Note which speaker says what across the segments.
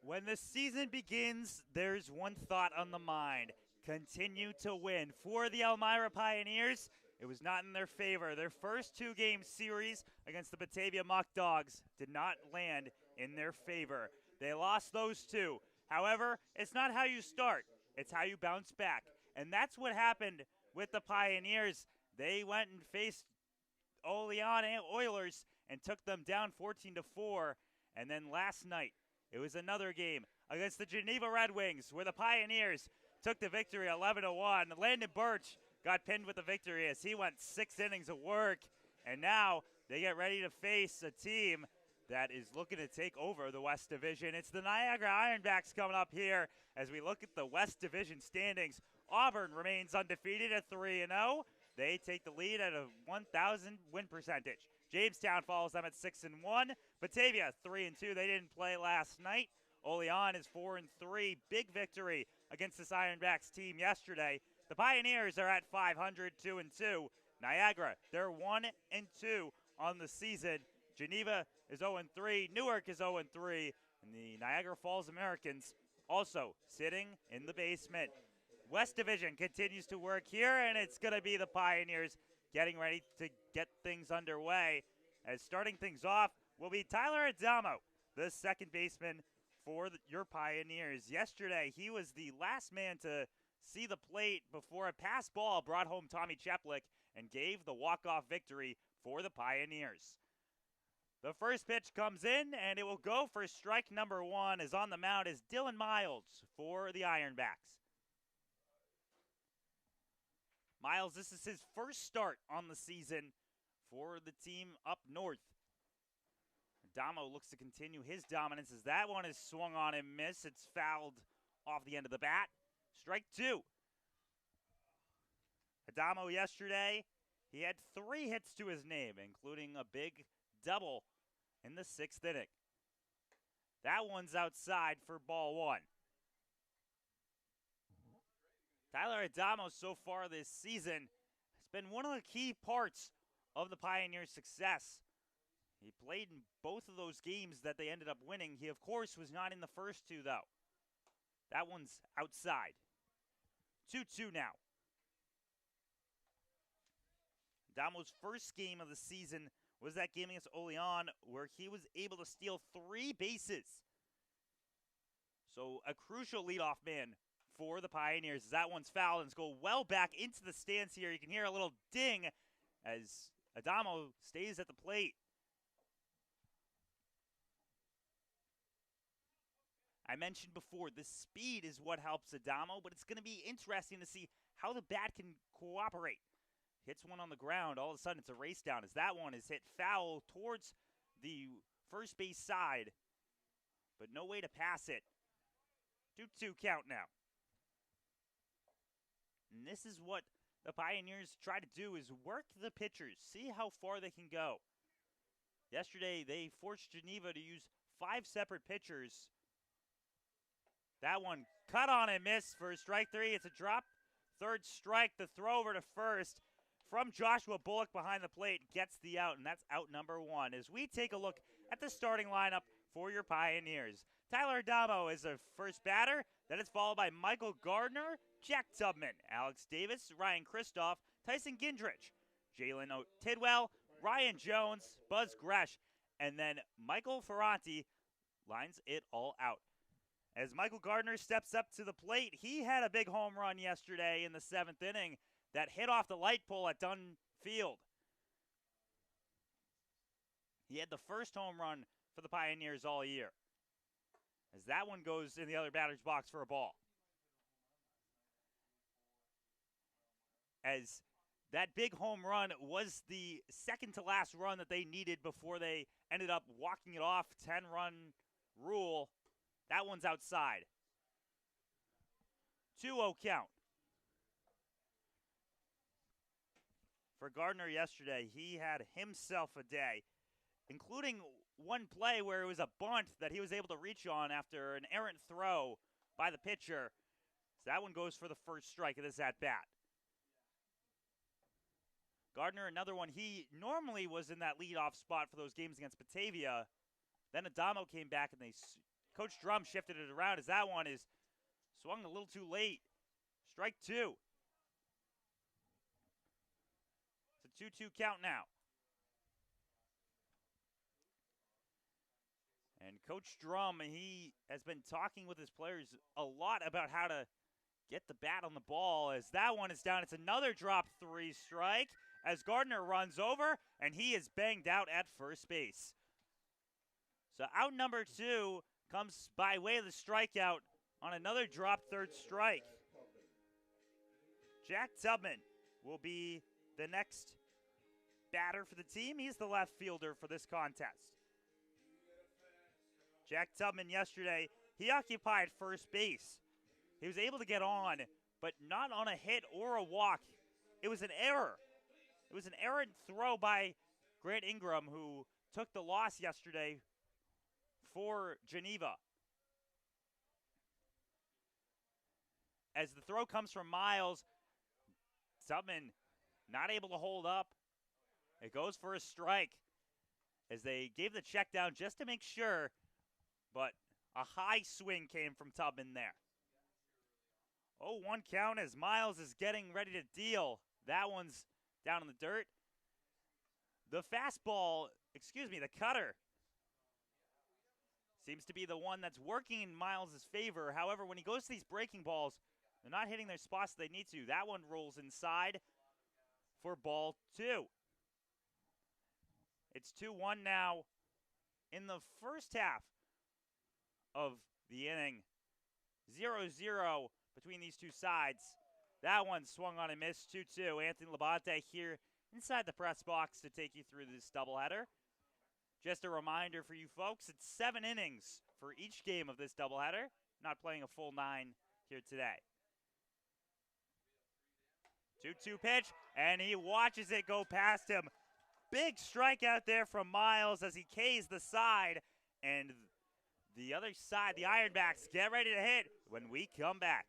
Speaker 1: When the season begins, there's one thought on the mind. Continue to win. For the Elmira Pioneers, it was not in their favor. Their first two-game series against the Batavia Muck Dogs did not land in their favor. They lost those two. However, it's not how you start, it's how you bounce back. And that's what happened with the Pioneers. They went and faced Olean Oilers and took them down 14-4. And then last night, it was another game against the Geneva Red Wings where the Pioneers took the victory 11-1. Landon Birch got pinned with the victory as he went 6 innings of work. And now they get ready to face a team that is looking to take over the West Division. It's the Niagara Ironbacks coming up here as we look at the West Division standings. Auburn remains undefeated at 3-0. They take the lead at a 1,000 win percentage. Jamestown follows them at 6-1. Batavia 3-2. They didn't play last night. Olean is 4-3. Big victory against this Ironbacks team yesterday. The Pioneers are at 500, 2-2. Niagara, they're 1-2 on the season. Geneva is 0-3. Newark is 0-3. And the Niagara Falls Americans also sitting in the basement. West Division continues to work here, and it's going to be the Pioneers getting ready to get things underway. As starting things off will be Tyler Adamo, the second baseman for your Pioneers. Yesterday, he was the last man to see the plate before a pass ball brought home Tommy Cheplik and gave the walk-off victory for the Pioneers. The first pitch comes in, and it will go for strike number one. As on the mound is Dylan Miles for the Ironbacks. Miles, this is his first start on the season for the team up north. Adamo looks to continue his dominance as that one is swung on and missed. It's fouled off the end of the bat. Strike two. Adamo yesterday, he had 3 hits to his name, including a big double in the 6th inning. That one's outside for ball one. Tyler Adamo so far this season has been one of the key parts of the Pioneers' success. He played in both of those games that they ended up winning. He, of course, was not in the first two, though. That one's outside. 2-2 now. Adamo's first game of the season was that game against Olean where he was able to steal 3 bases. So a crucial leadoff man for the Pioneers. That one's fouled and it's go well back into the stands here. You can hear a little ding as Adamo stays at the plate. I mentioned before, the speed is what helps Adamo, but it's going to be interesting to see how the bat can cooperate. Hits one on the ground, all of a sudden it's a race down as that one is hit foul towards the first base side, but no way to pass it. 2-2 count now. And this is what the Pioneers try to do, is work the pitchers, see how far they can go. Yesterday, they forced Geneva to use 5 separate pitchers. That one cut on and missed for strike 3. It's a drop. Third strike, the throw over to first from Joshua Bullock behind the plate gets the out, and that's out number 1. As we take a look at the starting lineup for your Pioneers. Tyler Adamo is the first batter. Then it's followed by Michael Gardner, Jack Tubman, Alex Davis, Ryan Kristoff, Tyson Gindrich, Jalen Tidwell, Ryan Jones, Buzz Gresh, and then Michael Ferranti lines it all out. As Michael Gardner steps up to the plate, he had a big home run yesterday in the 7th inning that hit off the light pole at Dunn Field. He had the first home run for the Pioneers all year, as that one goes in the other batter's box for a ball. As that big home run was the second to last run that they needed before they ended up walking it off, 10-run rule. That one's outside. 2-0 count. For Gardner yesterday, he had himself a day, including one play where it was a bunt that he was able to reach on after an errant throw by the pitcher. So that one goes for the first strike of this at-bat. Gardner, another one, he normally was in that leadoff spot for those games against Batavia. Then Adamo came back and they Coach Drum shifted it around as that one is swung a little too late. Strike two. It's a 2-2 count now. And Coach Drum, he has been talking with his players a lot about how to get the bat on the ball. As that one is down, it's another drop three strike as Gardner runs over, and he is banged out at first base. So out number two comes by way of the strikeout on another drop third strike. Jack Tubman will be the next batter for the team. He's the left fielder for this contest. Jack Tubman yesterday, he occupied first base. He was able to get on, but not on a hit or a walk. It was an error. It was an errant throw by Grant Ingram, who took the loss yesterday for Geneva. As the throw comes from Miles, Tubman not able to hold up. It goes for a strike as they gave the check down just to make sure, but a high swing came from Tubman there. 0-1 count as Miles is getting ready to deal. That one's down in the dirt. The fastball, the cutter, seems to be the one that's working in Miles' favor. However, when he goes to these breaking balls, they're not hitting their spots they need to. That one rolls inside for ball two. It's 2-1 now in the first half of the inning. 0-0 between these two sides. That one swung on and missed. 2-2. Anthony Labonte here inside the press box to take you through this doubleheader. Just a reminder for you folks, it's 7 innings for each game of this doubleheader. Not playing a full 9 here today. 2-2 pitch, and he watches it go past him. Big strikeout there from Miles as he K's the side, and the other side, the Ironbacks, get ready to hit when we come back.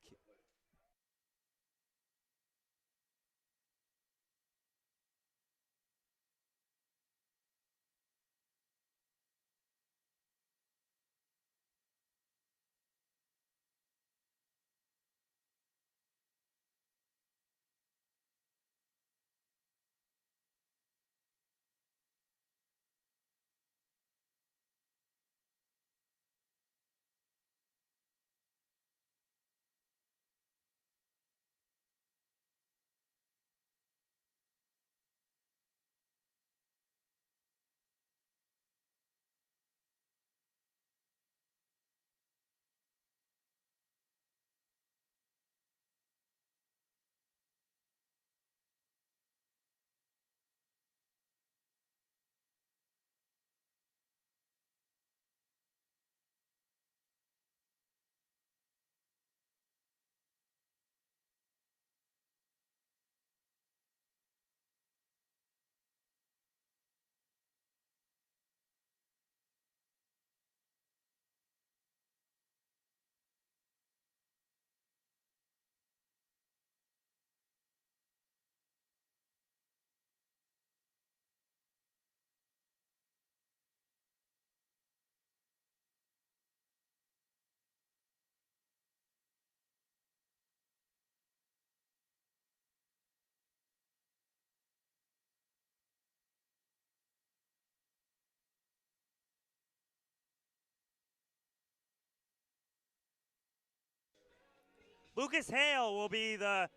Speaker 1: Lucas Hale will be the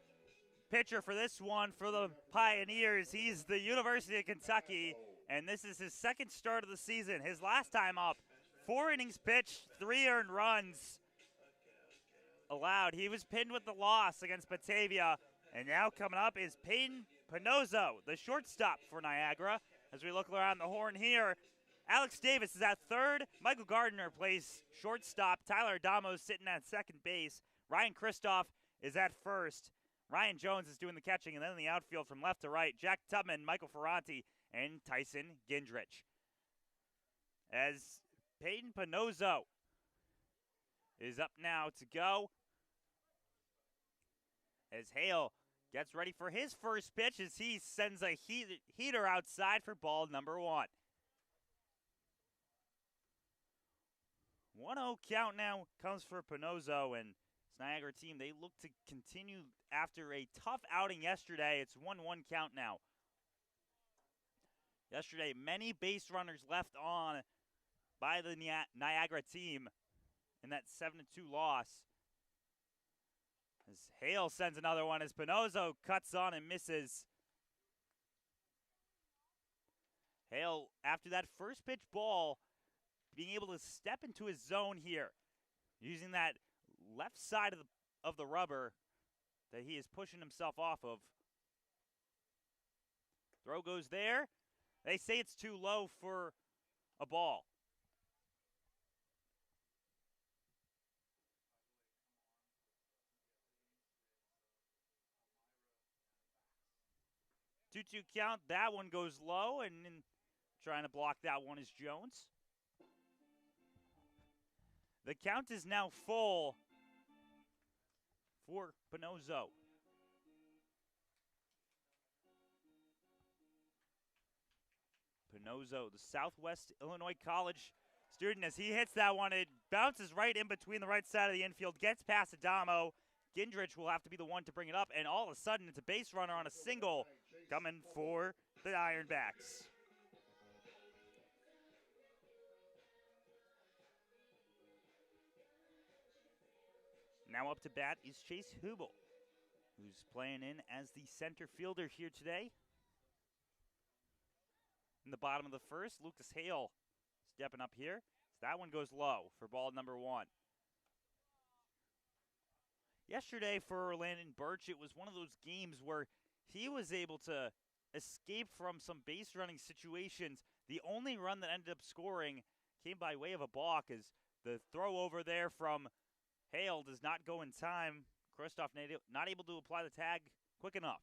Speaker 1: pitcher for this one for the Pioneers. He's the University of Kentucky, and this is his second start of the season. His last time up, 4 innings pitched, 3 earned runs allowed. He was pinned with the loss against Batavia, and now coming up is Peyton Pinozzo, the shortstop for Niagara. As we look around the horn here, Alex Davis is at third. Michael Gardner plays shortstop. Tyler Adamo sitting at second base. Ryan Kristoff is at first. Ryan Jones is doing the catching, and then in the outfield from left to right, Jack Tubman, Michael Ferranti, and Tyson Gindrich. As Peyton Pinozzo is up now to go, as Hale gets ready for his first pitch as he sends a heater outside for ball number 1. 1-0 count now comes for Pinozzo, and this Niagara team, they look to continue after a tough outing yesterday. It's 1-1 count now. Yesterday, many base runners left on by the Niagara team in that 7-2 loss. As Hale sends another one as Pinozzo cuts on and misses. Hale, after that first pitch ball, being able to step into his zone here, using that left side of the rubber that he is pushing himself off of. Throw goes there. They say it's too low for a ball. Two-two count. That one goes low, and trying to block that one is Jones. The count is now full for Pinozzo. Pinozzo, the Southwest Illinois College student, as he hits that one, it bounces right in between the right side of the infield, gets past Adamo. Gindrich will have to be the one to bring it up, and all of a sudden it's a base runner on a single coming for the Ironbacks. Now up to bat is Chase Hubel, who's playing in as the center fielder here today. In the bottom of the first, Lucas Hale stepping up here. So that one goes low for ball number one. Yesterday for Landon Birch, it was one of those games where he was able to escape from some base running situations. The only run that ended up scoring came by way of a balk, as the throw over there from Hale does not go in time. Kristoff not able to apply the tag quick enough.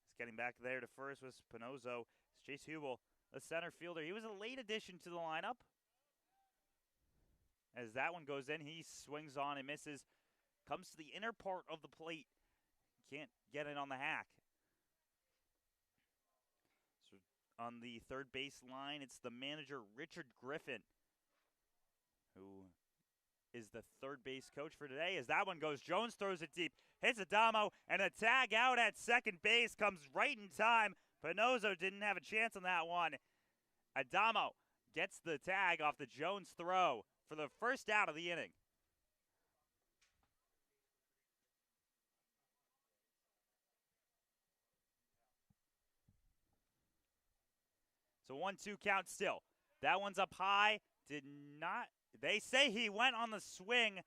Speaker 1: He's getting back there to first was Pinozzo. It's Chase Hubel, the center fielder. He was a late addition to the lineup. As that one goes in, he swings on and misses. Comes to the inner part of the plate. Can't get it on the hack. So on the third base line, it's the manager, Richard Griffin, who is the third base coach for today. As that one goes, Jones throws it deep, hits Adamo, and a tag out at second base comes right in time. Pinozzo didn't have a chance on that one. Adamo gets the tag off the Jones throw for the first out of the inning. So 1-2 count still. That one's up high. Did not. They say he went on the swing.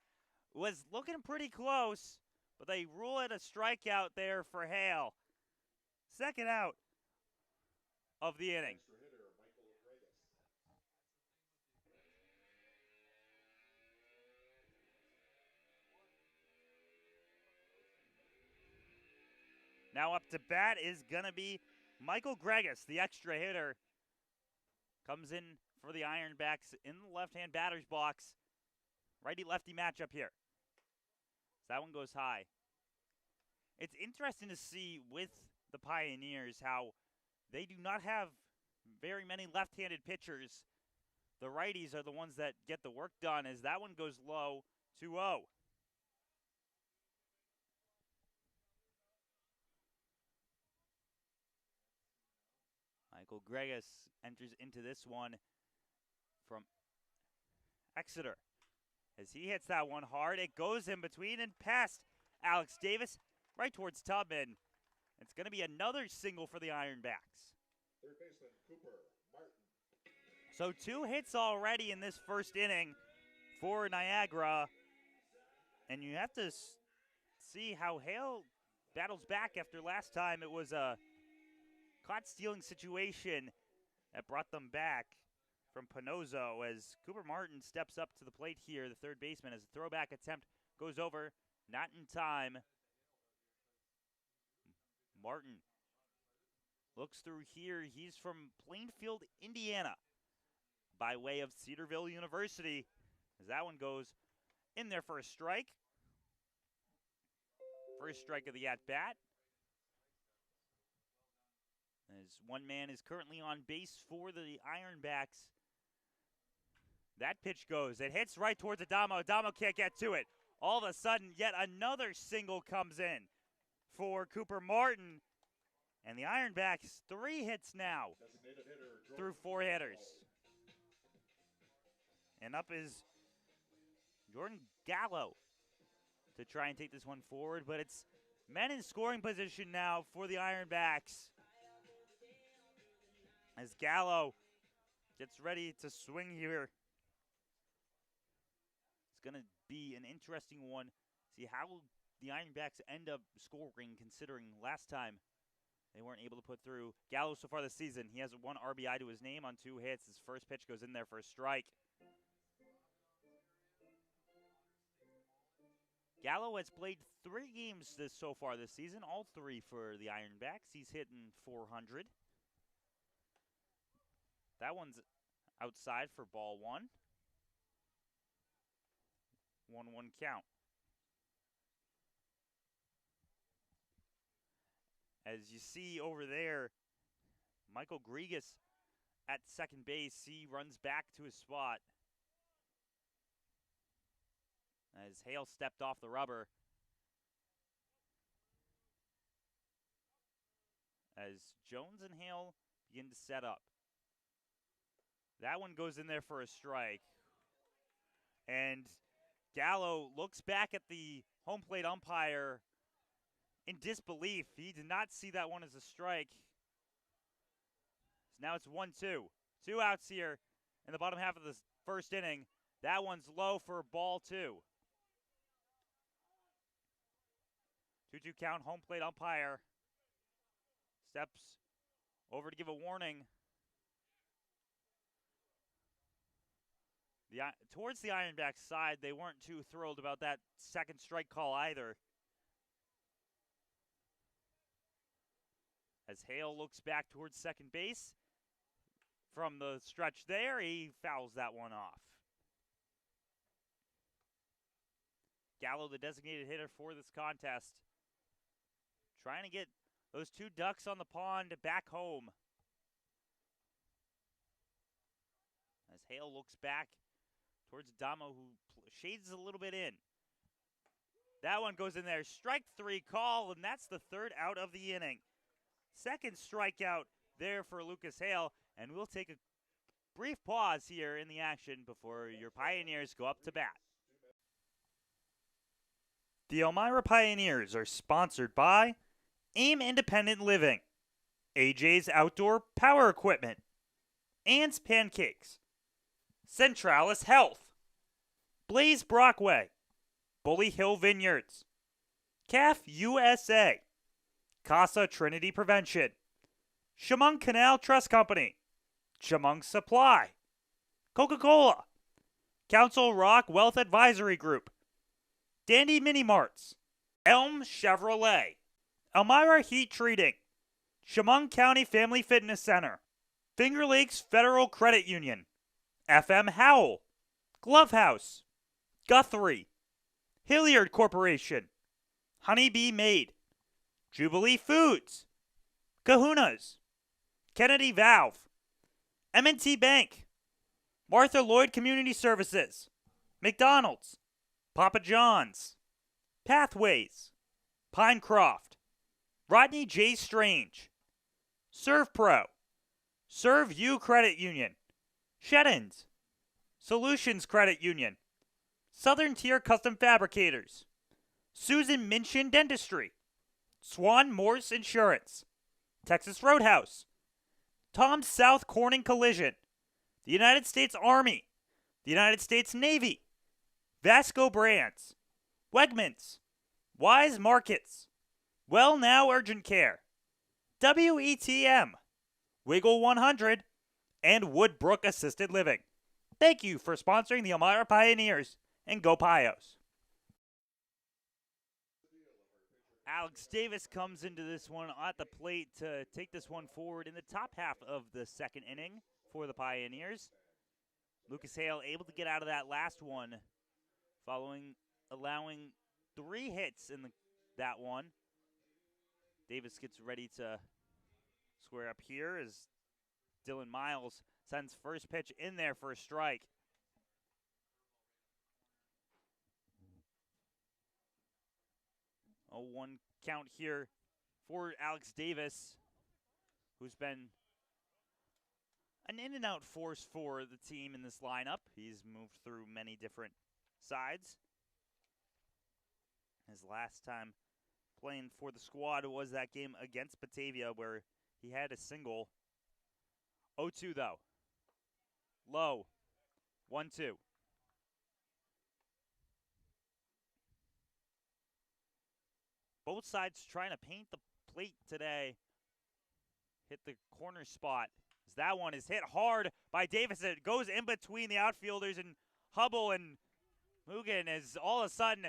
Speaker 1: Was looking pretty close, but they rule it a strikeout there for Hale. Second out of the inning. Now up to bat is going to be Michael Gregus, the extra hitter. Comes in for the Ironbacks in the left-hand batter's box. Righty-lefty matchup here. So that one goes high. It's interesting to see with the Pioneers how they do not have very many left-handed pitchers. The righties are the ones that get the work done, as that one goes low, 2-0. Michael Gregus enters into this one from Exeter. As he hits that one hard, it goes in between and past Alex Davis right towards Tubman. It's going to be another single for the Ironbacks.
Speaker 2: Third baseman Cooper Martin.
Speaker 1: So 2 hits already in this first inning for Niagara. And you have to see how Hale battles back after last time. It was a caught stealing situation that brought them back from Pinozzo, as Cooper Martin steps up to the plate here, the third baseman, as the throwback attempt goes over, not in time. Martin looks through here. He's from Plainfield, Indiana, by way of Cedarville University, as that one goes in there for a strike. First strike of the at-bat. As one man is currently on base for the Ironbacks. That pitch goes. It hits right towards Adamo. Adamo can't get to it. All of a sudden, yet another single comes in for Cooper Martin. And the Ironbacks, 3 hits now through 4 hitters. And up is Jordan Gallo to try and take this one forward. But it's men in scoring position now for the Ironbacks, as Gallo gets ready to swing here. It's going to be an interesting one. See how the Ironbacks end up scoring, considering last time they weren't able to put through. Gallo so far this season, he has 1 RBI to his name on 2 hits. His first pitch goes in there for a strike. Gallo has played 3 games so far this season, all 3 for the Ironbacks. He's hitting .400. That one's outside for ball 1. 1-1 count. As you see over there, Michael Grigas at second base. He runs back to his spot as Hale stepped off the rubber. As Jones and Hale begin to set up. That one goes in there for a strike. And Gallo looks back at the home plate umpire in disbelief. He did not see that one as a strike. So now it's 1-2. 2 outs here in the bottom half of the first inning. That one's low for ball 2. 2-2 count. Home plate umpire steps over to give a warning. Towards the Ironbacks side, they weren't too thrilled about that second strike call either. As Hale looks back towards second base, from the stretch there, he fouls that one off. Gallo, the designated hitter for this contest, trying to get those 2 ducks on the pond back home. As Hale looks back towards Adamo, who shades a little bit in. That one goes in there. Strike 3 call, and that's the 3rd out of the inning. Second strikeout there for Lucas Hale, and we'll take a brief pause here in the action before your Pioneers go up to bat. The Elmira Pioneers are sponsored by AIM Independent Living, AJ's Outdoor Power Equipment, Ann's Pancakes, Centralis Health, Blaze Brockway, Bully Hill Vineyards, CAF USA, Casa Trinity Prevention, Chemung Canal Trust Company, Chemung Supply, Coca-Cola, Council Rock Wealth Advisory Group, Dandy Mini Marts, Elm Chevrolet, Elmira Heat Treating, Chemung County Family Fitness Center, Finger Lakes Federal Credit Union, FM Howell, Glove House, Guthrie, Hilliard Corporation, Honeybee Made, Jubilee Foods, Kahuna's, Kennedy Valve, M&T Bank, Martha Lloyd Community Services, McDonald's, Papa John's, Pathways, Pinecroft, Rodney J. Strange, ServPro, Serve You Credit Union, Sheddens, Solutions Credit Union, Southern Tier Custom Fabricators, Susan Minchin Dentistry, Swan Morse Insurance, Texas Roadhouse, Tom's South Corning Collision, the United States Army, the United States Navy, Vasco Brands, Wegmans, Wise Markets, Well Now Urgent Care, WETM, Wiggle 100, and Woodbrook Assisted Living. Thank you for sponsoring the Elmira Pioneers, and go Pios. Alex Davis comes into this one at the plate to take this one forward in the top half of the second inning for the Pioneers. Lucas Hale able to get out of that last one, allowing 3 hits in that one. Davis gets ready to square up here as Dylan Miles sends first pitch in there for a strike. 0-1 count here for Alex Davis, who's been an in-and-out force for the team in this lineup. He's moved through many different sides. His last time playing for the squad was that game against Batavia where he had a single. 0-2 though. Low. 1-2. Both sides trying to paint the plate today. Hit the corner spot. As that one is hit hard by Davis. It goes in between the outfielders and Hubble and Mugen, as all of a sudden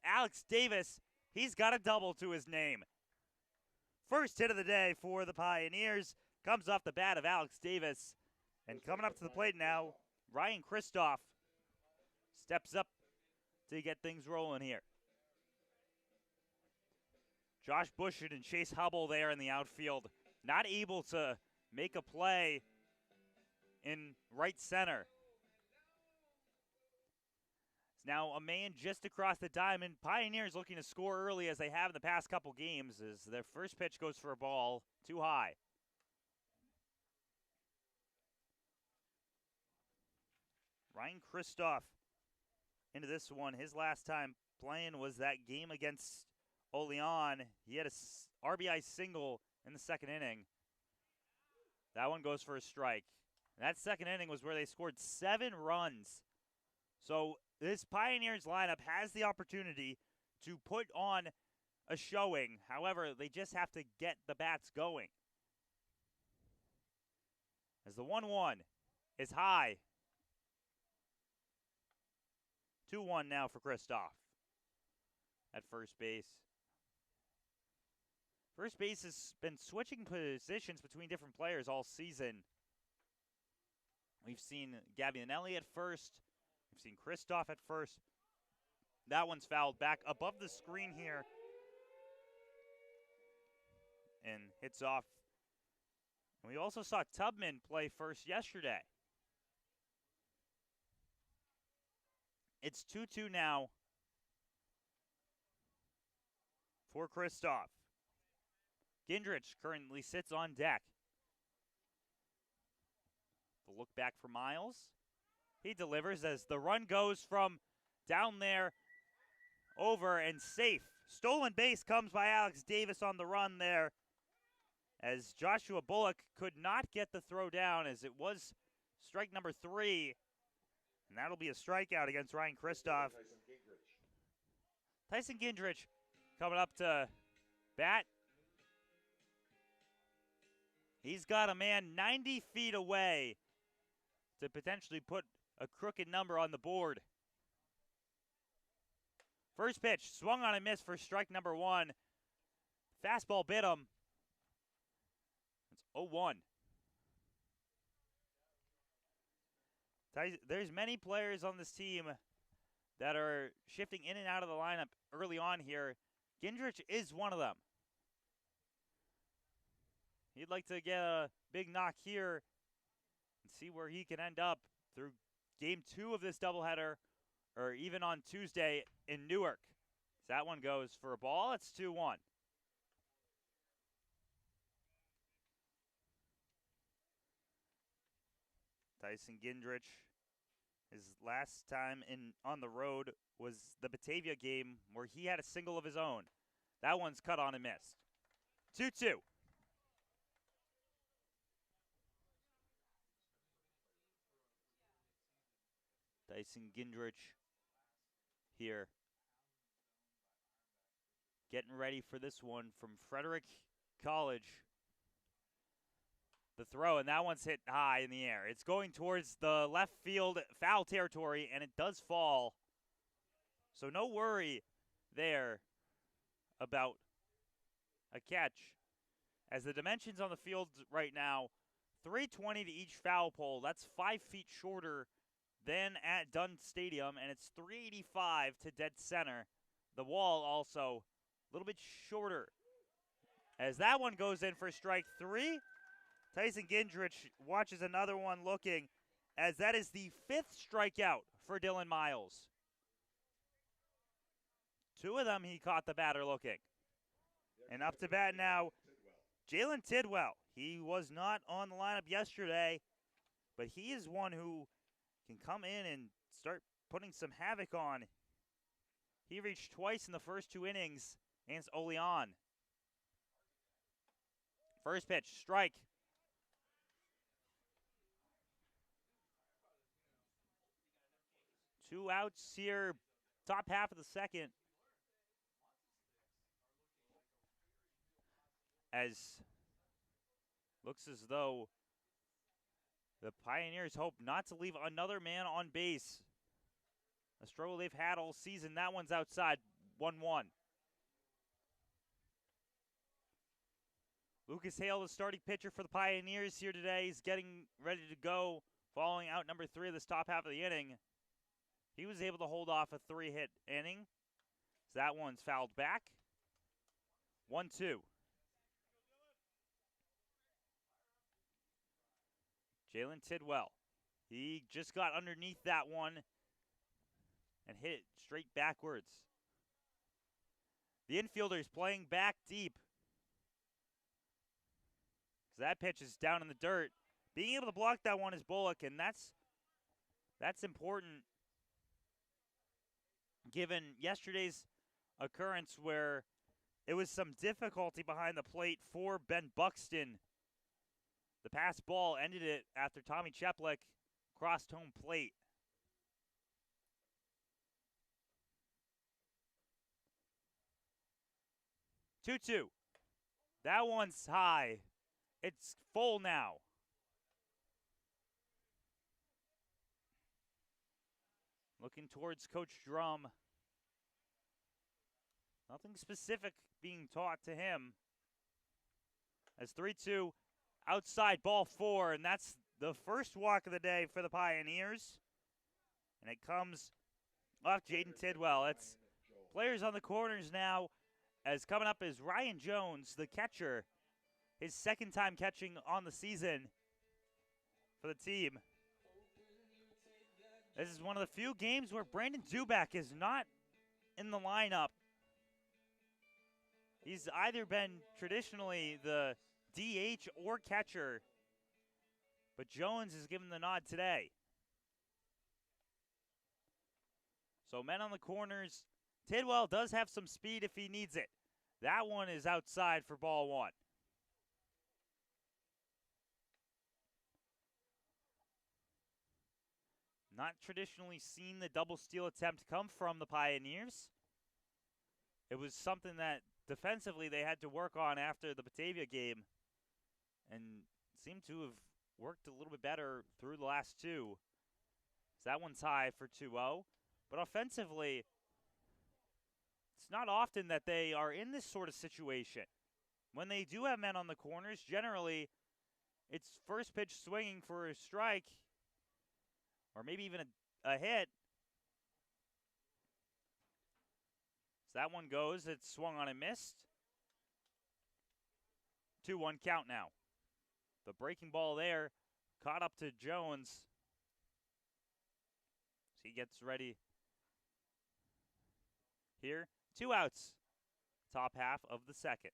Speaker 1: Alex Davis, he's got a double to his name. First hit of the day for the Pioneers comes off the bat of Alex Davis. And coming up to the plate now, Ryan Kristoff steps up to get things rolling here. Josh Bushard and Chase Hubble there in the outfield, not able to make a play in right center. It's now a man just across the diamond. Pioneers looking to score early as they have in the past couple games, as their first pitch goes for a ball too high. Ryan Kristoff into this one. His last time playing was that game against Olean. He had a RBI single in the second inning. That one goes for a strike. And that second inning was where they scored 7 runs. So this Pioneers lineup has the opportunity to put on a showing. However, they just have to get the bats going. As the 1-1 is high. 2-1 now for Kristoff at first base. First base has been switching positions between different players all season. We've seen Gabbianelli at first. We've seen Kristoff at first. That one's fouled back above the screen here and hits off. And we also saw Tubman play first yesterday. It's 2-2 now for Kristoff. Gindrich currently sits on deck. The look back for Miles. He delivers as the run goes from down there over and safe. Stolen base comes by Alex Davis on the run there, as Joshua Bullock could not get the throw down, as it was strike number 3. And that'll be a strikeout against Ryan Kristoff. Tyson Gindrich coming up to bat. He's got a man 90 feet away to potentially put a crooked number on the board. First pitch, swung on and missed for strike number 1. Fastball bit him. It's 0-1. There's many players on this team that are shifting in and out of the lineup early on here. Gindrich is one of them. He'd like to get a big knock here and see where he can end up through game 2 of this doubleheader, or even on Tuesday in Newark. So that one goes for a ball. It's 2-1. Tyson Gindrich, his last time on the road was the Batavia game where he had a single of his own. That one's cut on and missed. 2-2. Tyson Gindrich here, getting ready for this one from Frederick College. The throw, and that one's hit high in the air. It's going towards the left field foul territory, and it does fall. So no worry there about a catch, as the dimensions on the field right now, 320 to each foul pole. That's 5 feet shorter than at Dunn Stadium, and it's 385 to dead center. The wall also a little bit shorter. As that one goes in for strike 3, Tyson Gindrich watches another one looking, as that is the 5th strikeout for Dylan Miles. 2 of them he caught the batter looking. And up to bat now, Jalen Tidwell. He was not on the lineup yesterday, but he is one who can come in and start putting some havoc on. He reached twice in the first 2 innings against Olean. First pitch, strike. Two outs here, top half of the second. As looks as though the Pioneers hope not to leave another man on base. A struggle they've had all season. That one's outside, 1-1. Lucas Hale, the starting pitcher for the Pioneers here today. He's getting ready to go following out number 3 of this top half of the inning. He was able to hold off a 3-hit inning. So that one's fouled back. 1-2. Jalen Tidwell. He just got underneath that one and hit it straight backwards. The infielder is playing back deep. So that pitch is down in the dirt. Being able to block that one is Bullock, and that's important given yesterday's occurrence where it was some difficulty behind the plate for Ben Buxton. The pass ball ended it after Tommy Cheplik crossed home plate. Two-two. That one's high. It's full now. Looking towards Coach Drum. Nothing specific being taught to him. As 3-2, outside ball 4, and that's the first walk of the day for the Pioneers. And it comes off Jaden Tidwell. It's players on the corners now, as coming up is Ryan Jones, the catcher. His second time catching on the season for the team. This is one of the few games where Brandon Dubak is not in the lineup. He's either been traditionally the DH or catcher, but Jones is given the nod today. So men on the corners. Tidwell does have some speed if he needs it. That one is outside for ball 1. Not traditionally seen the double steal attempt come from the Pioneers. It was something that defensively they had to work on after the Batavia game and seemed to have worked a little bit better through the last 2. So that one's high for 2-0. But offensively, it's not often that they are in this sort of situation. When they do have men on the corners, generally it's first pitch swinging for a strike or maybe even a hit. So that one goes. It's swung on and missed. 2-1 count now. The breaking ball there caught up to Jones. So he gets ready here. 2 outs. Top half of the second.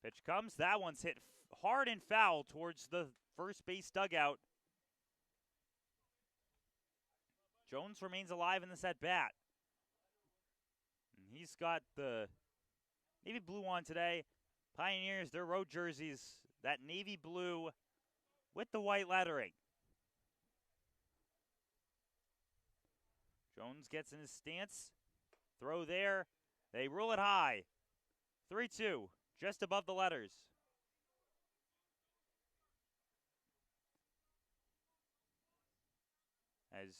Speaker 1: Pitch comes. That one's hit hard and foul towards the first base dugout. Jones remains alive in this at-bat. He's got the navy blue on today. Pioneers, their road jerseys, that navy blue with the white lettering. Jones gets in his stance. Throw there. They rule it high. 3-2, just above the letters. As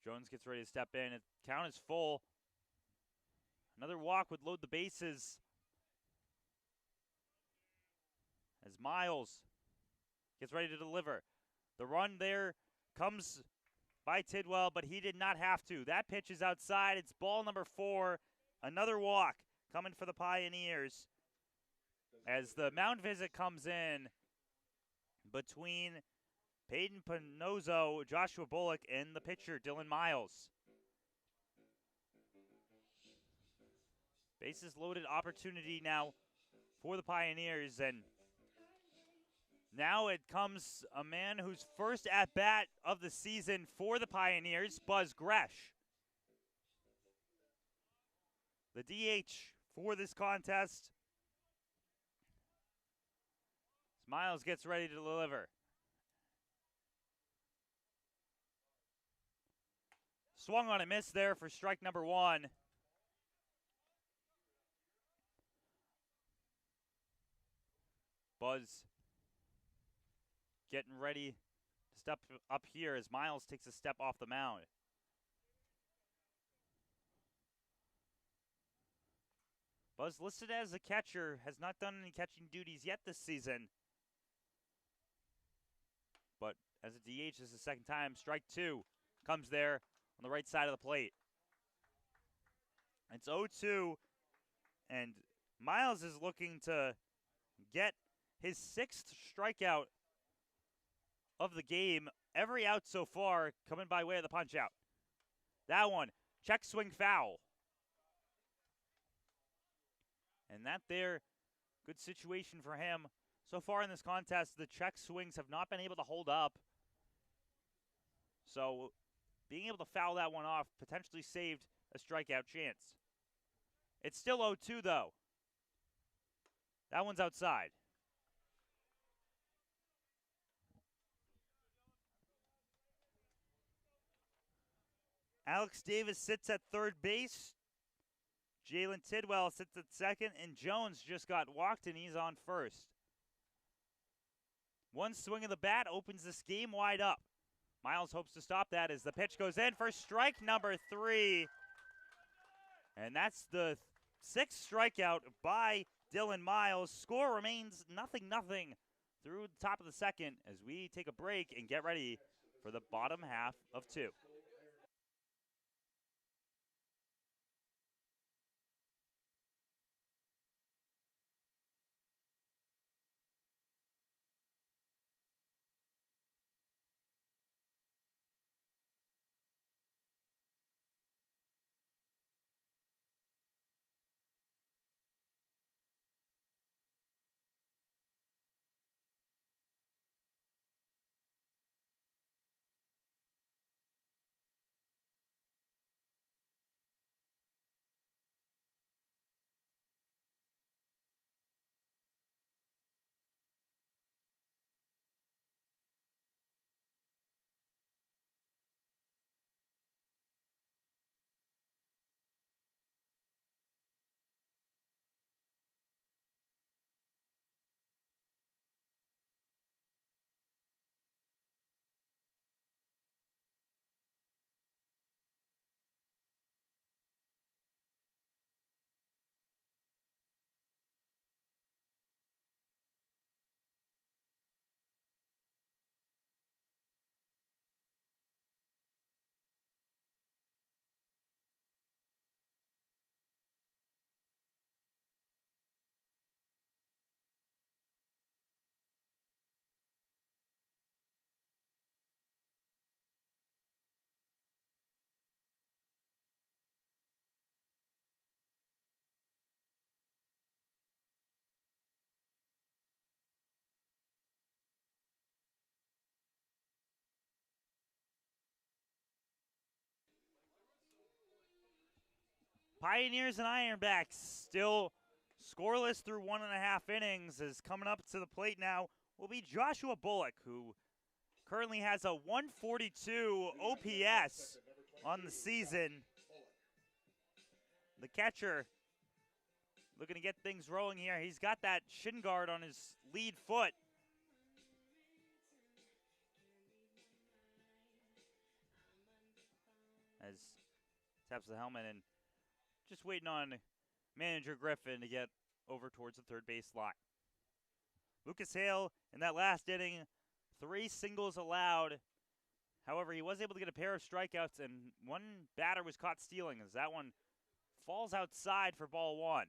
Speaker 1: Jones gets ready to step in, the count is full. Another walk would load the bases. As Miles gets ready to deliver. The run there comes by Tidwell, but he did not have to. That pitch is outside. It's ball number 4. Another walk coming for the Pioneers. As the mound visit comes in between Peyton Panozzo, Joshua Bullock, and the pitcher, Dylan Miles. Bases loaded opportunity now for the Pioneers, and now it comes a man whose first at-bat of the season for the Pioneers, Buzz Gresh. The DH for this contest. Miles gets ready to deliver. Swung on a miss there for strike number one. Buzz getting ready to step up here as Miles takes a step off the mound. Buzz, listed as a catcher, has not done any catching duties yet this season. But as a DH, this is the second time. Strike two comes there on the right side of the plate. It's 0-2, and Miles is looking to get his sixth strikeout of the game. Every out so far coming by way of the punch out. That one, check swing foul. And that there, good situation for him. So far in this contest, the check swings have not been able to hold up. So being able to foul that one off potentially saved a strikeout chance. It's still 0-2 though. That one's outside. Alex Davis sits at third base. Jalen Tidwell sits at second, and Jones just got walked, and he's on first. One swing of the bat opens this game wide up. Miles hopes to stop that as the pitch goes in for strike number three. And that's the sixth strikeout by Dylan Miles. Score remains 0-0 through the top of the second as we take a break and get ready for the bottom half of two. Pioneers and Ironbacks still scoreless through 1.5 innings. Is coming up to the plate now will be Joshua Bullock, who currently has a 142 OPS on the season. The catcher looking to get things rolling here. He's got that shin guard on his lead foot. As taps the helmet and just waiting on manager Griffin to get over towards the third base line. Lucas Hale in that last inning, 3 singles allowed. However, he was able to get a pair of strikeouts, and one batter was caught stealing as that one falls outside for ball one.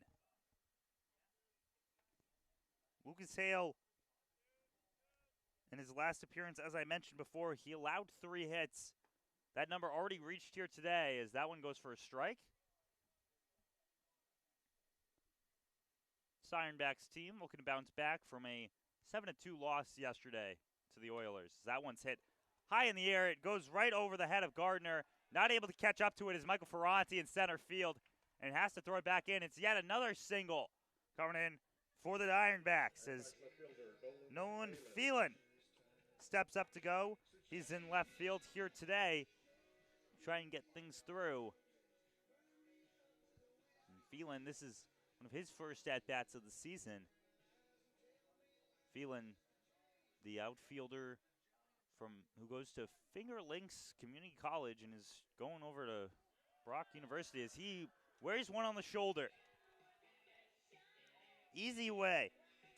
Speaker 1: Lucas Hale, in his last appearance, as I mentioned before, he allowed 3 hits. That number already reached here today as that one goes for a strike. This Ironbacks team looking to bounce back from a 7-2 loss yesterday to the Oilers. That one's hit high in the air. It goes right over the head of Gardner. Not able to catch up to it is Michael Ferranti in center field, and has to throw it back in. It's yet another single coming in for the Ironbacks as Nolan Phelan steps up to go. He's in left field here today, trying to get things through. And Phelan, this is one of his first at-bats of the season. Phelan, the outfielder who goes to Finger Lakes Community College and is going over to Brock University as he wears one on the shoulder. Easy way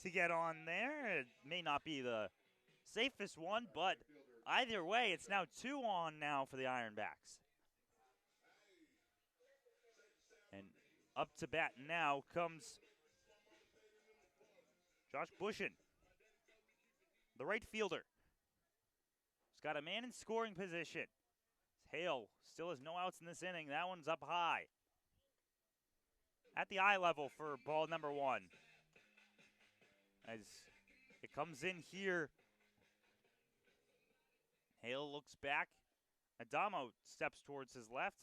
Speaker 1: to get on there. It may not be the safest one, but either way, it's now 2 on now for the Ironbacks. And up to bat now comes Josh Bushin, the right fielder. He's got a man in scoring position. Hale still has no outs in this inning. That one's up high. At the eye level for ball number 1. As it comes in here, Hale looks back. Adamo steps towards his left.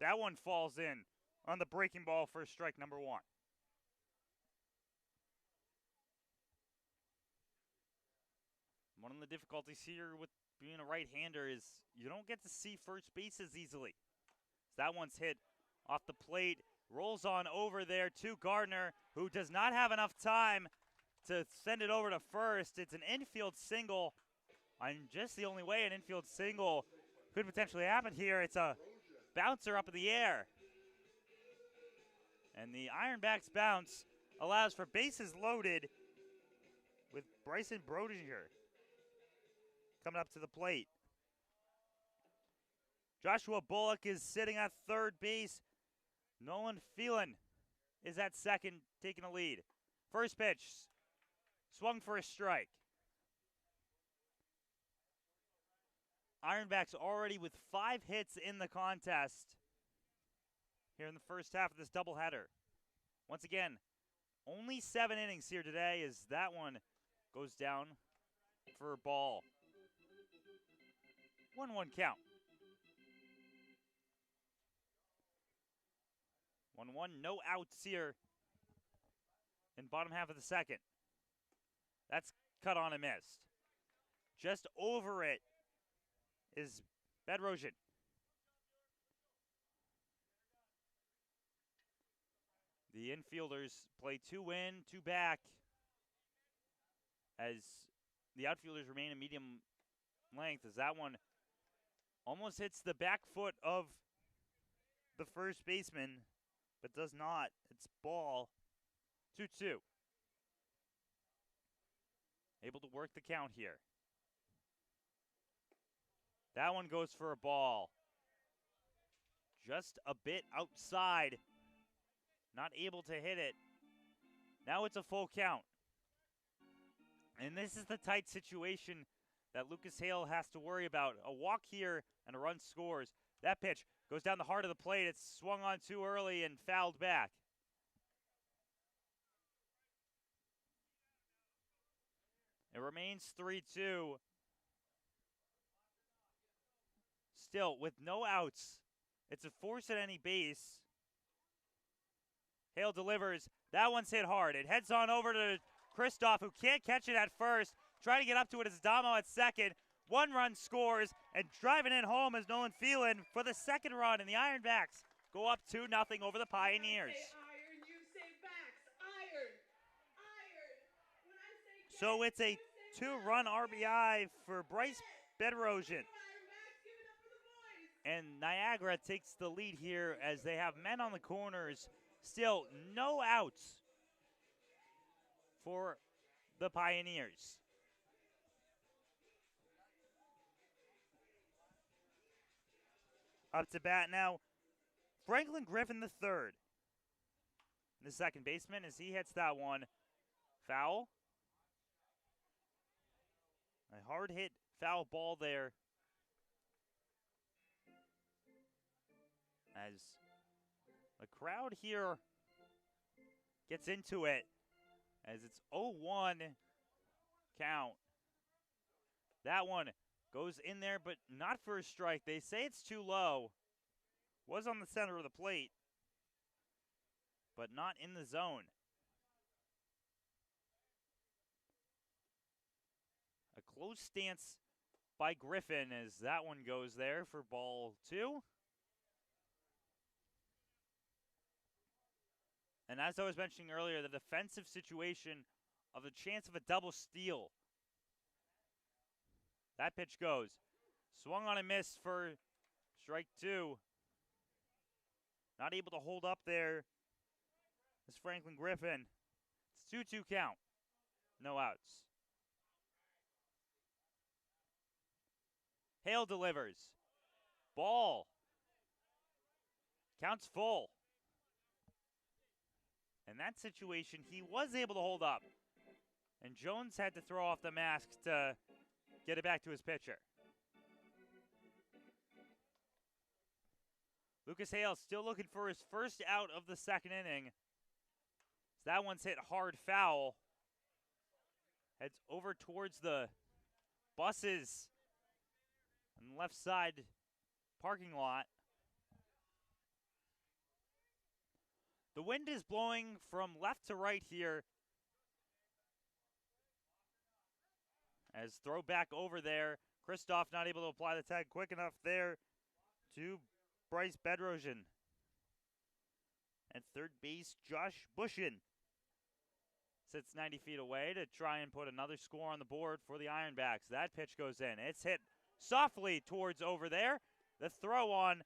Speaker 1: That one falls in on the breaking ball for strike number 1. One of the difficulties here with being a right-hander is you don't get to see first base as easily. That one's hit off the plate, rolls on over there to Gardner, who does not have enough time to send it over to first. It's an infield single, and just the only way an infield single could potentially happen here. It's a bouncer up in the air. And the Ironbacks bounce allows for bases loaded with Bryson Brodinger coming up to the plate. Joshua Bullock is sitting at third base. Nolan Phelan is at second, taking a lead. First pitch, swung for a strike. Ironbacks already with 5 hits in the contest here in the first half of this doubleheader. Once again, only 7 innings here today as that one goes down for a ball. 1-1 count. 1-1, no outs here in bottom half of the second. That's cut on and missed. Just over it is Bedrosian. The infielders play 2 in, 2 back as the outfielders remain in medium length as that one almost hits the back foot of the first baseman, but does not. It's ball. 2-2. Able to work the count here. That one goes for a ball. Just a bit outside. Not able to hit it. Now it's a full count. And this is the tight situation that Lucas Hale has to worry about. A walk here and a run scores. That pitch goes down the heart of the plate. It's swung on too early and fouled back. It remains 3-2. Still, with no outs, it's a force at any base. Hale delivers. That one's hit hard. It heads on over to Kristoff, who can't catch it at first. Trying to get up to it is Adamo at second. 1 run scores, and driving it home is Nolan Phelan for the second run, and the Ironbacks go up 2-0 over the Pioneers. So it's a 2-run RBI for Bryce Bedrosian. And Niagara takes the lead here as they have men on the corners. Still no outs for the Pioneers. Up to bat now, Franklin Griffin III, the second baseman, as he hits that one foul. A hard hit foul ball there. As the crowd here gets into it as it's 0-1 count. That one goes in there, but not for a strike. They say it's too low. Was on the center of the plate, but not in the zone. A close stance by Griffin as that one goes there for ball 2. And as I was mentioning earlier, the defensive situation of the chance of a double steal. That pitch goes. Swung on a miss for strike 2. Not able to hold up there is Franklin Griffin. It's 2-2 count. No outs. Hale delivers. Ball. Counts full. In that situation, he was able to hold up. And Jones had to throw off the mask to get it back to his pitcher. Lucas Hale still looking for his first out of the second inning. So that one's hit hard foul. Heads over towards the buses on the left side parking lot. The wind is blowing from left to right here. As throw back over there. Kristoff not able to apply the tag quick enough there to Bryce Bedrosian. At third base, Josh Bushin sits 90 feet away to try and put another score on the board for the Ironbacks. That pitch goes in. It's hit softly towards over there. The throw on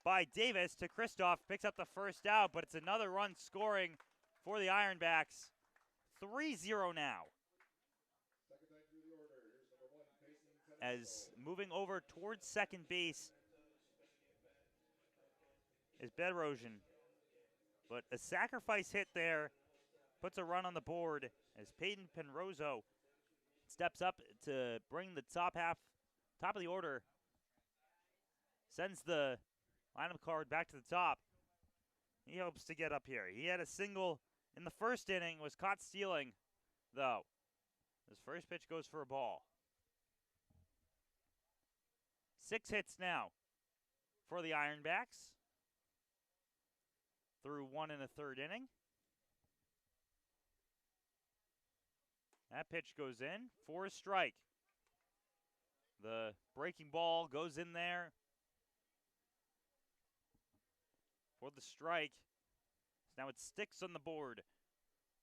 Speaker 1: by Davis to Kristoff picks up the first out, but it's another run scoring for the Ironbacks. 3-0 now. As moving over towards second base is Bedrosian. But a sacrifice hit there puts a run on the board as Peyton Penrose steps up to bring the top of the order. Sends the lineup card back to the top. He hopes to get up here. He had a single in the first inning, was caught stealing, though. His first pitch goes for a ball. 6 hits now for the Ironbacks through 1 1/3 inning. That pitch goes in for a strike. The breaking ball goes in there for the strike. Now it sticks on the board.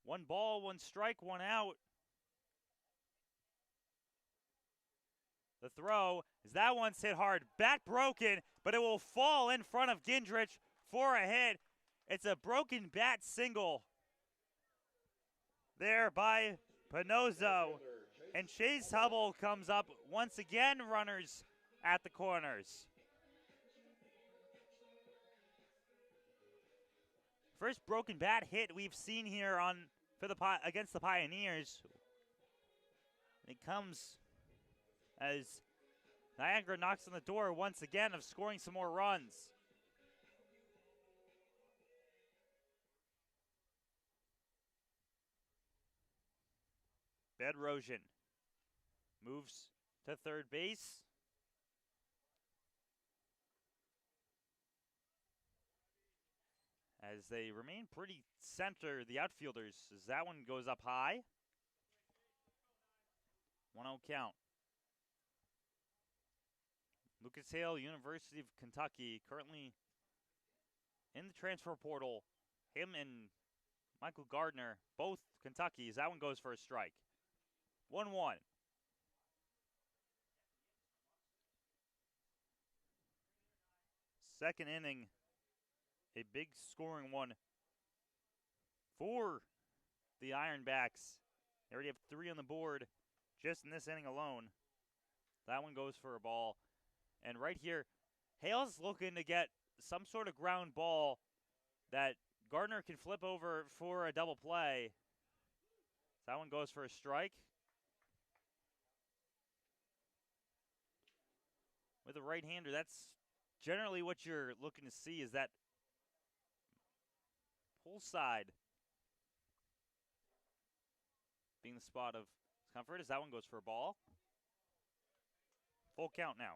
Speaker 1: 1 ball, 1 strike, 1 out. The throw is that one's hit hard. Bat broken, but it will fall in front of Gindrich for a hit. It's a broken bat single there by Pinozo. And Chase Hubble comes up once again, runners at the corners. First broken bat hit we've seen here against the Pioneers. It comes as Niagara knocks on the door once again of scoring some more runs. Bedrosian moves to third base. As they remain pretty center, the outfielders, as that one goes up high. 1-0 count. Lucas Hale, University of Kentucky, currently in the transfer portal. Him and Michael Gardner, both Kentuckys. That one goes for a strike. 1-1. Second inning, a big scoring one for the Ironbacks. They already have 3 on the board just in this inning alone. That one goes for a ball. And right here, Hale's looking to get some sort of ground ball that Gardner can flip over for a double play. That one goes for a strike. With a right-hander, that's generally what you're looking to see, is that pull side. being the spot of comfort as that one goes for a ball. Full count now.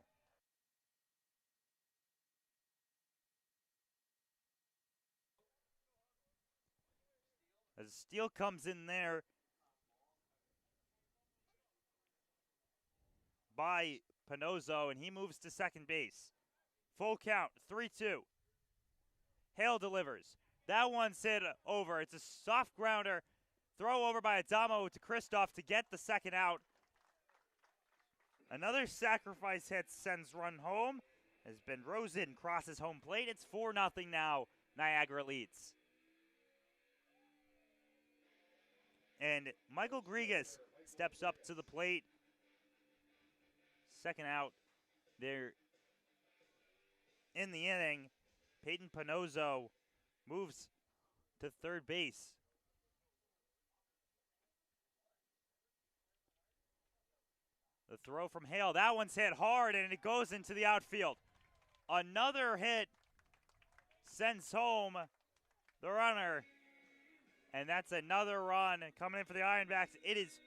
Speaker 1: As Steele comes in there by Panozzo, and he moves to second base. Full count, 3-2. Hale delivers. That one's hit over. It's a soft grounder. Throw over by Adamo to Kristoff to get the second out. Another sacrifice hit sends run home. Has been Rosen crosses home plate. It's 4-0 now. Niagara leads. And Michael Grigas steps up to the plate. Second out there in the inning. Peyton Panozzo moves to third base. The throw from Hale. That one's hit hard, and it goes into the outfield. Another hit sends home the runner. And that's another run coming in for the Ironbacks. It is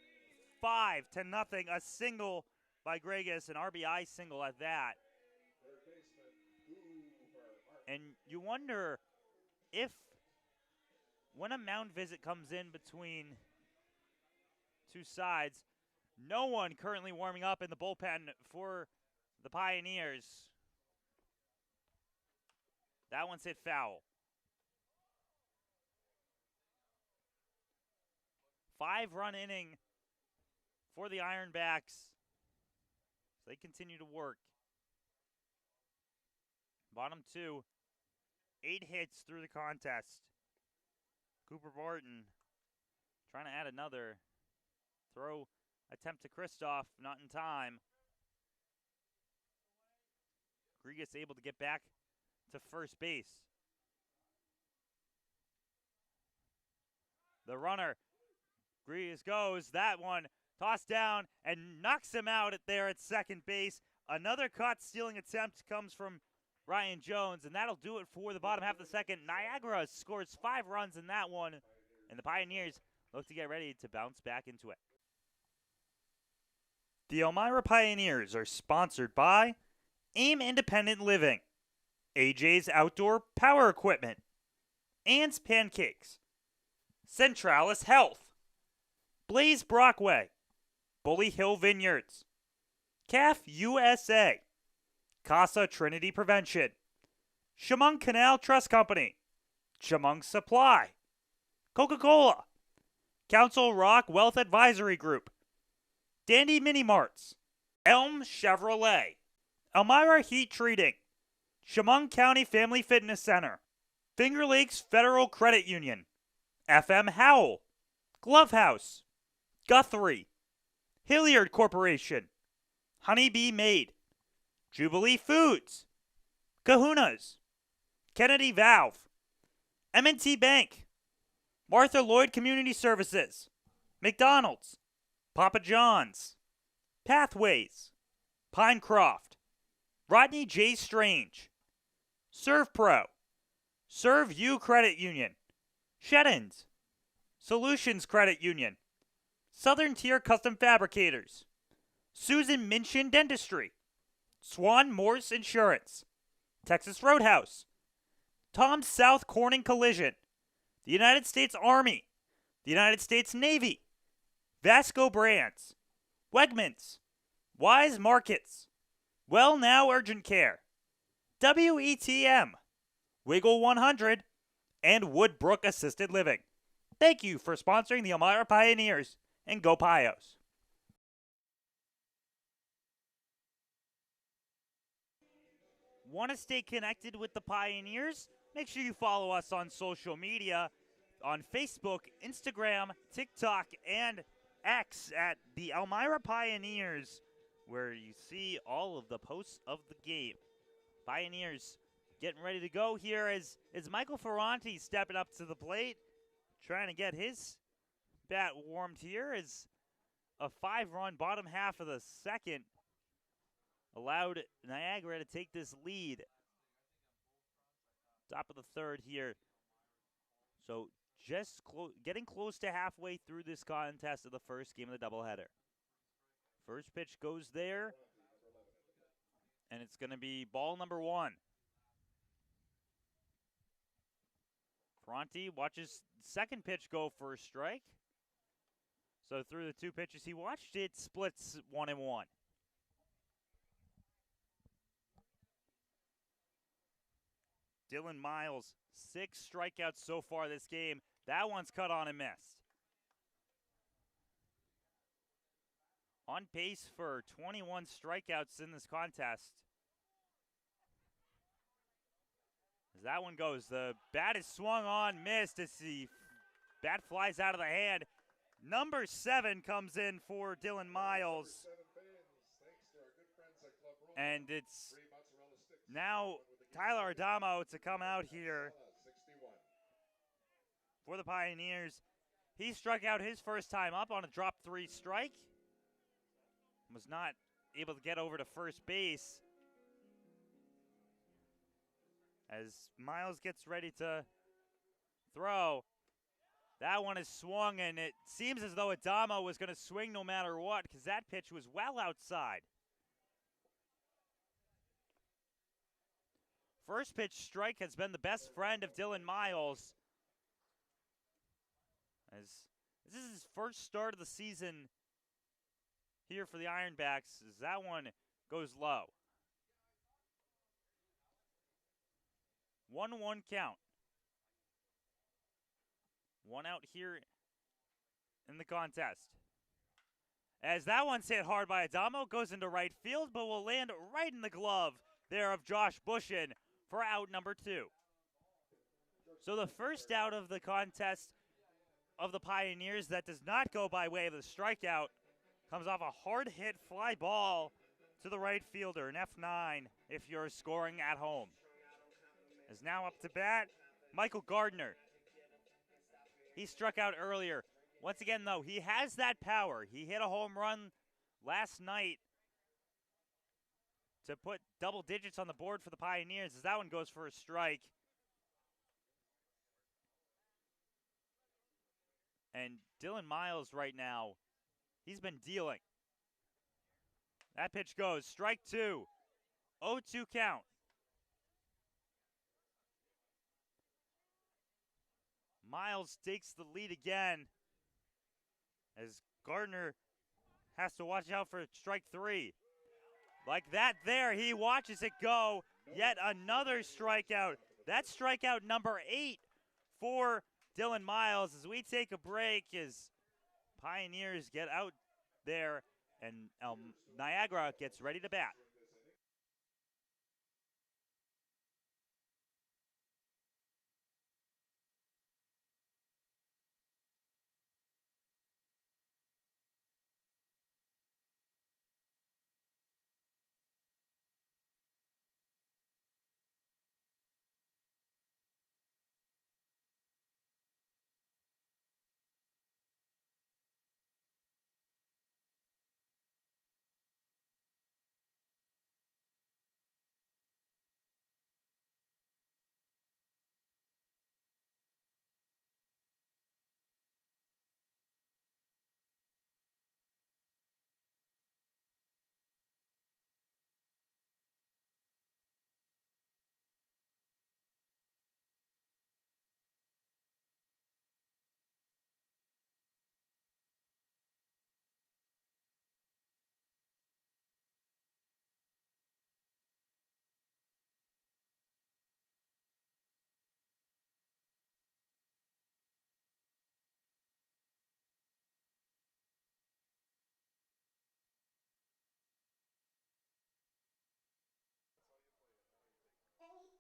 Speaker 1: 5-0. A single by Grigas, an RBI single at that. And you wonder if when a mound visit comes in between two sides, no one currently warming up in the bullpen for the Pioneers. That one's hit foul. 5-run inning for the Ironbacks. They continue to work. Bottom two, 8 hits through the contest. Cooper Barton trying to add another. Throw attempt to Kristoff, not in time. Grigas able to get back to first base. The runner, Grigas goes, that one tossed down and knocks him out there at second base. Another caught stealing attempt comes from Ryan Jones, and that'll do it for the bottom half of the second. Niagara scores 5 runs in that one, and the Pioneers look to get ready to bounce back into it. The Elmira Pioneers are sponsored by AIM Independent Living, AJ's Outdoor Power Equipment, Ann's Pancakes, Centralis Health, Blaze Brockway, Bully Hill Vineyards, CAF USA, Casa Trinity Prevention, Chemung Canal Trust Company, Chemung Supply, Coca-Cola, Council Rock Wealth Advisory Group, Dandy Mini Marts, Elm Chevrolet, Elmira Heat Treating, Chemung County Family Fitness Center, Finger Lakes Federal Credit Union, FM Howell, Glove House, Guthrie, Hilliard Corporation, Honeybee Made, Jubilee Foods, Kahuna's, Kennedy Valve, M&T Bank, Martha Lloyd Community Services, McDonald's, Papa John's, Pathways, Pinecroft, Rodney J. Strange, ServPro, Serve You Credit Union, Sheddens, Solutions Credit Union, Southern Tier Custom Fabricators, Susan Minchin Dentistry, Swan Morse Insurance, Texas Roadhouse, Tom South Corning Collision, the United States Army, the United States Navy, Vasco Brands, Wegmans, Wise Markets, Well Now Urgent Care, WETM, Wiggle 100, and Woodbrook Assisted Living. Thank you for sponsoring the Elmira Pioneers, and go Pios. Want to stay connected with the Pioneers? Make sure you follow us on social media, on Facebook, Instagram, TikTok, and X at the Elmira Pioneers, where you see all of the posts of the game. Pioneers getting ready to go here as Michael Ferranti stepping up to the plate, trying to get his bat warmed here as a 5-run bottom half of the second allowed Niagara to take this lead. Top of the third here. So just getting close to halfway through this contest of the first game of the doubleheader. First pitch goes there, and it's going to be ball number 1. Fronte watches second pitch go for a strike. So through the 2 pitches he watched, it splits 1-1. Dylan Miles, 6 strikeouts so far this game. That one's cut on and missed. On pace for 21 strikeouts in this contest. As that one goes, the bat is swung on, missed as the bat flies out of the hand. Number 7 comes in for Dylan Miles. And it's now Tyler Adamo to come out here for the Pioneers. He struck out his first time up on a drop 3 strike. Was not able to get over to first base. As Miles gets ready to throw. That one is swung, and it seems as though Adamo was going to swing no matter what, because that pitch was well outside. First pitch strike has been the best friend of Dylan Miles. As this is his first start of the season here for the Ironbacks, as that one goes low. 1-1 count. 1 out here in the contest. As that one's hit hard by Adamo, goes into right field, but will land right in the glove there of Josh Bushin for out number 2. So the first out of the contest of the Pioneers that does not go by way of the strikeout comes off a hard hit fly ball to the right fielder, an F9 if you're scoring at home. Is now up to bat, Michael Gardner. He struck out earlier. Once again, though, he has that power. He hit a home run last night to put double digits on the board for the Pioneers as that one goes for a strike. And Dylan Miles right now, he's been dealing. That pitch goes, strike 2, 0-2 count. Miles takes the lead again as Gardner has to watch out for strike 3. Like that there, he watches it go. Yet another strikeout. That's strikeout number 8 for Dylan Miles as we take a break as Pioneers get out there and Niagara gets ready to bat.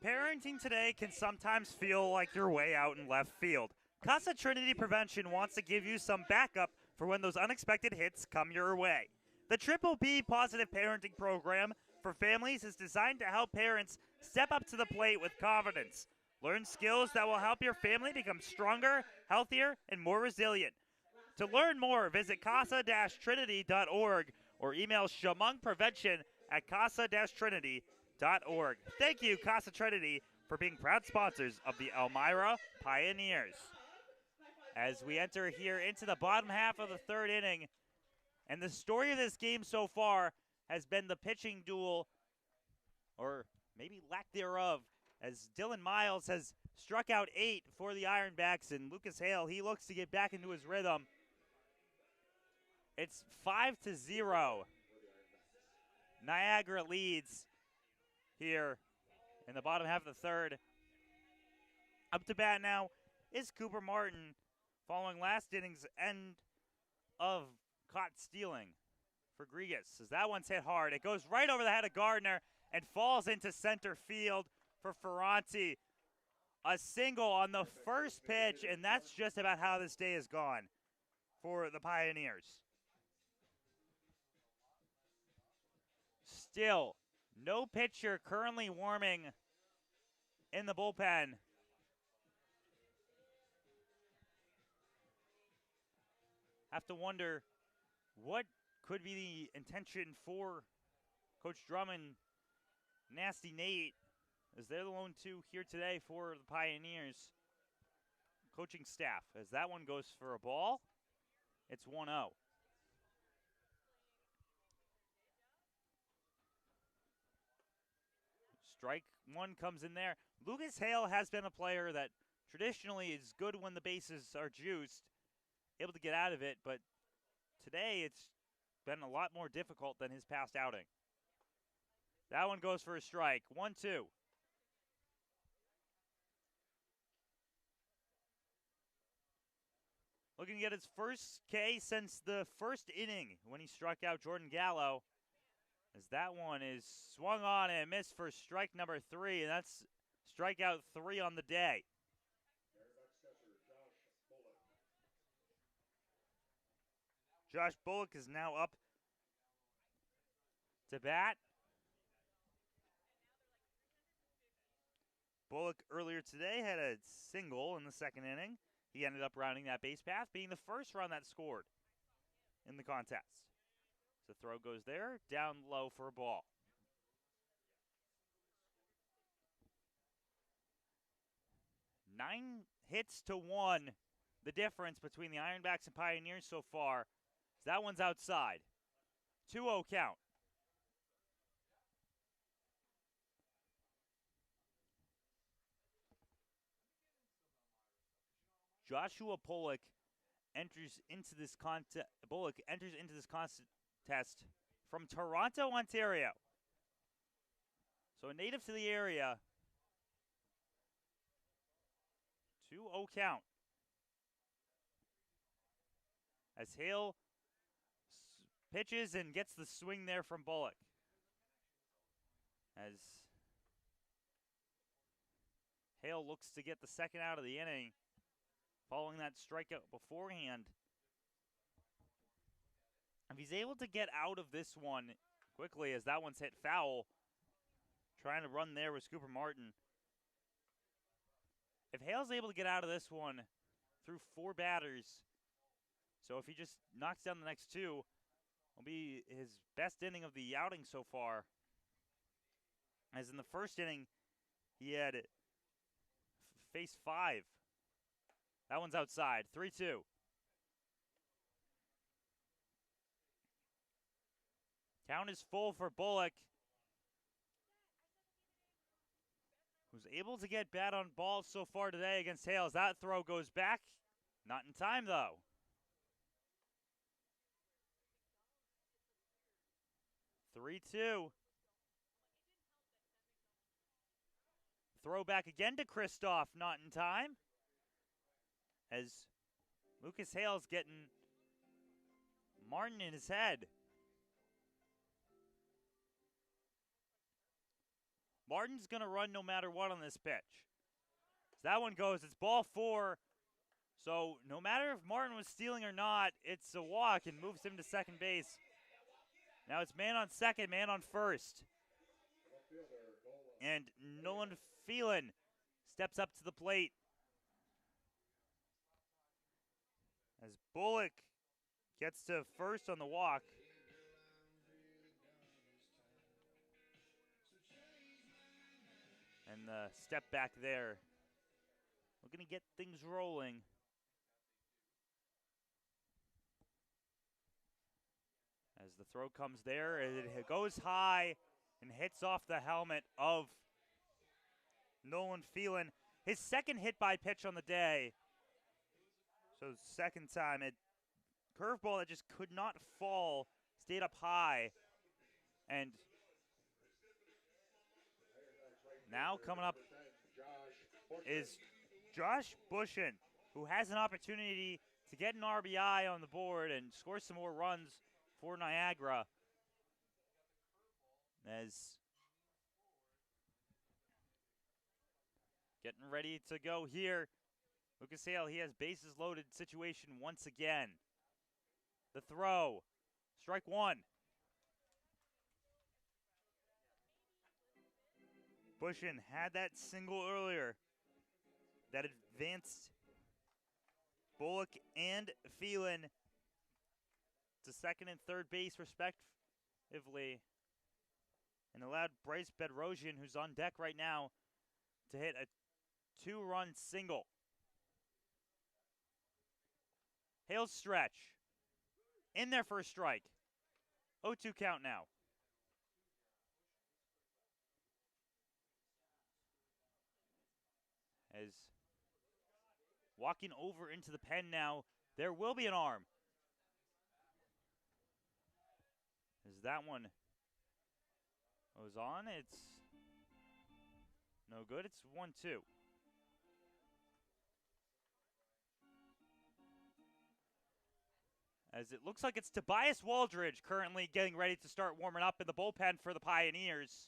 Speaker 1: Parenting today can sometimes feel like you're way out in left field. Casa Trinity Prevention wants to give you some backup for when those unexpected hits come your way. The Triple P Positive Parenting Program for families is designed to help parents step up to the plate with confidence. Learn skills that will help your family become stronger, healthier, and more resilient. To learn more, visit casa-trinity.org or email shamungprevention@casa-trinity.org. Thank you, Casa Trinity, for being proud sponsors of the Elmira Pioneers. as we enter here into the bottom half of the third inning. And the story of this game so far has been the pitching duel, or maybe lack thereof, as Dylan Miles has struck out 8 for the Ironbacks, and Lucas Hale, he looks to get back into his rhythm. It's 5-0. Niagara leads here in the bottom half of the third. Up to bat now is Cooper Martin, following last inning's end of caught stealing for Grigas. As that one's hit hard, it goes right over the head of Gardner and falls into center field for Ferranti. A single on the first pitch, and that's just about how this day has gone for the Pioneers. Still, no pitcher currently warming in the bullpen. Have to wonder what could be the intention for Coach Drummond, Nasty Nate, as they're the lone two here today for the Pioneers coaching staff. As that one goes for a ball, it's 1-0. Strike one comes in there. Lucas Hale has been a player that traditionally is good when the bases are juiced, able to get out of it, but today it's been a lot more difficult than his past outing. That one goes for a strike. 1-2. Looking to get his first K since the first inning when he struck out Jordan Gallo. As that one is swung on and missed for strike number 3, and that's strikeout 3 on the day. Josh Bullock is now up to bat. Bullock earlier today had a single in the second inning. He ended up rounding that base path, being the first run that scored in the contest. The throw goes there, down low for a ball. Nine hits to 1, the difference between the Ironbacks and Pioneers so far. That one's outside. 2-0 count. Joshua Bullock enters into this contest. From Toronto, Ontario. So a native to the area. 2-0 count. As Hale pitches and gets the swing there from Bullock. As Hale looks to get the second out of the inning, following that strikeout beforehand. If he's able to get out of this one quickly, as that one's hit foul, trying to run there with Cooper Martin. If Hale's able to get out of this one through 4 batters, so if he just knocks down the next 2, will be his best inning of the outing so far. As in the first inning, he had faced 5. That one's outside. 3-2. Count is full for Bullock, who's able to get bat on balls so far today against Hale. As that throw goes back. Not in time, though. Three-two. Throw back again to Kristoff. Not in time. As Lucas Hale's getting Martin in his head. Martin's going to run no matter what on this pitch. As that one goes, it's ball 4. So no matter if Martin was stealing or not, it's a walk and moves him to second base. Now it's man on second, man on first. And Nolan Phelan steps up to the plate. As Bullock gets to first on the walk. And the step back there. Looking to get things rolling. As the throw comes there, it goes high and hits off the helmet of Nolan Phelan. His second hit by pitch on the day. So second time, it curveball that just could not fall, stayed up high. And now coming up is Josh Bushin, who has an opportunity to get an RBI on the board and score some more runs for Niagara. As getting ready to go here, Lucas Hale, he has bases loaded situation once again. The throw, strike one. Bushin had that single earlier that advanced Bullock and Phelan to second and third base respectively, and allowed Bryce Bedrosian, who's on deck right now, to hit a two-run single. Hale's stretch in there for a strike. 0-2 count now. As walking over into the pen now, there will be an arm. As that one goes on, it's no good. It's 1-2. As it looks like it's Tobias Waldridge currently getting ready to start warming up in the bullpen for the Pioneers.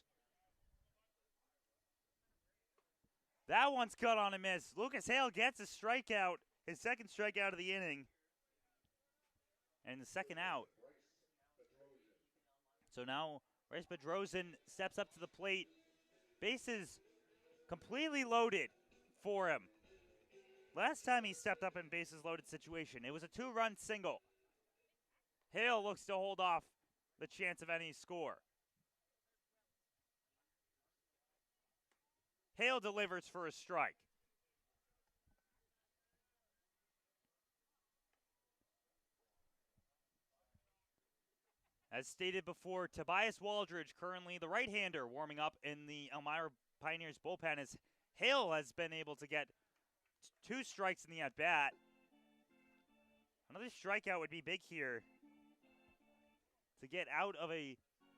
Speaker 1: That one's cut on a miss. Lucas Hale gets a strikeout, his second strikeout of the inning. And the second out. So now Bryce Bedrosian steps up to the plate. Bases completely loaded for him. Last time he stepped up in bases loaded situation, it was a two-run single. Hale looks to hold off the chance of any score. Hale delivers for a strike. As stated before, Tobias Waldridge, currently the right-hander, warming up in the Elmira Pioneers bullpen, as Hale has been able to get two strikes in the at-bat. Another strikeout would be big here to get out of a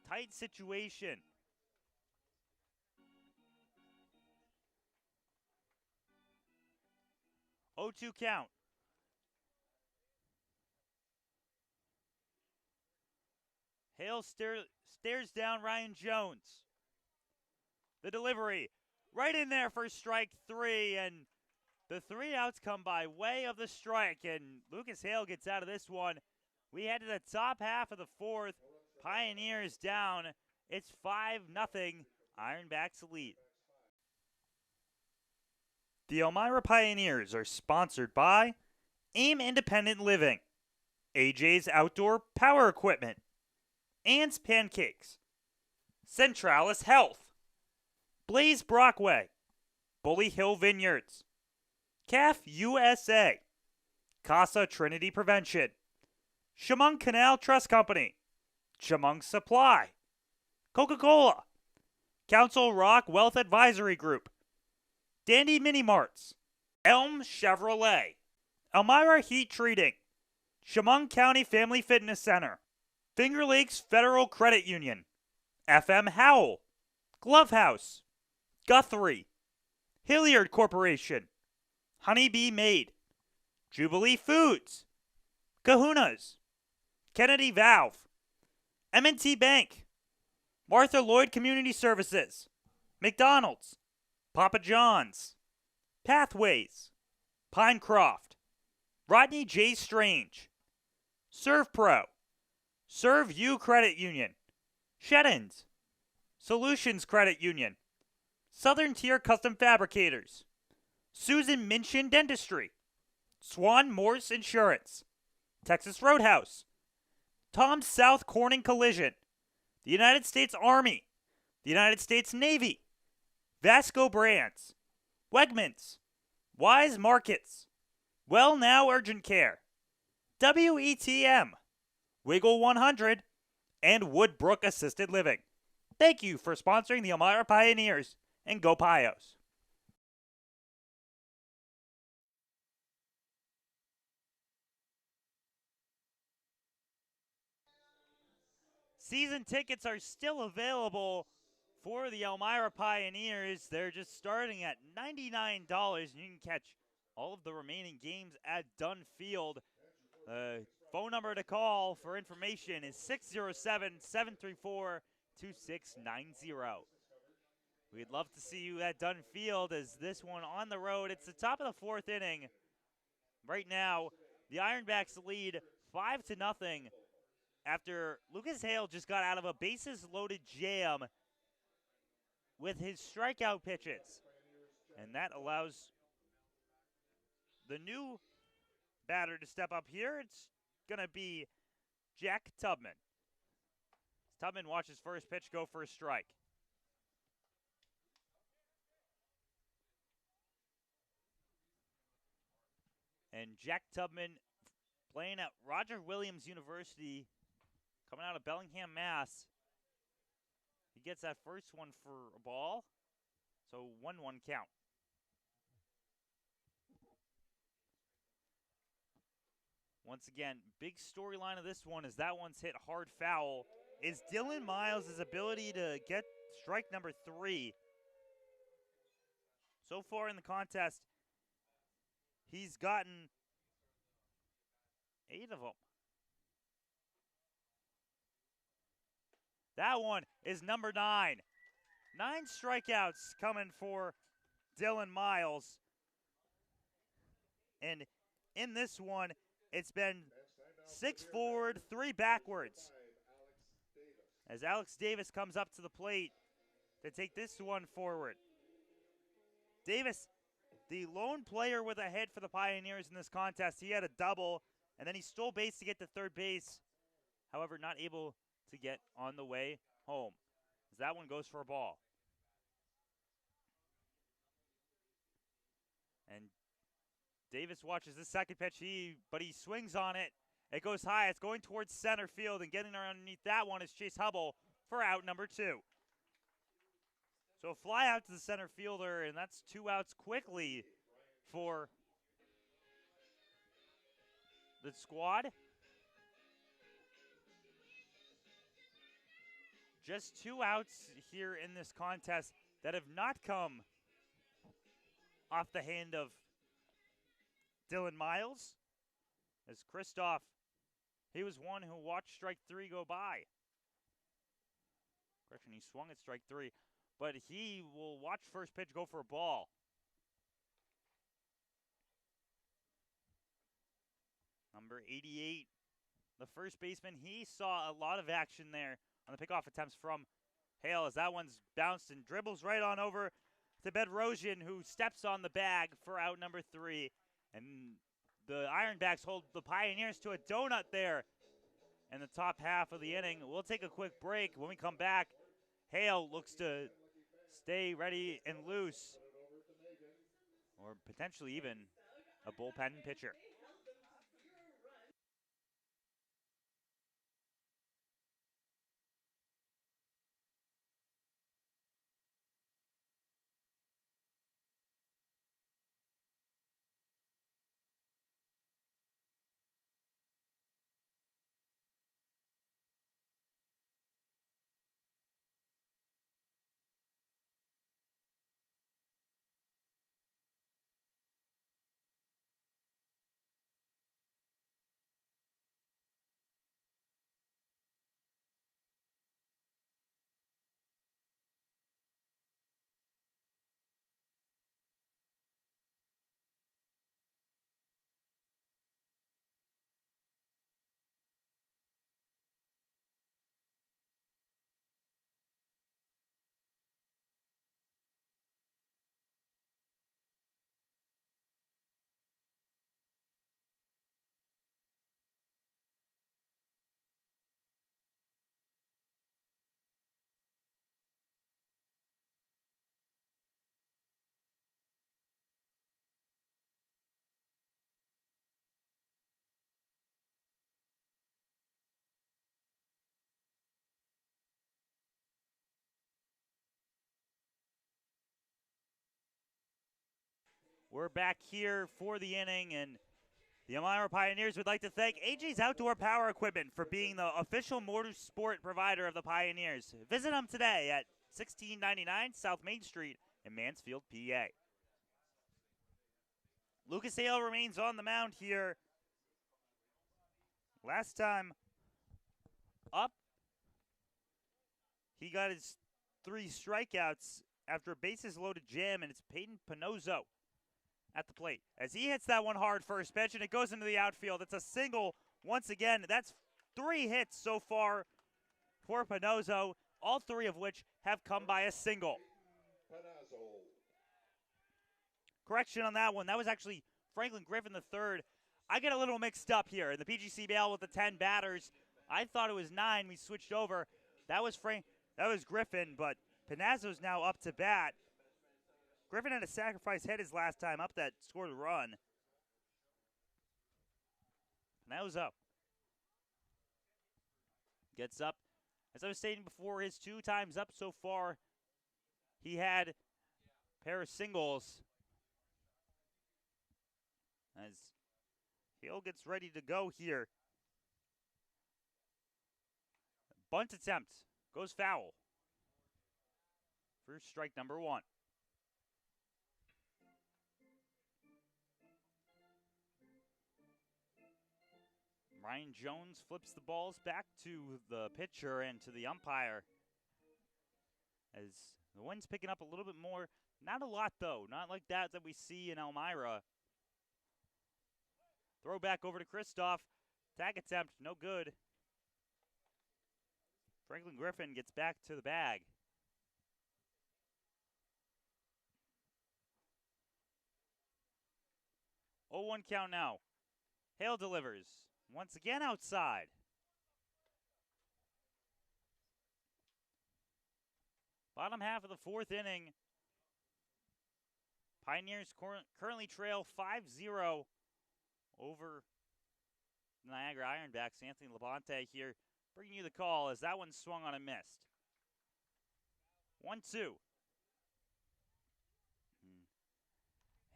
Speaker 1: tight situation. Oh, 0-2 count. Hale stares down Ryan Jones. The delivery right in there for strike three, and the three outs come by way of the strike, and Lucas Hale gets out of this one. We head to the top half of the fourth. Pioneers down. It's 5-0. Ironbacks lead. The Elmira Pioneers are sponsored by AIM Independent Living, AJ's Outdoor Power Equipment, Ann's Pancakes, Centralis Health, Blaze Brockway, Bully Hill Vineyards, CAF USA, Casa Trinity Prevention, Chemung Canal Trust Company, Chemung Supply, Coca-Cola, Council Rock Wealth Advisory Group, Dandy Mini Marts, Elm Chevrolet, Elmira Heat Treating, Chemung County Family Fitness Center, Finger Lakes Federal Credit Union, FM Howell, Glove House, Guthrie, Hilliard Corporation, Honeybee Made, Jubilee Foods, Kahuna's, Kennedy Valve, M&T Bank, Martha Lloyd Community Services, McDonald's, Papa John's, Pathways, Pinecroft, Rodney J. Strange, ServPro, Serve You Credit Union, Sheddens, Solutions Credit Union, Southern Tier Custom Fabricators, Susan Minchin Dentistry, Swan Morse Insurance, Texas Roadhouse, Tom South Corning Collision, the United States Army, the United States Navy, Vasco Brands, Wegmans, Wise Markets, Well Now Urgent Care, WETM, Wiggle 100, and Woodbrook Assisted Living. Thank you for sponsoring the Elmira Pioneers, and go Pios. Season tickets are still available for the Elmira Pioneers. They're just starting at $99, and you can catch all of the remaining games at Dunn Field. The phone number to call for information is 607-734-2690. We'd love to see you at Dunn Field as this one on the road. It's the top of the fourth inning. Right now, the Ironbacks lead 5-0 after Lucas Hale just got out of a bases-loaded jam with his strikeout pitches. And that allows the new batter to step up here. It's going to be Jack Tubman. Tubman watches first pitch go for a strike. And Jack Tubman, playing at Roger Williams University, coming out of Bellingham, Mass. He gets that first one for a ball. So 1-1 count. Once again, big storyline of this one is that one's hit hard foul. Is Dylan Miles' ability to get strike number 3. So far in the contest, he's gotten 8 of them. That one is number 9. 9 strikeouts coming for Dylan Miles. And in this one, it's been 6 forward, 3 backwards. As Alex Davis comes up to the plate to take this one forward. Davis, the lone player with a hit for the Pioneers in this contest. He had a double, and then he stole base to get to third base. However, not able to get on the way home. As that one goes for a ball. And Davis watches the second pitch, but he swings on it. It goes high. It's going towards center field, and getting underneath that one is Chase Hubble for out number 2. So a fly out to the center fielder, and that's 2 outs quickly for the squad. Just 2 outs here in this contest that have not come off the hand of Dylan Miles. As Kristoff, he was one who watched strike 3 go by. Correction, he swung at strike 3, but he will watch first pitch go for a ball. Number 88, the first baseman, he saw a lot of action there on the pickoff attempts from Hale as that one's bounced and dribbles right on over to Bedrosian, who steps on the bag for out number 3. And the Ironbacks hold the Pioneers to a donut there in the top half of the inning. We'll take a quick break. When we come back, Hale looks to stay ready and loose, or potentially even a bullpen pitcher. We're back here for the inning, and the Elmira Pioneers would like to thank AJ's Outdoor Power Equipment for being the official motorsport provider of the Pioneers. Visit them today at 1699 South Main Street in Mansfield, PA. Lucas Hale remains on the mound here. Last time up, he got his 3 strikeouts after a bases loaded jam, and it's Peyton Pinozzo at the plate as he hits that one hard first pitch, and it goes into the outfield. It's a single once again. That's 3 hits so far for Pinozzo, all 3 of which have come by a single. Correction on that one. That was actually Franklin Griffin III. I get a little mixed up here. In the PGC Bale with the 10 batters, I thought it was 9. We switched over. That was Griffin, but Pinozzo's now up to bat. Griffin had a sacrifice hit his last time up that scored a run. Pinozzo gets up. As I was stating before, his 2 times up so far, he had a pair of singles. As Hale gets ready to go here. Bunt attempt goes foul. First strike number 1. Ryan Jones flips the balls back to the pitcher and to the umpire. As the wind's picking up a little bit more. Not a lot, though. Not like that we see in Elmira. Throw back over to Kristoff. Tag attempt, no good. Franklin Griffin gets back to the bag. Oh, 1 count now. Hale delivers. Once again outside. Bottom half of the 4th inning. Pioneers currently trail 5-0 over Niagara Ironbacks. Anthony Labonte here bringing you the call as that one swung on and missed. 1-2.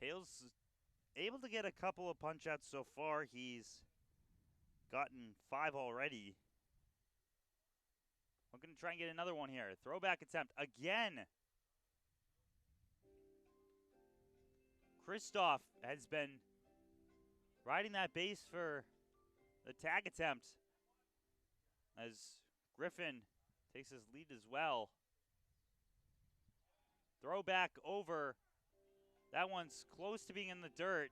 Speaker 1: Hale's able to get a couple of punch-outs so far. He's gotten 5 already. I'm going to try and get another one here. Throwback attempt again. Kristoff has been riding that base for the tag attempt as Griffin takes his lead as well. Throwback over. That one's close to being in the dirt.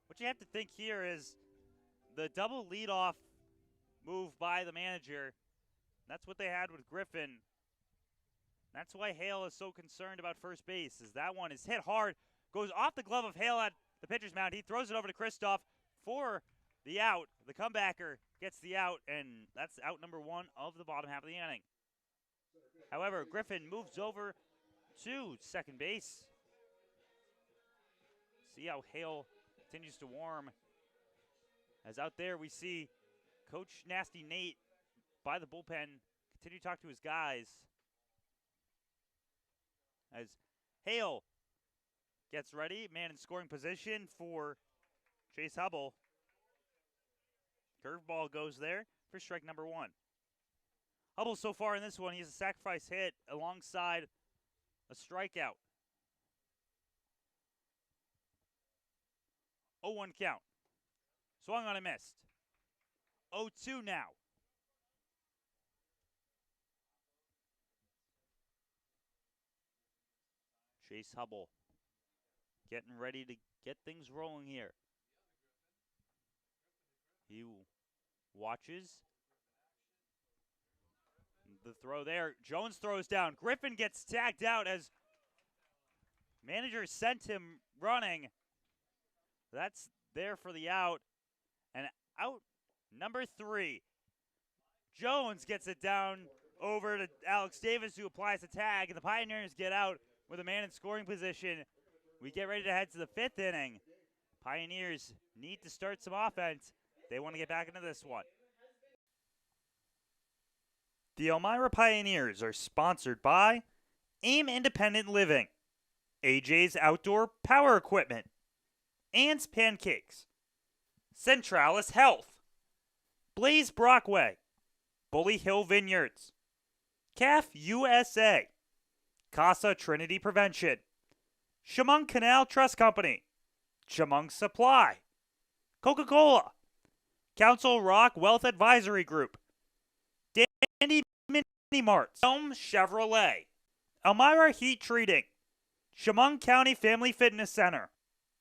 Speaker 1: What you have to think here is the double leadoff move by the manager. That's what they had with Griffin. That's why Hale is so concerned about first base, is that one is hit hard, goes off the glove of Hale at the pitcher's mound. He throws it over to Kristoff for the out. The comebacker gets the out, and that's out number 1 of the bottom half of the inning. However, Griffin moves over to second base. See how Hale continues to warm. As out there we see Coach Nasty Nate by the bullpen continue to talk to his guys. As Hale gets ready, man in scoring position for Chase Hubble. Curveball goes there for strike number 1. Hubble so far in this one, he has a sacrifice hit alongside a strikeout. 0-1 count. Swung on and missed. 0-2 now. Chase Hubble getting ready to get things rolling here. He watches. The throw there. Jones throws down. Griffin gets tagged out as manager sent him running. That's there for the out. And out number 3. Jones gets it down over to Alex Davis, who applies a tag. And the Pioneers get out with a man in scoring position. We get ready to head to the 5th inning. Pioneers need to start some offense. They want to get back into this one. The Elmira Pioneers are sponsored by AIM Independent Living. AJ's Outdoor Power Equipment, Ann's Pancakes, Centralis Health, Blaze Brockway, Bully Hill Vineyards, CAF USA, Casa Trinity Prevention, Chemung Canal Trust Company, Chemung Supply, Coca-Cola, Council Rock Wealth Advisory Group, Dandy Mini Marts, Elm Chevrolet, Elmira Heat Treating, Chemung County Family Fitness Center,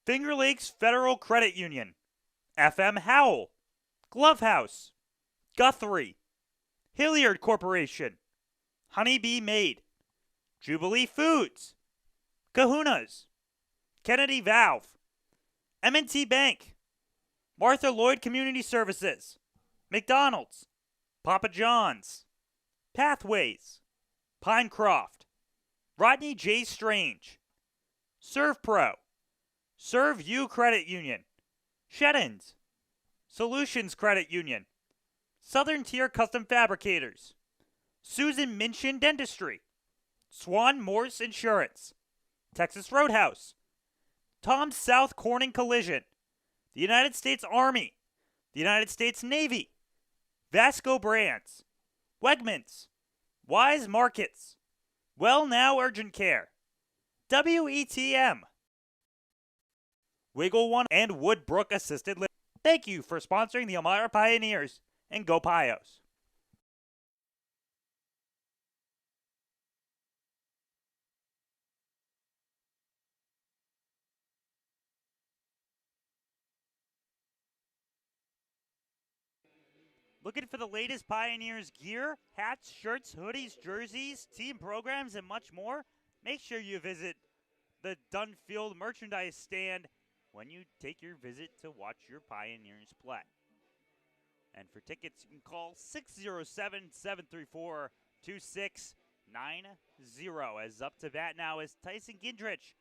Speaker 1: Finger Lakes Federal Credit Union, FM Howell, Glove House, Guthrie, Hilliard Corporation, Honeybee Made, Jubilee Foods, Kahuna's, Kennedy Valve, M&T Bank, Martha Lloyd Community Services, McDonald's, Papa John's, Pathways, Pinecroft, Rodney J. Strange, ServPro, Serve You Credit Union, Sheddens, Solutions Credit Union, Southern Tier Custom Fabricators, Susan Minchin Dentistry, Swan Morse Insurance, Texas Roadhouse, Tom South Corning Collision, the United States Army, the United States Navy, Vasco Brands, Wegmans, Wise Markets, Well Now Urgent Care, WETM, Wiggle One, and Woodbrook Assisted Living. Thank you for sponsoring the Elmira Pioneers, and go Pios. Looking for the latest Pioneers gear, hats, shirts, hoodies, jerseys, team programs, and much more? Make sure you visit the Dunfield merchandise stand when you take your visit to watch your Pioneers play. And for tickets, you can call 607-734-2690. As up to bat now is Tyson Gindrich,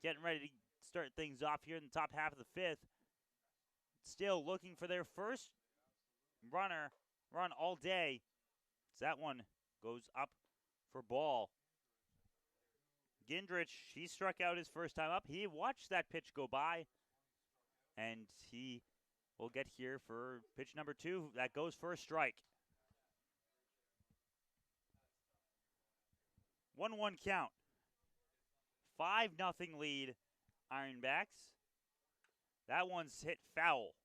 Speaker 1: getting ready to start things off here in the top half of the fifth. Still looking for their first run all day. So that one goes up for ball. Gindrich, he struck out his first time up. He watched that pitch go by, and he will get here for pitch number 2. That goes for a strike. 1-1 count. 5-0 lead, Ironbacks. That one's hit foul.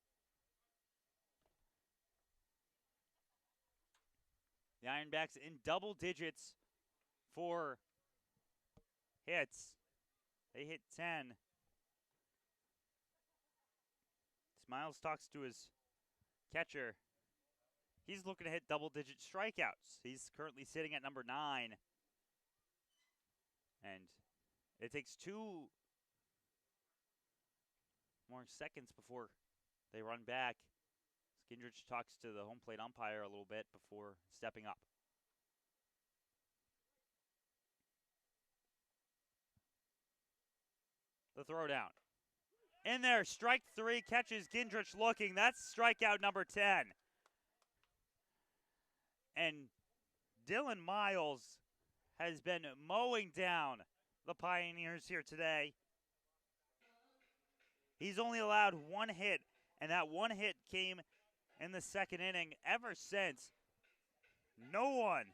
Speaker 1: The Ironbacks in double digits for hits. They hit 10. Smiles talks to his catcher. He's looking to hit double-digit strikeouts. He's currently sitting at number 9. And it takes 2 more seconds before they run back. Gindrich talks to the home plate umpire a little bit before stepping up. The throwdown. In there, strike 3, catches Gindrich looking. That's strikeout number 10. And Dylan Miles has been mowing down the Pioneers here today. He's only allowed 1 hit, and that 1 hit came in the second inning. Ever since, no one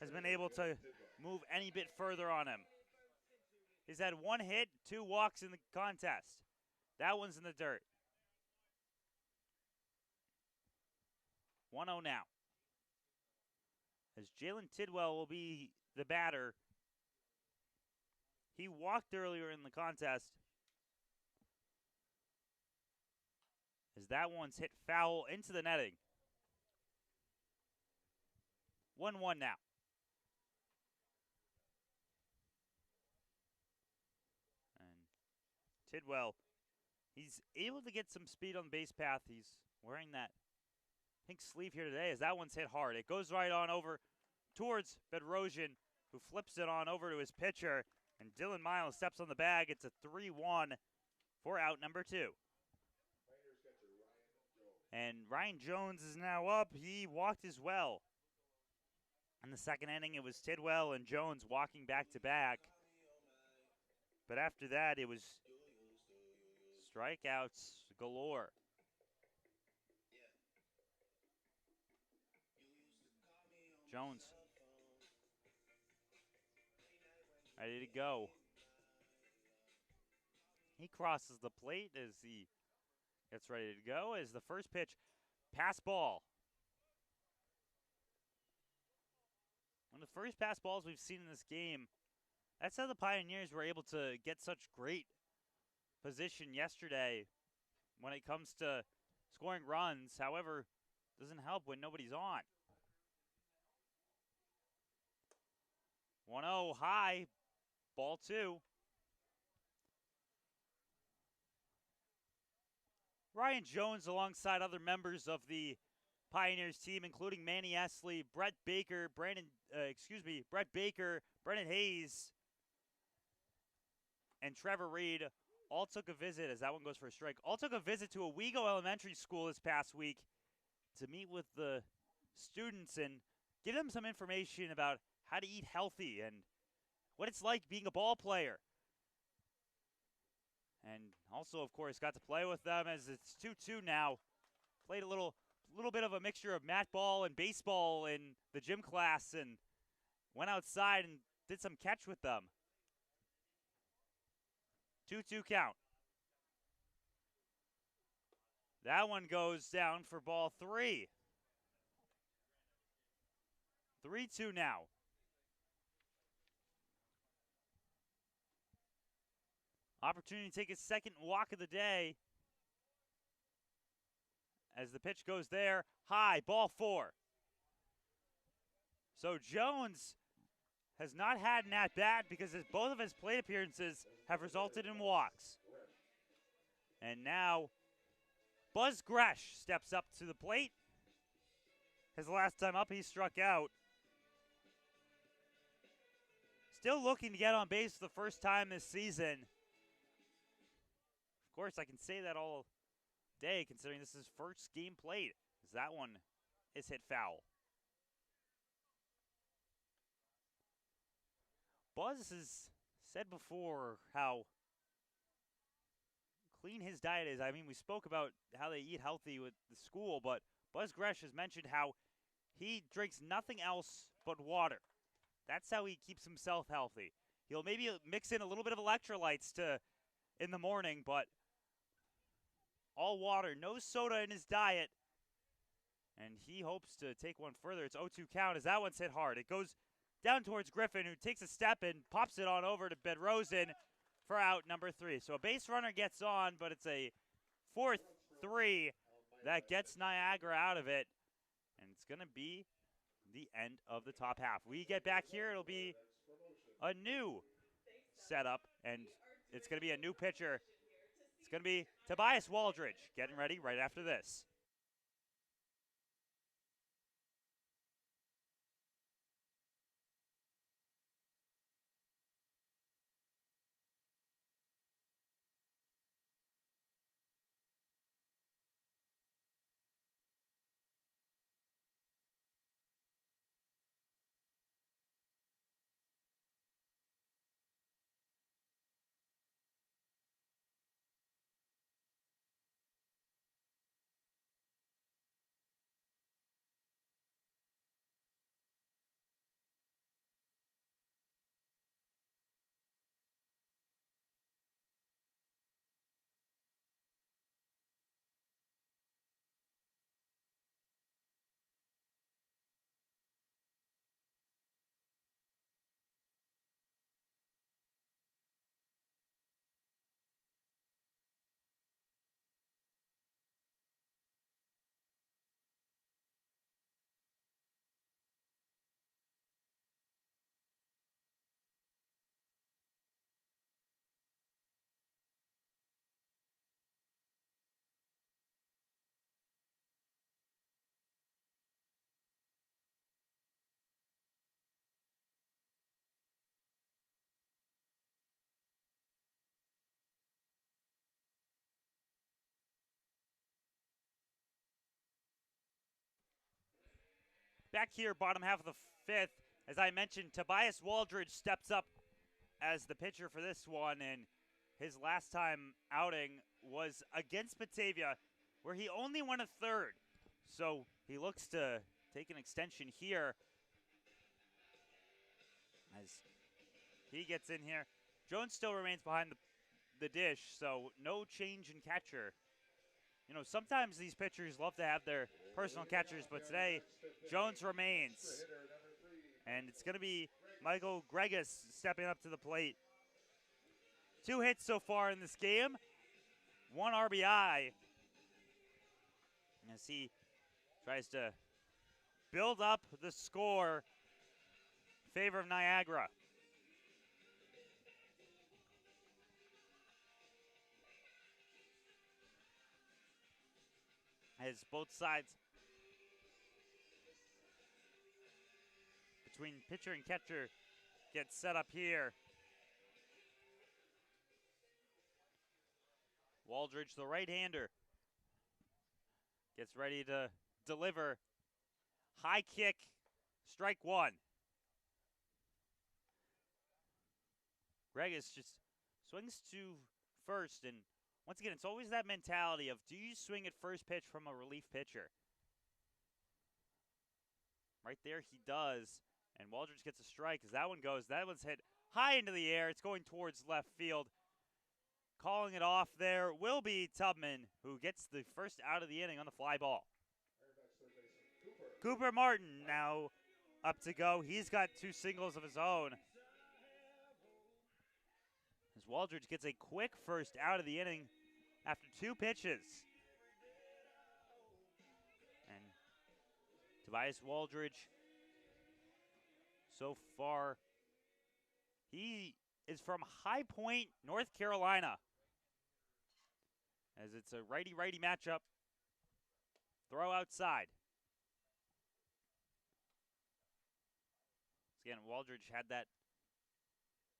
Speaker 1: has been able to move any bit further on him. He's had 1 hit, 2 walks in the contest. That one's in the dirt. 1-0 now. As Jalen Tidwell will be the batter. He walked earlier in the contest. As that one's hit foul into the netting. 1-1 now. And Tidwell, he's able to get some speed on the base path. He's wearing that pink sleeve here today as that one's hit hard. It goes right on over towards Bedrosian, who flips it on over to his pitcher. And Dylan Miles steps on the bag. It's a 3-1 for out number 2. And Ryan Jones is now up. He walked as well. In the second inning, it was Tidwell and Jones walking back to back. But after that, it was strikeouts galore. Jones ready to go. He crosses the plate as he gets ready to go. As the first pitch, pass ball. One of the first pass balls we've seen in this game. That's how the Pioneers were able to get such great position yesterday when it comes to scoring runs. However, doesn't help when nobody's on. 1-0 high, ball 2. Ryan Jones alongside other members of the Pioneers team, including Manny Esley, Brett Baker, Brendan Hayes, and Trevor Reed all took a visit, as that one goes for a strike, all took a visit to Owego Elementary School this past week to meet with the students and give them some information about how to eat healthy and what it's like being a ball player. And also, of course, got to play with them as it's 2-2 now. Played a little bit of a mixture of mat ball and baseball in the gym class and went outside and did some catch with them. 2-2 count. That one goes down for ball 3. 3-2 now. Opportunity to take his second walk of the day. As the pitch goes there, high, ball 4. So Jones has not had an at-bat because both of his plate appearances have resulted in walks. And now Buzz Gresh steps up to the plate. His last time up, he struck out. Still looking to get on base for the first time this season. Of course, I can say that all day, considering this is his first game played, as that one is hit foul. Buzz has said before how clean his diet is. I mean, we spoke about how they eat healthy with the school, but Buzz Gresh has mentioned how he drinks nothing else but water. That's how he keeps himself healthy. He'll maybe mix in a little bit of electrolytes in the morning, but all water, no soda in his diet. And he hopes to take one further. It's 0-2 count as that one's hit hard. It goes down towards Griffin, who takes a step and pops it on over to Bedrosian for out number 3. So a base runner gets on, but it's a 4-3 that gets Niagara out of it. And it's going to be the end of the top half. We get back here, it'll be a new setup, and it's going to be a new pitcher. It's going to be Tobias Waldridge getting ready right after this. Back here, bottom half of the 5th, as I mentioned, Tobias Waldridge steps up as the pitcher for this one, and his last time outing was against Batavia, where he only went a third. So he looks to take an extension here as he gets in here. Jones still remains behind the dish, so no change in catcher. You know, sometimes these pitchers love to have their personal catchers, but today Jones remains. And it's going to be Michael Gregus stepping up to the plate. 2 hits so far in this game, 1 RBI. As he tries to build up the score in favor of Niagara. As both sides between pitcher and catcher get set up here. Waldridge, the right-hander, gets ready to deliver. High kick, strike 1. Gregus just swings to first, and once again, it's always that mentality of, do you swing at first pitch from a relief pitcher? Right there he does, and Waldridge gets a strike as that one goes. That one's hit high into the air. It's going towards left field. Calling it off there will be Tubman, who gets the first out of the inning on the fly ball. Cooper Martin now up to go. He's got 2 singles of his own. As Waldridge gets a quick first out of the inning after 2 pitches. And Tobias Waldridge, so far, he is from High Point, North Carolina. As it's a righty-righty matchup. Throw outside. Again, Waldridge had that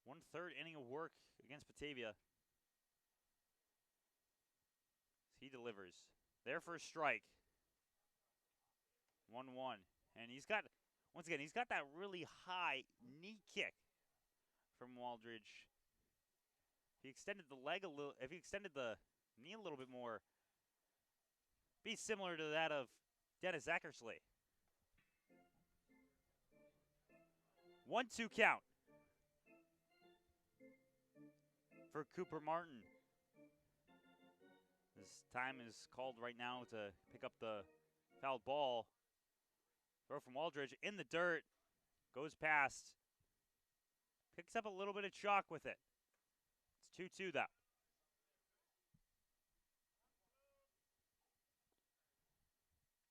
Speaker 1: 1/3 inning of work against Batavia. He delivers. There for a strike. 1-1. And he's got, once again, he's got that really high knee kick from Waldridge. If he extended the leg a little, if he extended the knee a little bit more, be similar to that of Dennis Eckersley. 1-2 count for Cooper Martin. This time is called right now to pick up the fouled ball. Throw from Waldridge in the dirt. Goes past. Picks up a little bit of chalk with it. It's 2-2 though.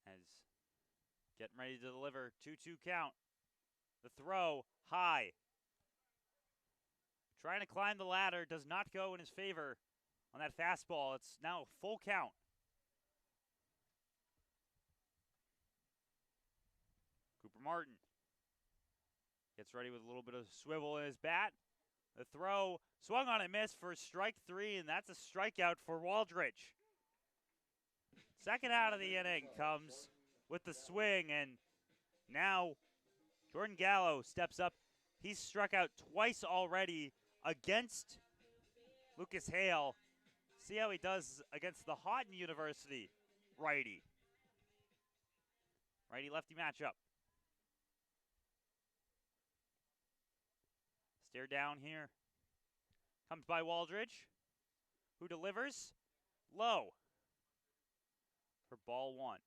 Speaker 1: As getting ready to deliver. 2-2 count. The throw high. Trying to climb the ladder. Does not go in his favor on that fastball. It's now a full count. Cooper Martin gets ready with a little bit of swivel in his bat. The throw swung on and missed for strike 3, and that's a strikeout for Waldridge. Second out of the inning comes with the swing, and now Jordan Gallo steps up. He's struck out twice already against Lucas Hale. See how he does against the Houghton University righty. Righty-lefty matchup. Stare down here. Comes by Waldridge, who delivers low for ball 1.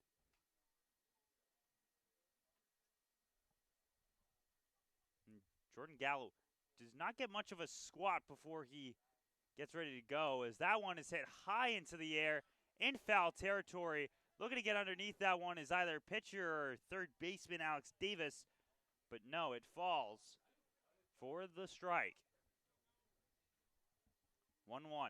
Speaker 1: And Jordan Gallo does not get much of a squat before he gets ready to go, as that one is hit high into the air in foul territory. Looking to get underneath that one is either pitcher or third baseman Alex Davis, but no, it falls for the strike. 1-1.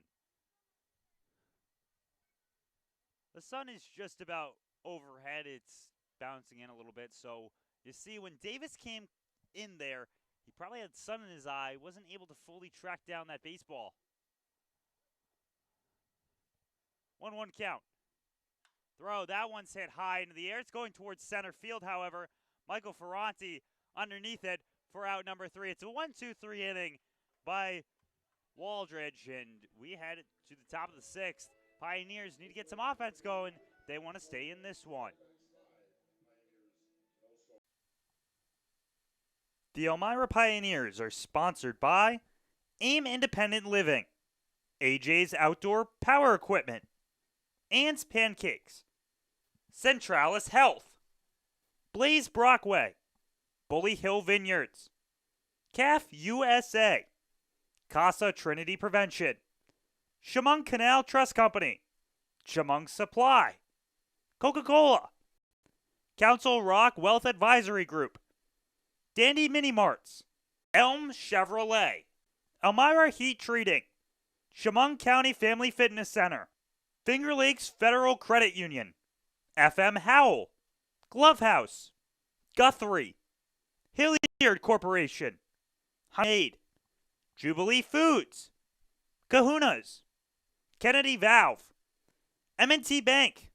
Speaker 1: The sun is just about overhead. It's bouncing in a little bit. So you see when Davis came in there, he probably had sun in his eye, wasn't able to fully track down that baseball. 1-1 count. Throw, that one's hit high into the air. It's going towards center field, however. Michael Ferranti underneath it for out number 3. It's a 1-2-3 inning by Waldridge, and we head to the top of the 6th. Pioneers need to get some offense going. They want to stay in this one. The Elmira Pioneers are sponsored by AIM Independent Living, AJ's Outdoor Power Equipment, Ann's Pancakes, Centralis Health, Blaze Brockway, Bully Hill Vineyards, CAF USA, Casa Trinity Prevention, Chemung Canal Trust Company, Chemung Supply, Coca-Cola, Council Rock Wealth Advisory Group, Dandy Mini Marts, Elm Chevrolet, Elmira Heat Treating, Chemung County Family Fitness Center, Finger Lakes Federal Credit Union, FM Howell, Glove House, Guthrie, Hilliard Corporation, Hyde, Jubilee Foods, Kahunas, Kennedy Valve, M&T Bank,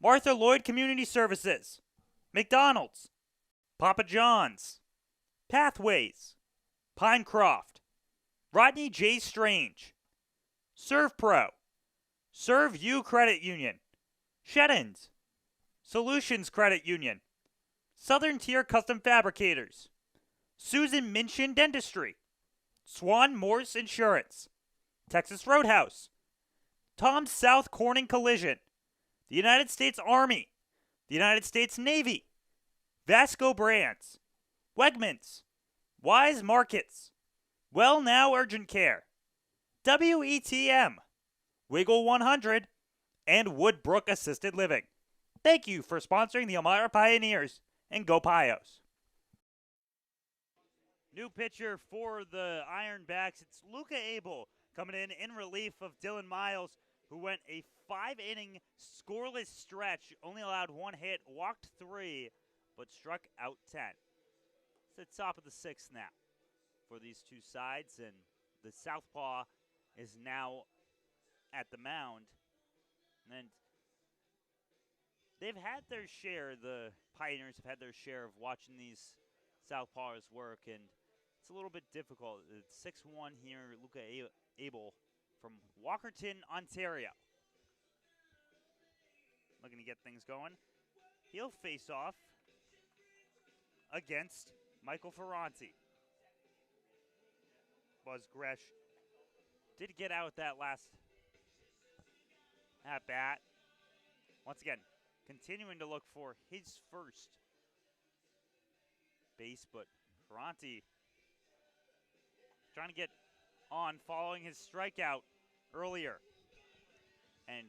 Speaker 1: Martha Lloyd Community Services, McDonald's, Papa John's, Pathways, Pinecroft, Rodney J. Strange, ServPro, ServU Credit Union, Sheddens, Solutions Credit Union, Southern Tier Custom Fabricators, Susan Minchin Dentistry, Swan Morse Insurance, Texas Roadhouse, Tom South Corning Collision, the United States Army, the United States Navy, Vasco Brands, Wegmans, Wise Markets, Well Now Urgent Care, WETM, Wiggle 100, and Woodbrook Assisted Living. Thank you for sponsoring the Elmira Pioneers, and go Pios. New pitcher for the Ironbacks, it's Luca Abel coming in relief of Dylan Miles, who went a 5-inning scoreless stretch, only allowed 1 hit, walked 3, but struck out 10. It's the top of the 6th now for these two sides, and the southpaw is now at the mound. And they've had their share, the Pioneers have had their share of watching these southpaws work, and it's a little bit difficult. It's 6-1 here, Luca Abel from Walkerton, Ontario. Looking to get things going. He'll face off against Michael Ferranti. Buzz Gresh did get out that last at bat. Once again, continuing to look for his first base, but Ferranti trying to get on following his strikeout earlier. And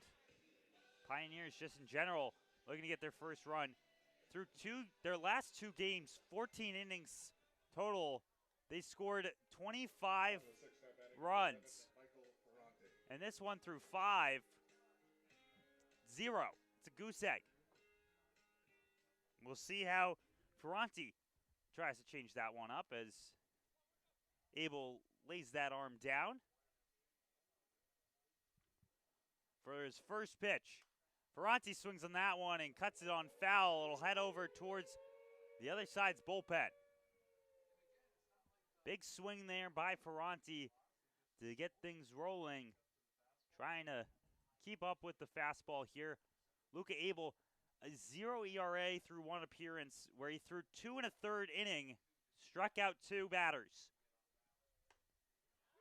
Speaker 1: Pioneers just in general looking to get their first run. Through their last 2 games, 14 innings total, they scored 25 runs. And this one through 5, 0. It's a goose egg. We'll see how Ferranti tries to change that one up as Abel lays that arm down for his first pitch. Ferranti swings on that one and cuts it on foul. It'll head over towards the other side's bullpen. Big swing there by Ferranti to get things rolling. Trying to keep up with the fastball here. Luca Abel, a 0 ERA through 1 appearance where he threw 2 1/3 inning, struck out 2 batters.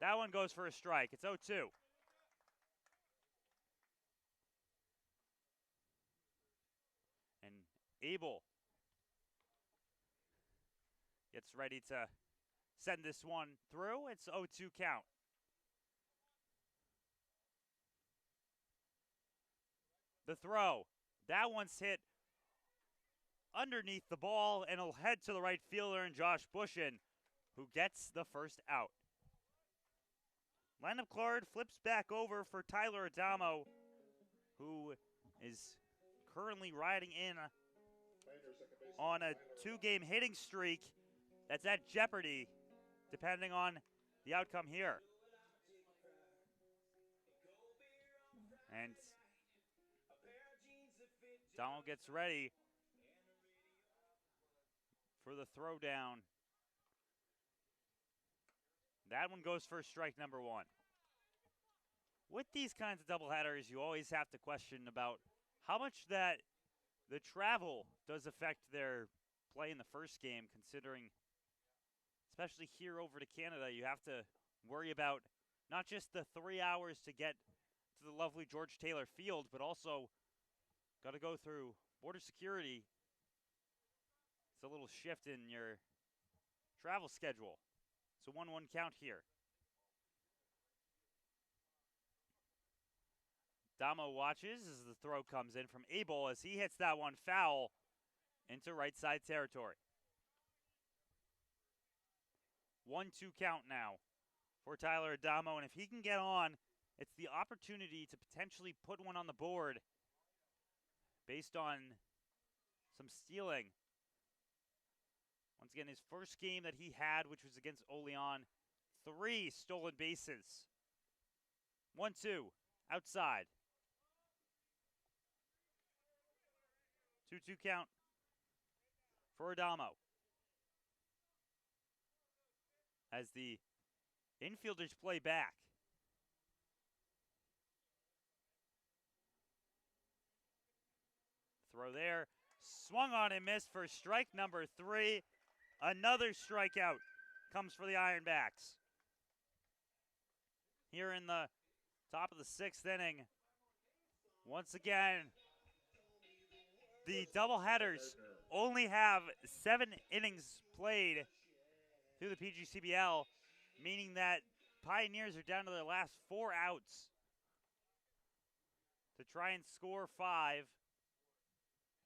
Speaker 1: That one goes for a strike. It's 0-2. And Abel gets ready to send this one through. It's 0-2 count. The throw. That one's hit underneath the ball, and it'll head to the right fielder and Josh Bushin, who gets the first out. Lineup card flips back over for Tyler Adamo, who is currently riding in on a 2-game hitting streak that's at jeopardy, depending on the outcome here. And Donald gets ready for the throwdown. That one goes for strike number one. With these kinds of doubleheaders, you always have to question about how much that the travel does affect their play in the first game, considering, especially here over to Canada, you have to worry about not just the 3 hours to get to the lovely George Taylor Field, but also got to go through border security. It's a little shift in your travel schedule. So 1-1 count here. Damo watches as the throw comes in from Abel as he hits that one foul into right side territory. 1-2 count now for Tyler Adamo, and if he can get on, it's the opportunity to potentially put one on the board based on some stealing. Once again, his first game that he had, which was against Olean, 3 stolen bases. 1-2, outside. 2-2 count for Adamo. As the infielders play back. Throw there, swung on and missed for strike number 3. Another strikeout comes for the Ironbacks. Here in the top of the 6th inning, once again, the doubleheaders only have 7 innings played through the PGCBL, meaning that Pioneers are down to their last 4 outs to try and score 5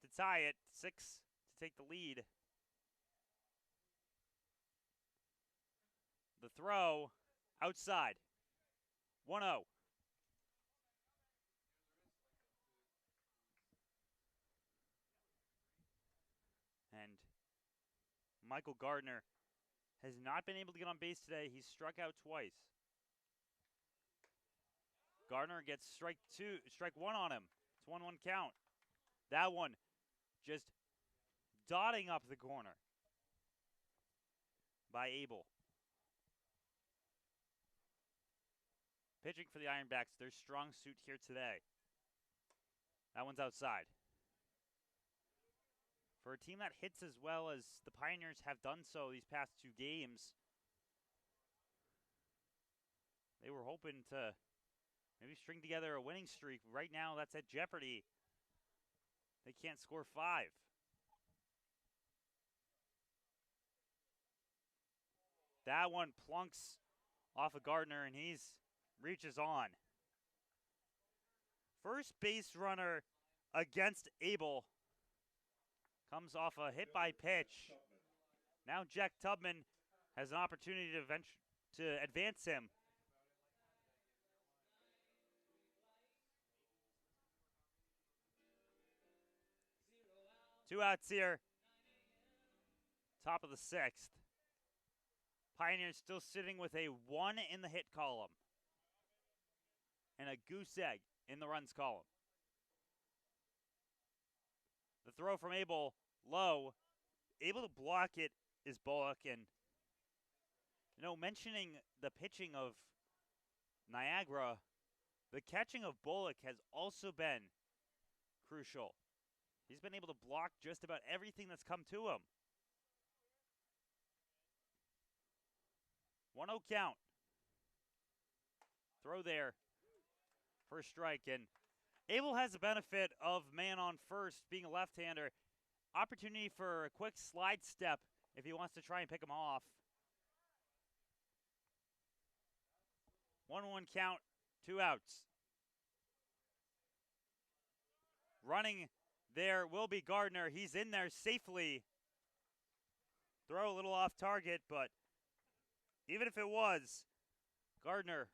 Speaker 1: to tie it, 6 to take the lead. The throw outside. 1-0. And Michael Gardner has not been able to get on base today. He's struck out twice. Gardner gets strike 1 on him. It's 1-1 count. That one just dotting up the corner by Abel. Pitching for the Ironbacks, their strong suit here today. That one's outside. For a team that hits as well as the Pioneers have done so these past 2 games, they were hoping to maybe string together a winning streak. Right now, that's at jeopardy. They can't score 5. That one plunks off of Gardner, and he's reaches on. First base runner against Abel comes off a hit by pitch. Now Jack Tubman has an opportunity to advance him. Two outs here. Top of the 6th. Pioneers still sitting with a 1 in the hit column and a goose egg in the runs column. The throw from Abel, low. Able to block it is Bullock. And, mentioning the pitching of Niagara, the catching of Bullock has also been crucial. He's been able to block just about everything that's come to him. 1-0 count. Throw there for a strike. And Abel has the benefit of man on first being a left-hander. Opportunity for a quick slide step if he wants to try and pick him off. 1-1 count, 2 outs. Running there will be Gardner. He's in there safely. Throw a little off target, but even if it was, Gardner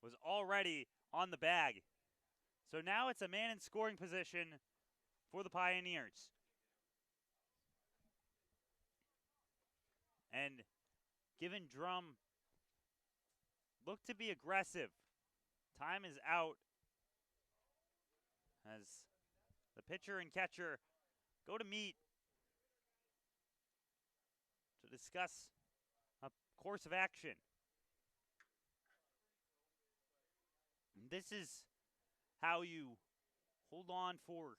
Speaker 1: was already on the bag. So now it's a man in scoring position for the Pioneers. And given Drum look to be aggressive. Time is out as the pitcher and catcher go to meet to discuss a course of action. This is how you hold on for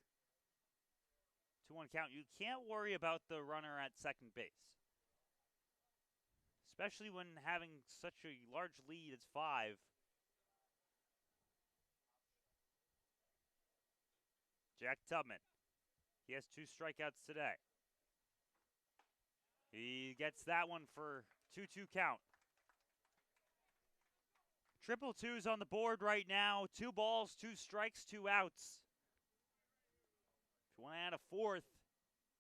Speaker 1: 2-1 count. You can't worry about the runner at second base, especially when having such a large lead as 5. Jack Tubman, he has 2 strikeouts today. He gets that one for 2-2 count. Triple twos on the board right now. 2 balls, 2 strikes, 2 outs. If you want to add a 4th,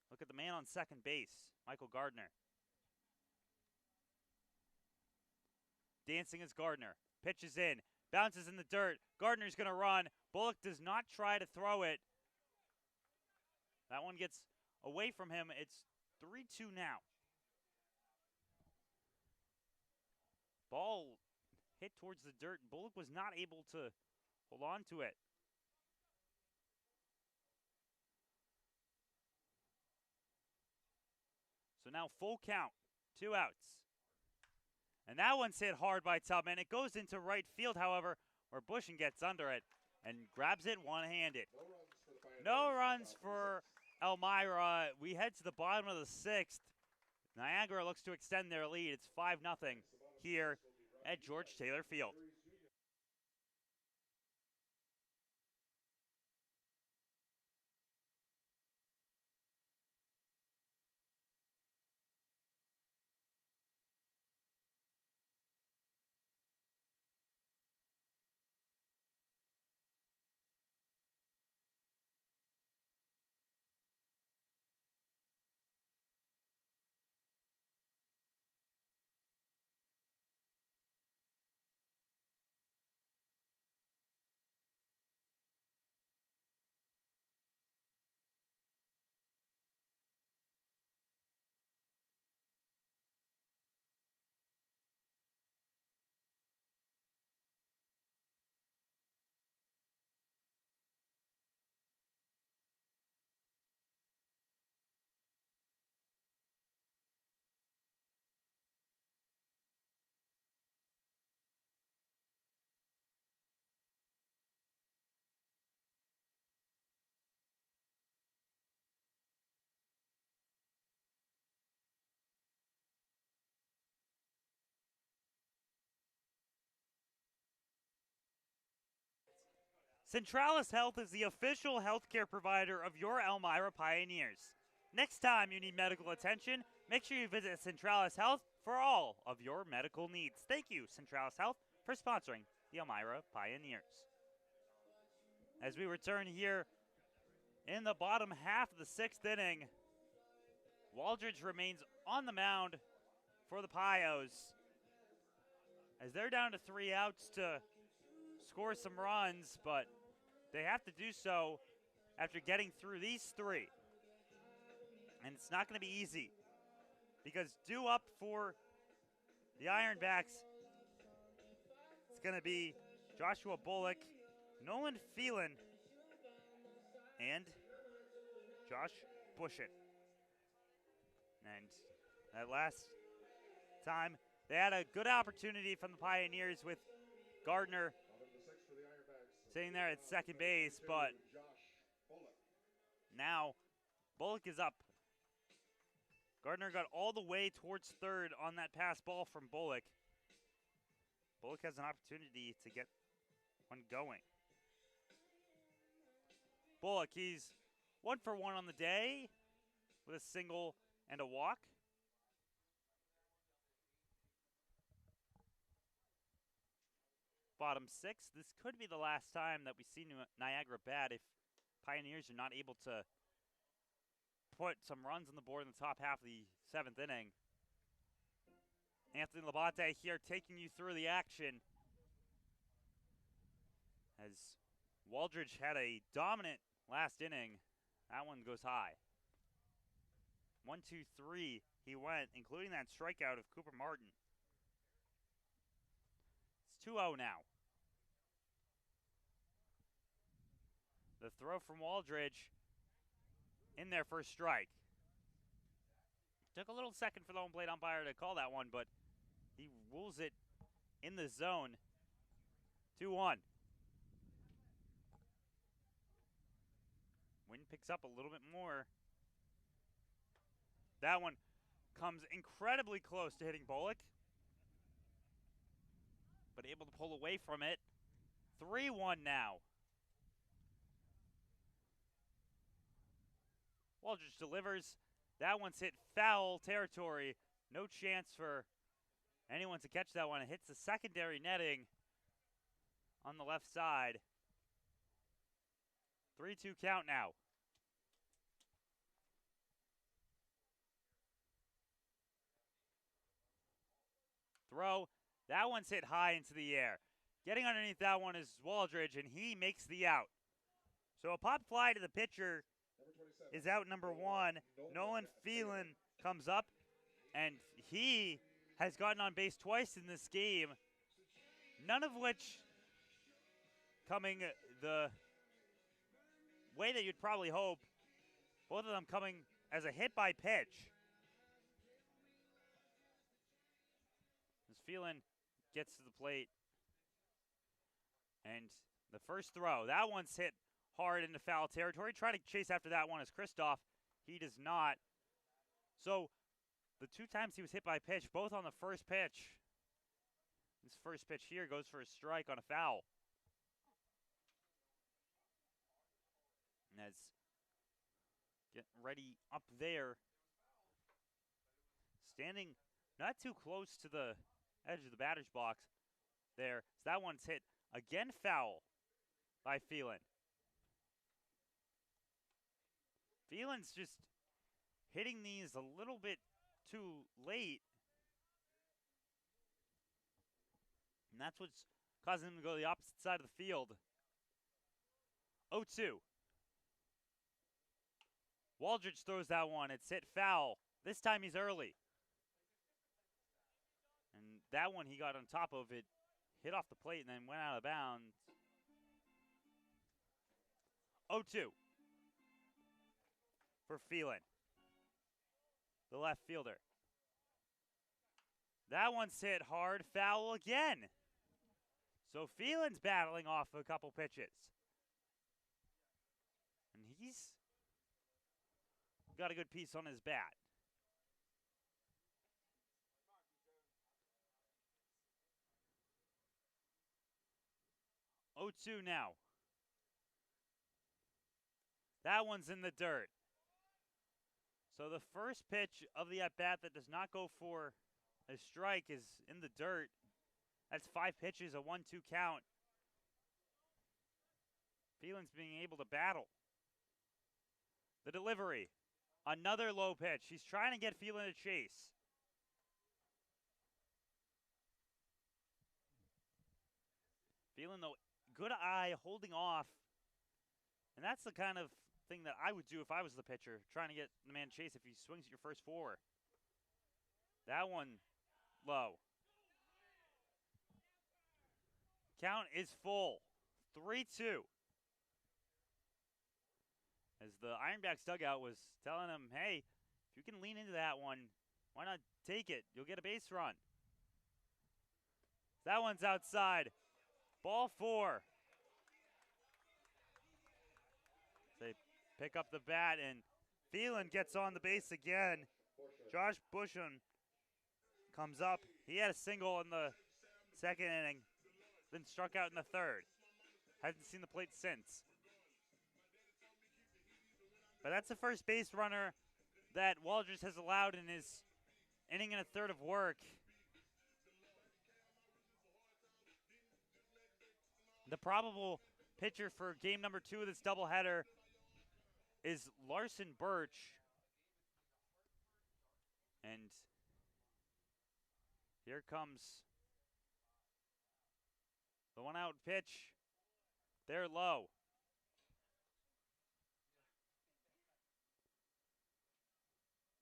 Speaker 1: look at the man on second base, Michael Gardner. Dancing is Gardner. Pitches in. Bounces in the dirt. Gardner's going to run. Bullock does not try to throw it. That one gets away from him. It's 3-2 now. Ball hit towards the dirt. Bullock was not able to hold on to it. So now full count. 2 outs. And that one's hit hard by Tubman. It goes into right field, however, where Bushing gets under it and grabs it one-handed. No runs for Elmira. We head to the bottom of the 6th. Niagara looks to extend their lead. It's 5-0 here at George Taylor Field. Centralis Health is the official healthcare provider of your Elmira Pioneers. Next time you need medical attention, make sure you visit Centralis Health for all of your medical needs. Thank you, Centralis Health, for sponsoring the Elmira Pioneers. As we return here in the bottom half of the 6th inning, Waldridge remains on the mound for the Pios, as they're down to 3 outs to score some runs, but they have to do so after getting through these 3. And it's not going to be easy, because due up for the Ironbacks, it's going to be Joshua Bullock, Nolan Phelan, and Josh Bushett. And that last time, they had a good opportunity from the Pioneers with Gardner sitting there at second base, but now Bullock is up. Gardner got all the way towards third on that pass ball from Bullock. Bullock has an opportunity to get one going. Bullock, he's 1 for 1 on the day with a single and a walk. Bottom 6. This could be the last time that we see Niagara bat if Pioneers are not able to put some runs on the board in the top half of the 7th inning. Anthony Labate here taking you through the action, as Waldridge had a dominant last inning. That one goes high. 1, 2, 3 he went, including that strikeout of Cooper Martin. It's 2-0 now. The throw from Waldridge in there for a strike. Took a little second for the home plate umpire to call that one, but he rules it in the zone. 2-1. Wind picks up a little bit more. That one comes incredibly close to hitting Bullock, but able to pull away from it. 3-1 now. Waldridge delivers. That one's hit foul territory. No chance for anyone to catch that one. It hits the secondary netting on the left side. 3-2 count now. Throw. That one's hit high into the air. Getting underneath that one is Waldridge, and he makes the out. So a pop fly to the pitcher is out number 1. Nolan Phelan comes up, and he has gotten on base twice in this game, none of which coming the way that you'd probably hope. Both of them coming as a hit by pitch. As Phelan gets to the plate, and the first throw, that one's hit hard into foul territory. Try to chase after that one is Kristoff. He does not. So the 2 times he was hit by pitch, both on the first pitch. This first pitch here goes for a strike on a foul. And as getting ready up there, standing not too close to the edge of the batter's box there. So that one's hit again foul by Phelan. Phelan's just hitting these a little bit too late. And that's what's causing him to go to the opposite side of the field. 0-2. Waldridge throws that one. It's hit foul. This time he's early. And that one he got on top of it, hit off the plate, and then went out of bounds. 0-2 for Phelan, the left fielder. That one's hit hard, foul again. So Phelan's battling off a couple pitches. And he's got a good piece on his bat. Oh, 2 now. That one's in the dirt. So the first pitch of the at-bat that does not go for a strike is in the dirt. That's 5 pitches, a 1-2 count. Phelan's being able to battle. The delivery. Another low pitch. He's trying to get Phelan to chase. Phelan, though, good eye, holding off. And that's the kind of thing that I would do if I was the pitcher, trying to get the man chase if he swings at your first 4. That one, low. Count is full. 3-2. As the Ironbacks dugout was telling him, hey, if you can lean into that one, why not take it? You'll get a base run. That one's outside. Ball 4. They pick up the bat, and Phelan gets on the base again. Josh Busham comes up. He had a single in the second inning, then struck out in the third. Hasn't seen the plate since. But that's the first base runner that Waldridge has allowed in his inning and a third of work. The probable pitcher for game number 2 of this doubleheader is Larson Birch. And here comes the 1-out pitch. They're low.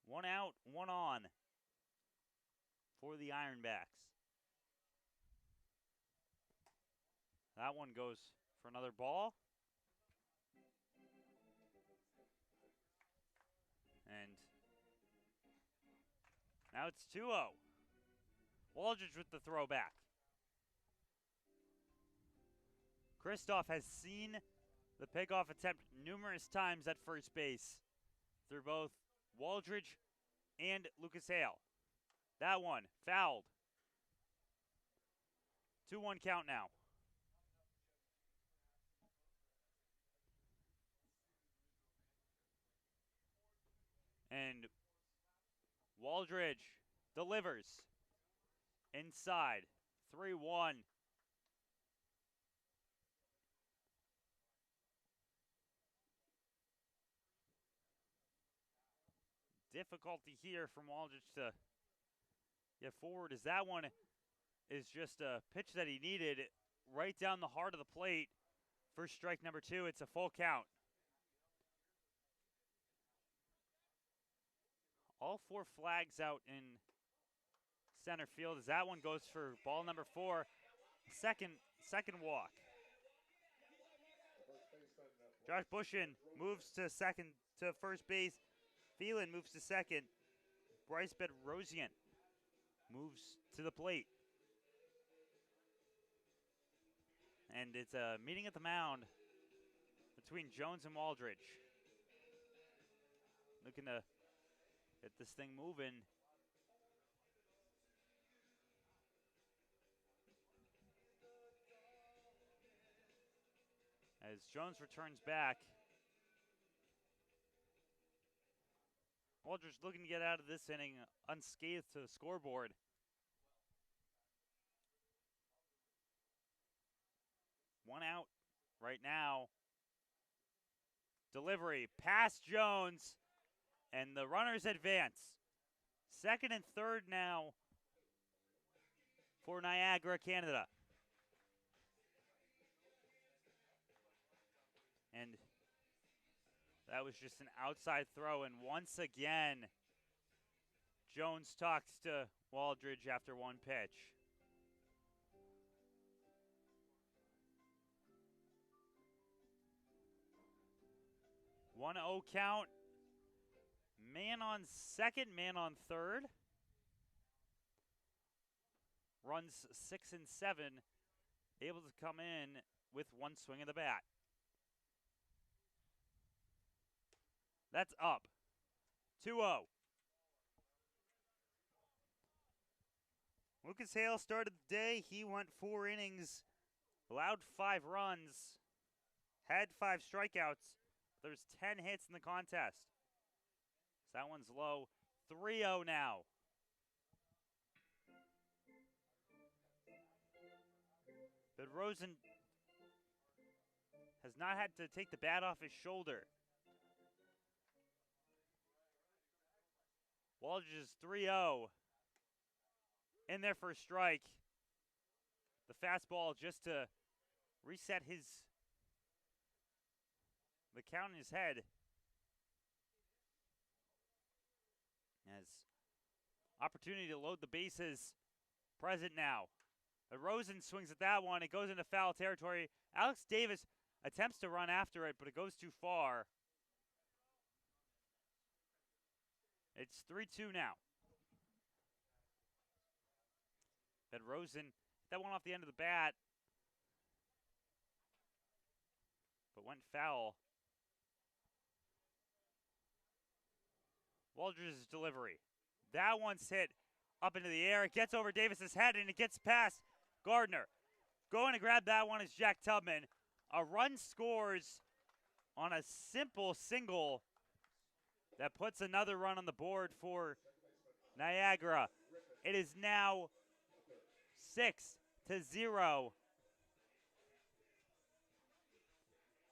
Speaker 1: One out, 1 on for the Ironbacks. That one goes for another ball. And now it's 2-0. Waldridge with the throwback. Kristoff has seen the pickoff attempt numerous times at first base through both Waldridge and Lucas Hale. That one fouled. 2-1 count now. And Waldridge delivers inside. 3-1. Difficulty here from Waldridge to get forward, as that one is just a pitch that he needed right down the heart of the plate for strike number 2. It's a full count. All 4 flags out in center field as that one goes for ball number 4. Second walk. Josh Bushin moves to first base. Phelan moves to second. Bryce Bedrosian moves to the plate. And it's a meeting at the mound between Jones and Waldridge. Looking to get this thing moving. As Jones returns back. Waldridge looking to get out of this inning unscathed to the scoreboard. One out right now. Delivery past Jones, and the runners advance. Second and third now for Niagara, Canada. And that was just an outside throw, and once again, Jones talks to Waldridge after one pitch. One 0 count. Man on second, man on third. Runs 6 and 7, able to come in with one swing of the bat. That's up. 2-0. Lucas Hale started the day. He went 4 innings, allowed 5 runs, had 5 strikeouts. There's 10 hits in the contest. So that one's low. 3-0 now. But Rosen has not had to take the bat off his shoulder. Waldridge is 3-0. In there for a strike. The fastball just to reset the count in his head. As opportunity to load the bases present now. Rosen swings at that one. It goes into foul territory. Alex Davis attempts to run after it, but it goes too far. It's 3-2 now. But Rosen, that one off the end of the bat, but went foul. Waldridge's delivery. That one's hit up into the air. It gets over Davis's head, and it gets past Gardner. Going to grab that one is Jack Tubman. A run scores on a simple single that puts another run on the board for Niagara. It is now 6-0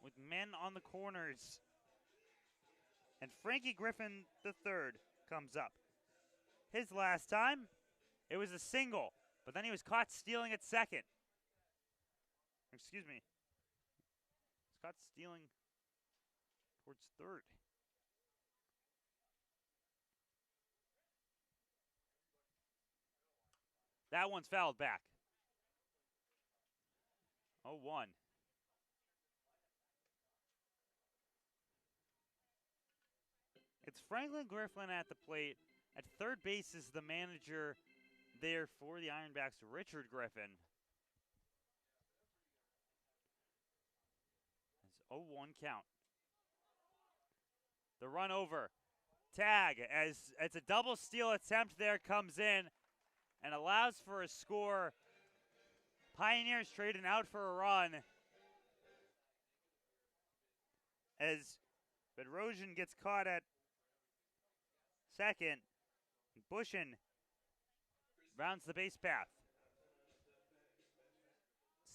Speaker 1: with men on the corners. And Frankie Griffin III comes up. His last time, it was a single, but then he was caught stealing at second. Excuse me. He was caught stealing towards third. That one's fouled back. 0-1. It's Franklin Griffin at the plate. At third base is the manager there for the Ironbacks, Richard Griffin. 0-1 count. The run over. Tag as it's a double steal attempt there comes in and allows for a score. Pioneers trading out for a run as Bedrosian gets caught at second. Bushin rounds the base path.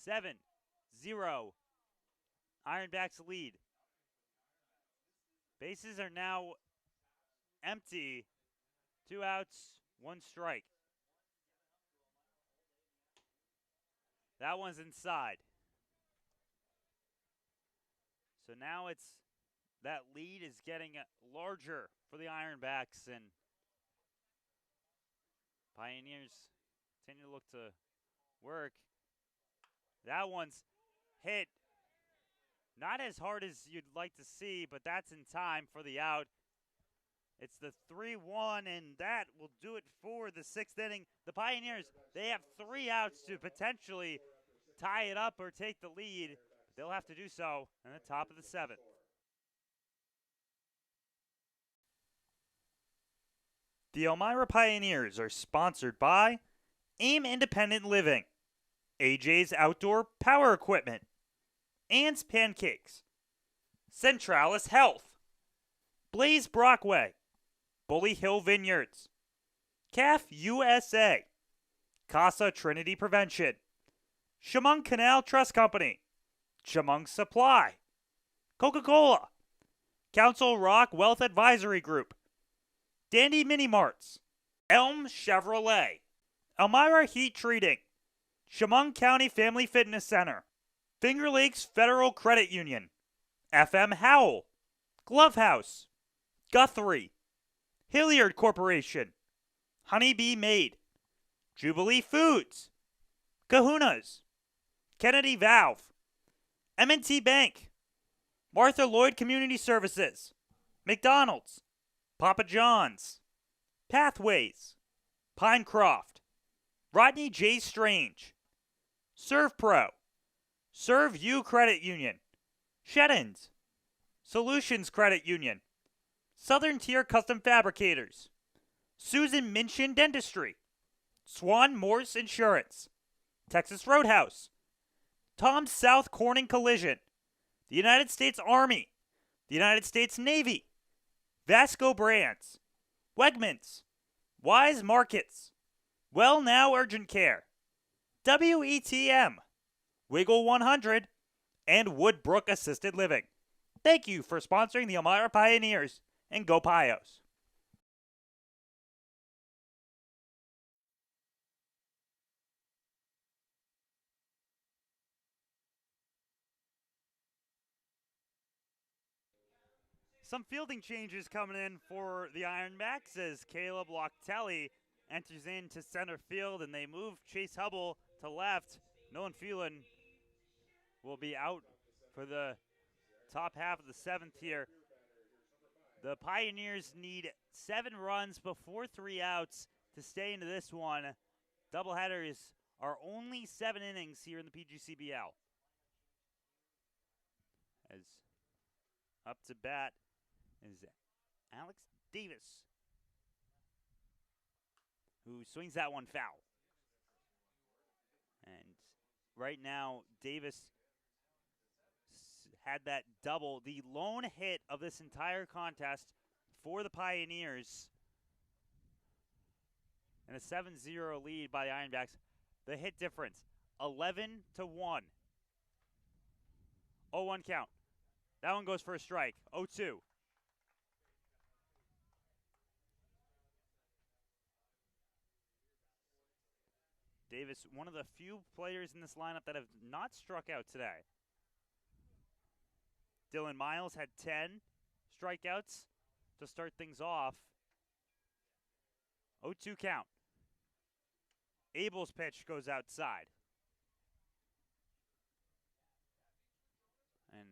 Speaker 1: 7-0. Ironbacks lead. Bases are now empty. 2 outs, 1 strike. That one's inside. So now that lead is getting larger for the Ironbacks, and Pioneers continue to look to work. That one's hit. Not as hard as you'd like to see, but that's in time for the out. It's the 3-1, and that will do it for the 6th inning. The Pioneers, they have 3 outs to potentially tie it up or take the lead. They'll have to do so in the top of the 7th. The Elmira Pioneers are sponsored by AIM Independent Living, AJ's Outdoor Power Equipment, Ann's Pancakes, Centralis Health, Blaze Brockway, Bully Hill Vineyards, CAF USA, Casa Trinity Prevention, Chemung Canal Trust Company, Chemung Supply, Coca-Cola, Council Rock Wealth Advisory Group, Dandy Mini Marts, Elm Chevrolet, Elmira Heat Treating, Chemung County Family Fitness Center, Finger Lakes Federal Credit Union, FM Howell, Glove House, Guthrie, Hilliard Corporation, Honeybee Made, Jubilee Foods, Kahuna's, Kennedy Valve, M&T Bank, Martha Lloyd Community Services, McDonald's, Papa John's, Pathways, Pinecroft, Rodney J. Strange, ServPro, ServU Credit Union, Sheddens, Solutions Credit Union, Southern Tier Custom Fabricators, Susan Minchin Dentistry, Swan Morse Insurance, Texas Roadhouse, Tom South Corning Collision, the United States Army, the United States Navy, Vasco Brands, Wegmans, Wise Markets, Well Now Urgent Care, WETM, Wiggle 100, and Woodbrook Assisted Living. Thank you for sponsoring the Elmira Pioneers, and go Pios. Some fielding changes coming in for the Ironbacks as Caleb Loctelli enters into center field, and they move Chase Hubble to left. Nolan Phelan will be out for the top half of the 7th here. The Pioneers need 7 runs before 3 outs to stay into this one. Doubleheaders are only 7 innings here in the PGCBL. As up to bat is Alex Davis, who swings that one foul. And right now, Davis had that double, the lone hit of this entire contest for the Pioneers. And a 7-0 lead by the Ironbacks. The hit difference, 11-1. 0-1 count. That one goes for a strike. 0-2. Davis, one of the few players in this lineup that have not struck out today. Dylan Miles had 10 strikeouts to start things off. 0-2 count. Abel's pitch goes outside. And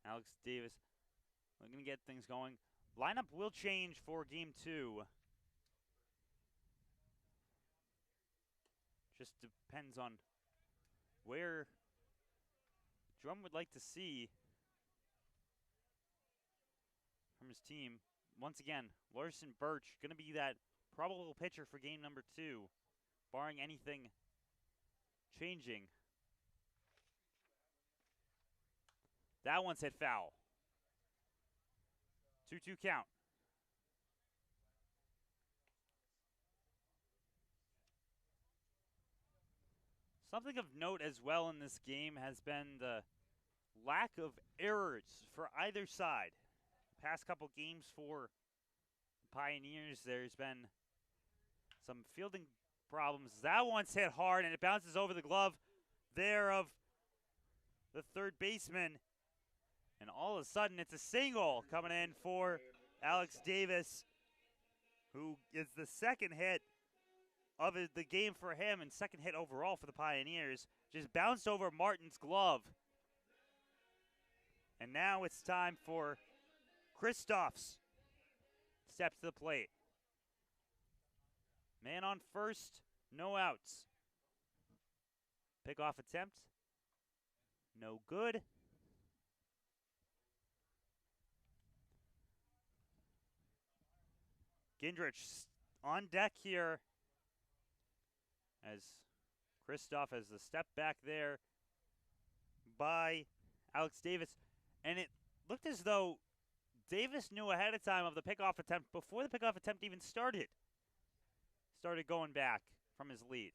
Speaker 1: Alex Davis looking to get things going. Lineup will change for game 2. Just depends on where Drum would like to see from his team. Once again, Larson Birch going to be that probable pitcher for game number 2, barring anything changing. That one's hit foul. 2-2 count. Something of note as well in this game has been the lack of errors for either side. Past couple games for the Pioneers, there's been some fielding problems. That one's hit hard, and it bounces over the glove there of the third baseman. And all of a sudden, it's a single coming in for Alex Davis, who is the second hit of the game for him and second hit overall for the Pioneers. Just bounced over Martin's glove. And now it's time for Christoph's step to the plate. Man on first, no outs. Pickoff attempt, no good. Gendrich on deck here as Christoph has the step back there by Alex Davis. And it looked as though Davis knew ahead of time of the pickoff attempt before the pickoff attempt even started. Started going back from his lead.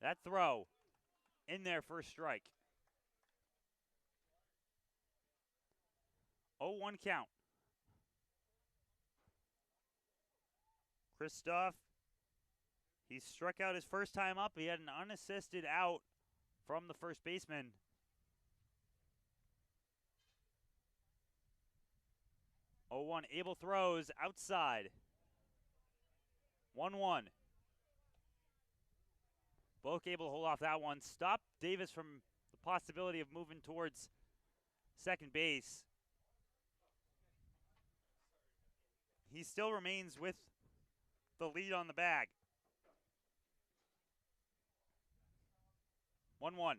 Speaker 1: That throw in there for a strike. 0-1 count. Christoph, he struck out his first time up. He had an unassisted out from the first baseman. Abel throws outside. 1-1. Both able to hold off that one. Stop Davis from the possibility of moving towards second base. He still remains with the lead on the bag. 1-1.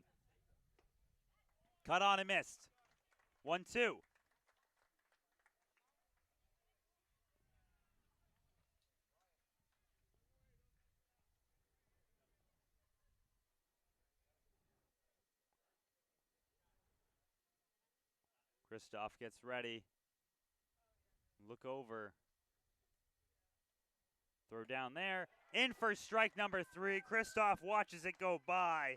Speaker 1: Cut on and missed. 1-2. Christoph gets ready. Look over. Throw down there. In for strike number 3. Christoph watches it go by.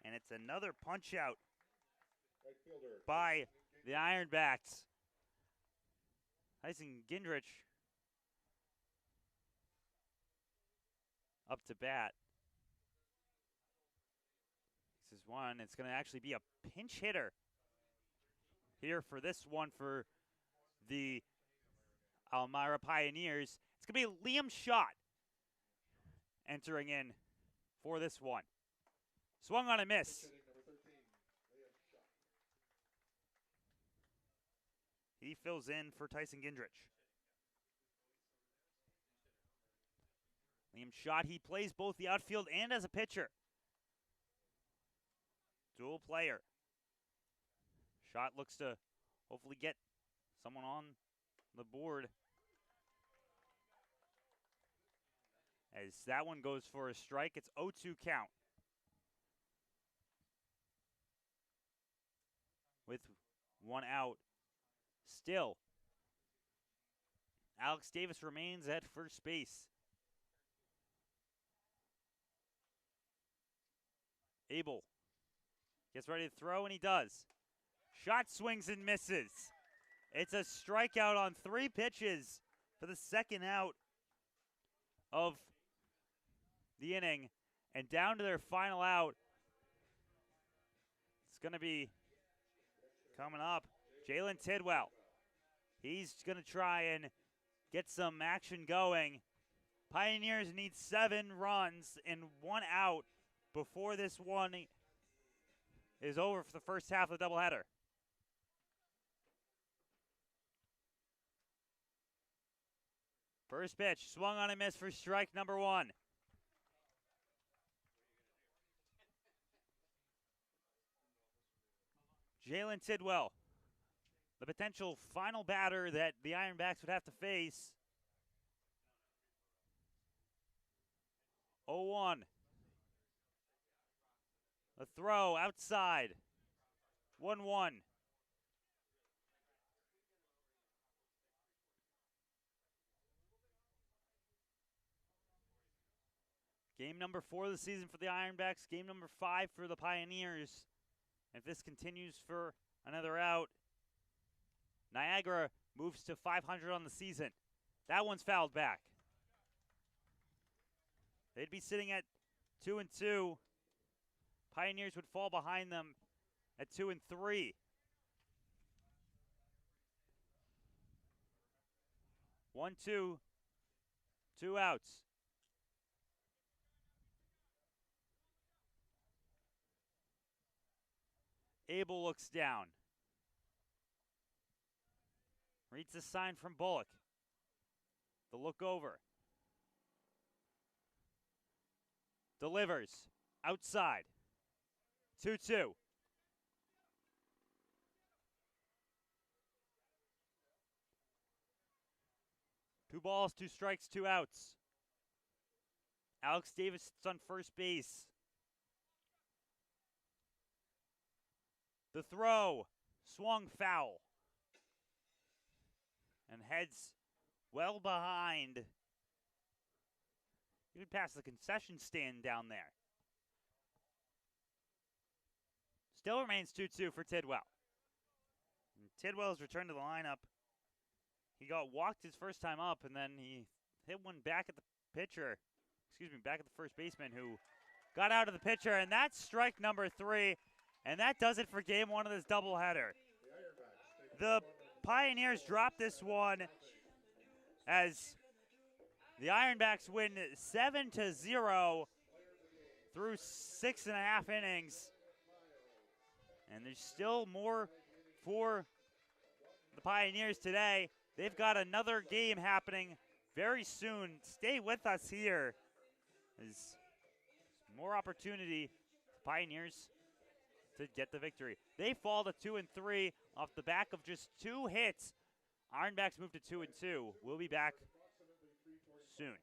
Speaker 1: And it's another punch out by the Ironbacks. Tyson Gendrich up to bat. This is one. It's going to actually be a pinch hitter here for this one for the Elmira Pioneers. It's going to be Liam Schott entering in for this one. Swung on a miss. He fills in for Tyson Gendrich. Liam Schott, he plays both the outfield and as a pitcher. Dual player. Schott looks to hopefully get someone on the board. As that one goes for a strike, it's 0-2 count. With one out still. Alex Davis remains at first base. Abel gets ready to throw, and he does. Schott swings and misses. It's a strikeout on 3 pitches for the second out of the inning. And down to their final out, it's going to be coming up, Jalen Tidwell. He's going to try and get some action going. Pioneers need 7 runs and 1 out before this one is over for the first half of the doubleheader. First pitch, swung on and missed for strike number 1. Jalen Tidwell, the potential final batter that the Ironbacks would have to face. 0-1. A throw outside. 1-1. Game number 4 of the season for the Ironbacks. Game number 5 for the Pioneers. If this continues for another out, Niagara moves to 500 on the season. That one's fouled back. They'd be sitting at 2-2. Pioneers would fall behind them at 2-3. 1-2. 2 outs. Abel looks down. Reads the sign from Bullock. The look over. Delivers. Outside. 2-2. 2 balls, 2 strikes, 2 outs. Alex Davis is on first base. The throw. Swung foul. And heads well behind. Even past the concession stand down there. Still remains 2-2 for Tidwell. And Tidwell's returned to the lineup. He got walked his first time up, and then he hit one back at the pitcher. Back at the first baseman who got out of the pitcher, and that's strike number 3. And that does it for game 1 of this doubleheader. The Pioneers drop this one as the Ironbacks win 7-0 through 6.5 innings. And there's still more for the Pioneers today. They've got another game happening very soon. Stay with us here. There's more opportunity for Pioneers to get the victory. They fall to 2-3 off the back of just 2 hits. Ironbacks move to 2-2. We'll be back soon.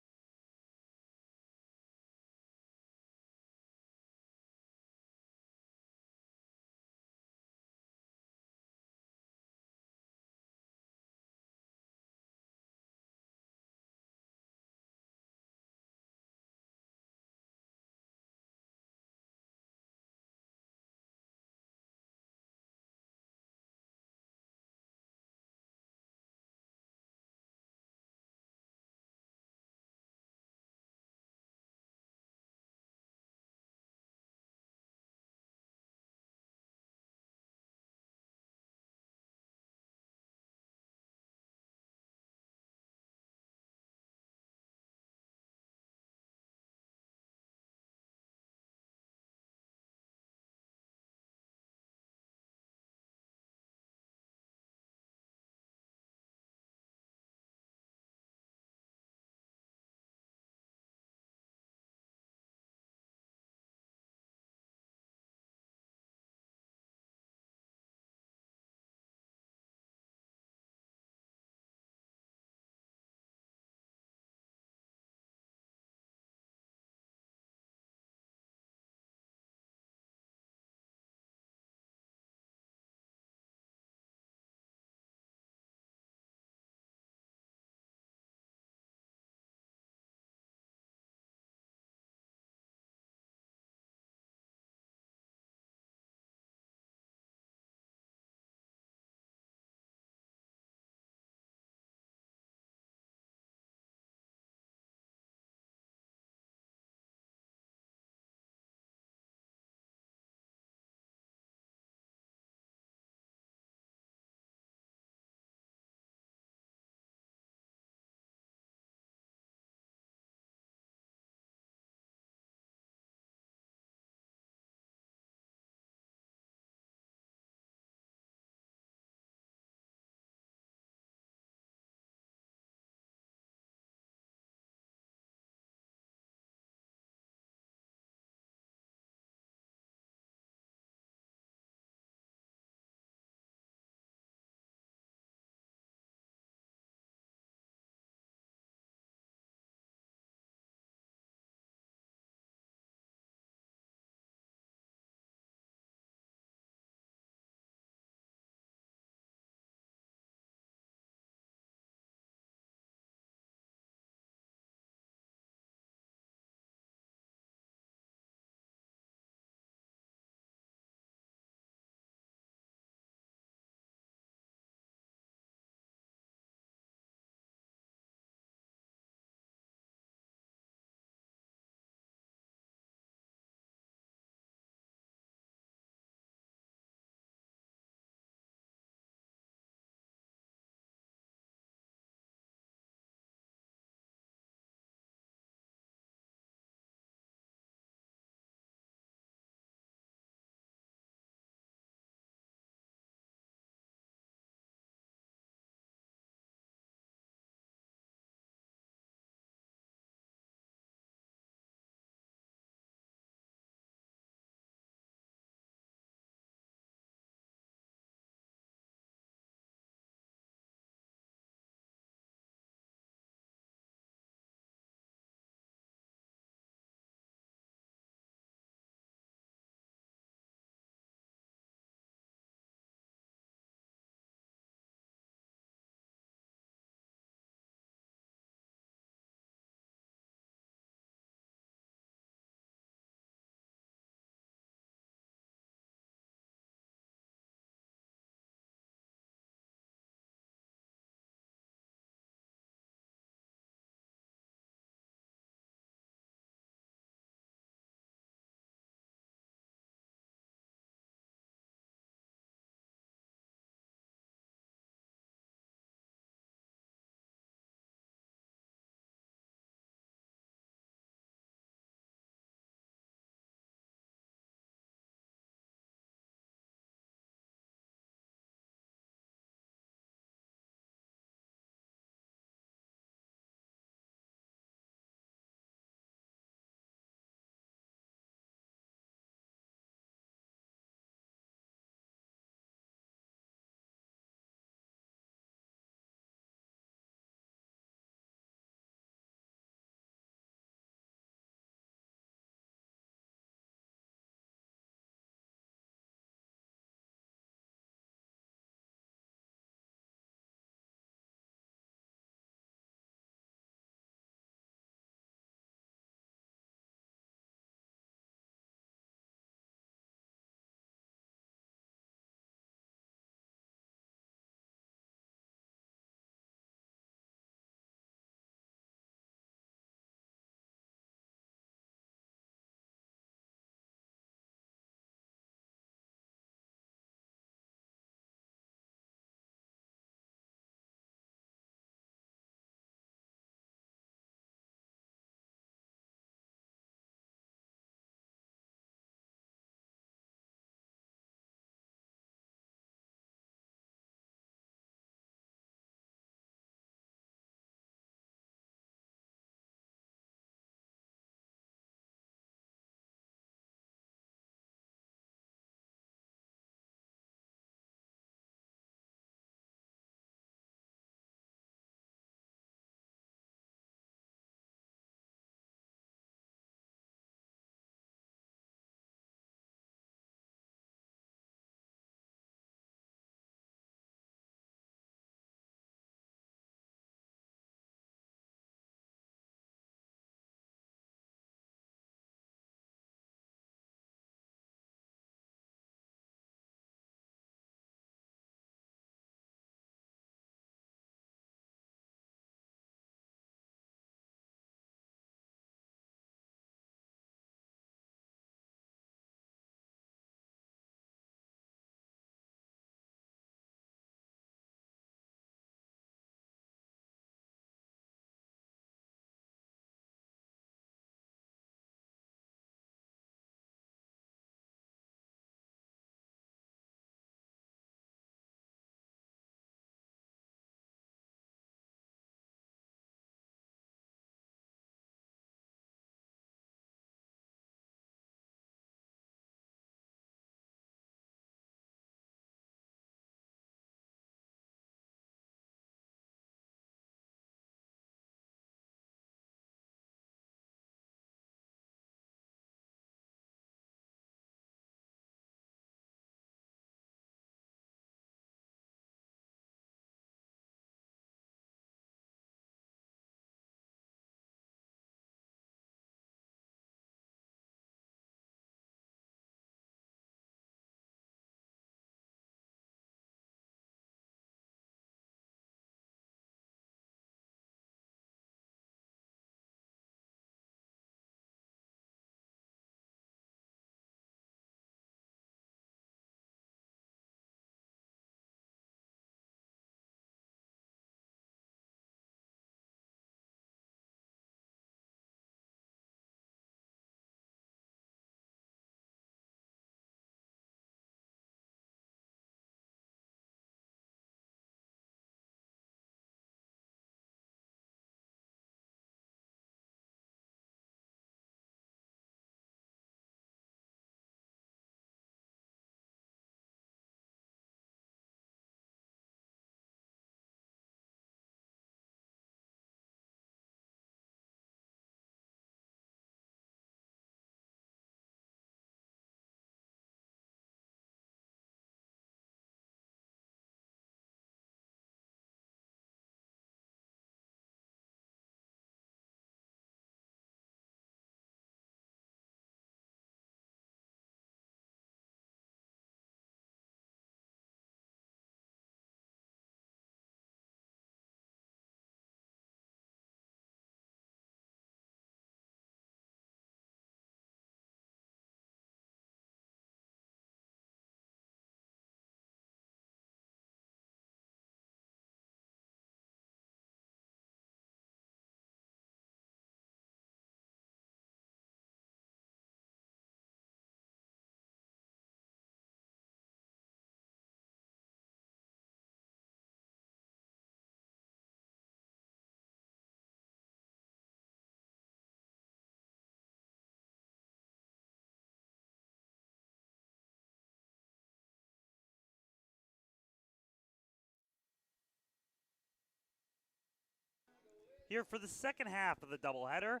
Speaker 1: here for the second half of the doubleheader.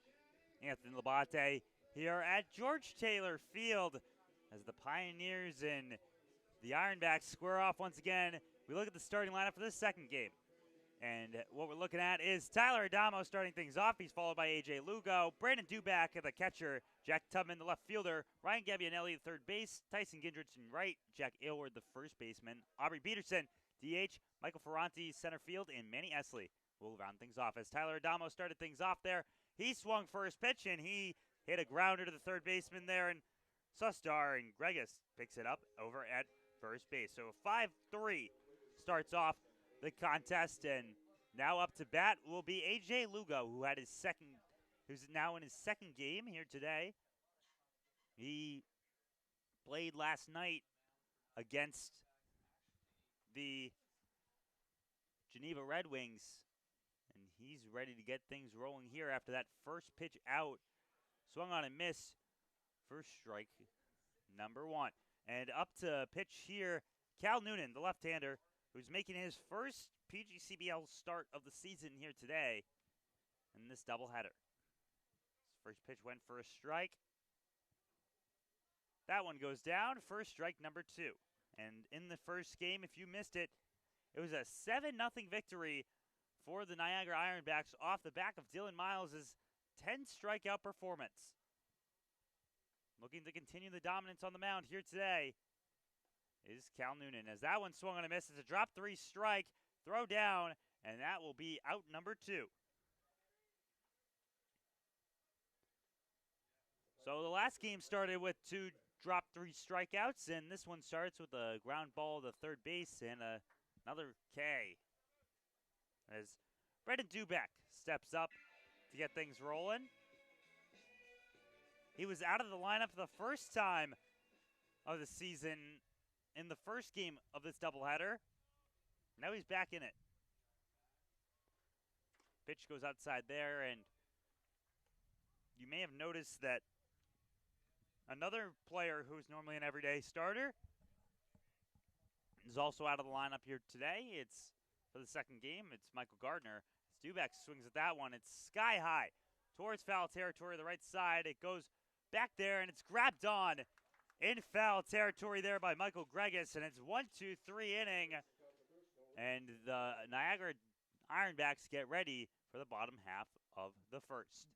Speaker 1: Anthony Labate here at George Taylor Field as the Pioneers and the Ironbacks square off once again. We look at the starting lineup for this second game. And what we're looking at is Tyler Adamo starting things off. He's followed by A.J. Lugo, Brandon Duback the catcher, Jack Tubman the left fielder, Ryan Gabbianelli the third base, Tyson Gindrich in right, Jack Aylward the first baseman, Aubrey Peterson DH, Michael Ferranti center field, and Manny Esley will round things off. As Tyler Adamo started things off there, he swung first pitch and he hit a grounder to the third baseman there, and Sustar and Gregus picks it up over at first base. So 5-3 starts off the contest, and now up to bat will be A.J. Lugo, who's now in his second game here today. He played last night against the Geneva Red Wings, and he's ready to get things rolling here after that first pitch out. Swung on and miss. First strike, number one. And up to pitch here, Cal Noonan, the left-hander, who's making his first PGCBL start of the season here today in this doubleheader. His first pitch went for a strike. That one goes down. First strike, number two. And in the first game, if you missed it, it was a 7-0 victory for the Niagara Ironbacks off the back of Dylan Miles' 10 strikeout performance. Looking to continue the dominance on the mound here today is Cal Noonan. As that one swung on a miss, it's a drop three strike, throw down, and that will be out number two. So the last game started with two drop three strikeouts, and this one starts with a ground ball to third base and another K. As Brendan Duback steps up to get things rolling. He was out of the lineup for the first time of the season in the first game of this doubleheader. Now he's back in it. Pitch goes outside there, and you may have noticed that another player who's normally an everyday starter is also out of the lineup here today. It's for the second game. It's Michael Gardner. Duback swings at that one. It's sky high towards foul territory, the right side. It goes back there, and it's grabbed on in foul territory there by Michael Gregus, and it's 1-2-3 inning. And the Niagara Ironbacks get ready for the bottom half of the first.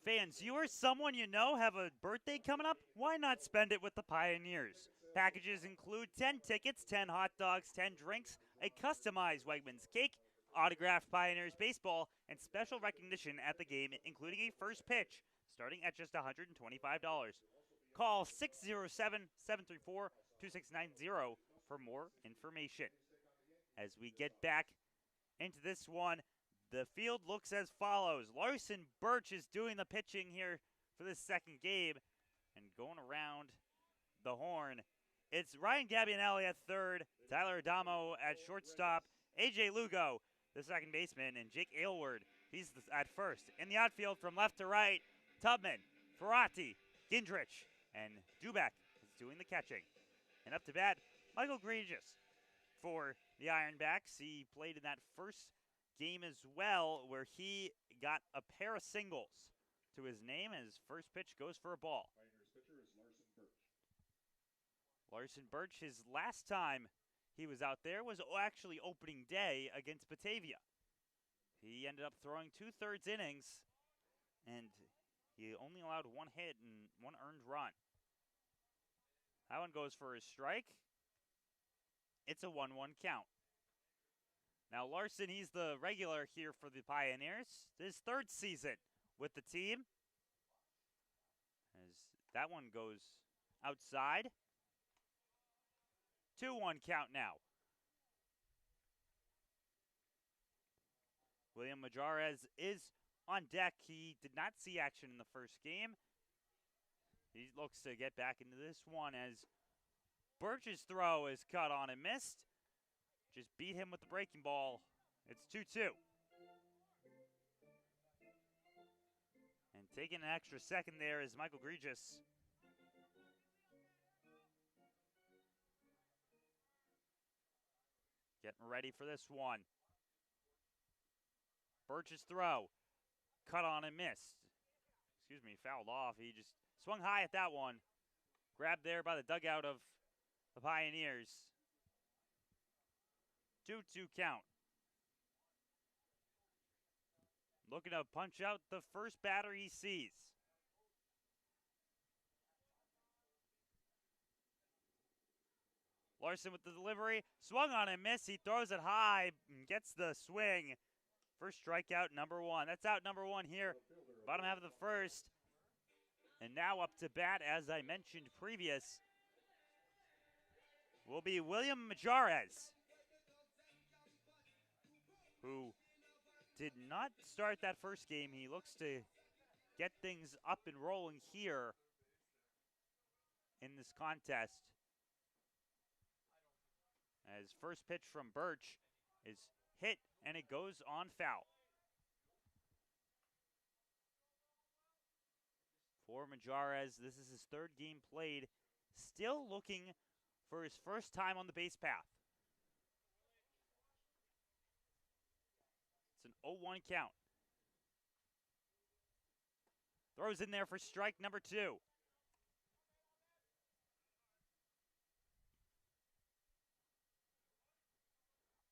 Speaker 1: Fans, you or someone you know have a birthday coming up? Why not spend it with the Pioneers? Packages include 10 tickets, 10 hot dogs, 10 drinks, a customized Wegmans cake, autographed Pioneers baseball, and special recognition at the game, including a first pitch, starting at just $125. Call 607-734-2690 for more information. As we get back into this one, the field looks as follows. Larson Birch is doing the pitching here for this second game. And going around the horn, it's Ryan Gabbianelli at third, Tyler Adamo at shortstop, A.J. Lugo, the second baseman, and Jake Aylward, he's at first. In the outfield from left to right, Tubman, Ferranti, Gindrich, and Duback is doing the catching. And up to bat, Michael Gregis for the Ironbacks. He played in that first game as well, where he got a pair of singles to his name, and his first pitch goes for a ball.
Speaker 2: Pioneers pitcher is Larson Birch.
Speaker 1: Larson Birch, his last time he was out there was actually opening day against Batavia. He ended up throwing 2/3 innings, and he only allowed one hit and one earned run. That one goes for a strike. It's a 1-1 count. Now Larson, he's the regular here for the Pioneers. His third season with the team. As that one goes outside. 2-1 count now. William Majarez is on deck. He did not see action in the first game. He looks to get back into this one as Birch's throw is cut on and missed. Just beat him with the breaking ball. It's 2-2. And taking an extra second there is Michael Gregis. Getting ready for this one. Birch's throw. Cut on and missed. Excuse me, fouled off. He just swung high at that one. Grabbed there by the dugout of the Pioneers. 2-2 count. Looking to punch out the first batter he sees. Larson with the delivery. Swung on and missed. He throws it high and gets the swing. First strikeout, number one. That's out number one here. Bottom half of the first. And now up to bat, as I mentioned previous, will be William Majarez, who did not start that first game. He looks to get things up and rolling here in this contest. As first pitch from Birch is hit, and it goes on foul. For Majarez, this is his third game played. Still looking for his first time on the base path. It's an 0-1 count. Throws in there for strike number 2.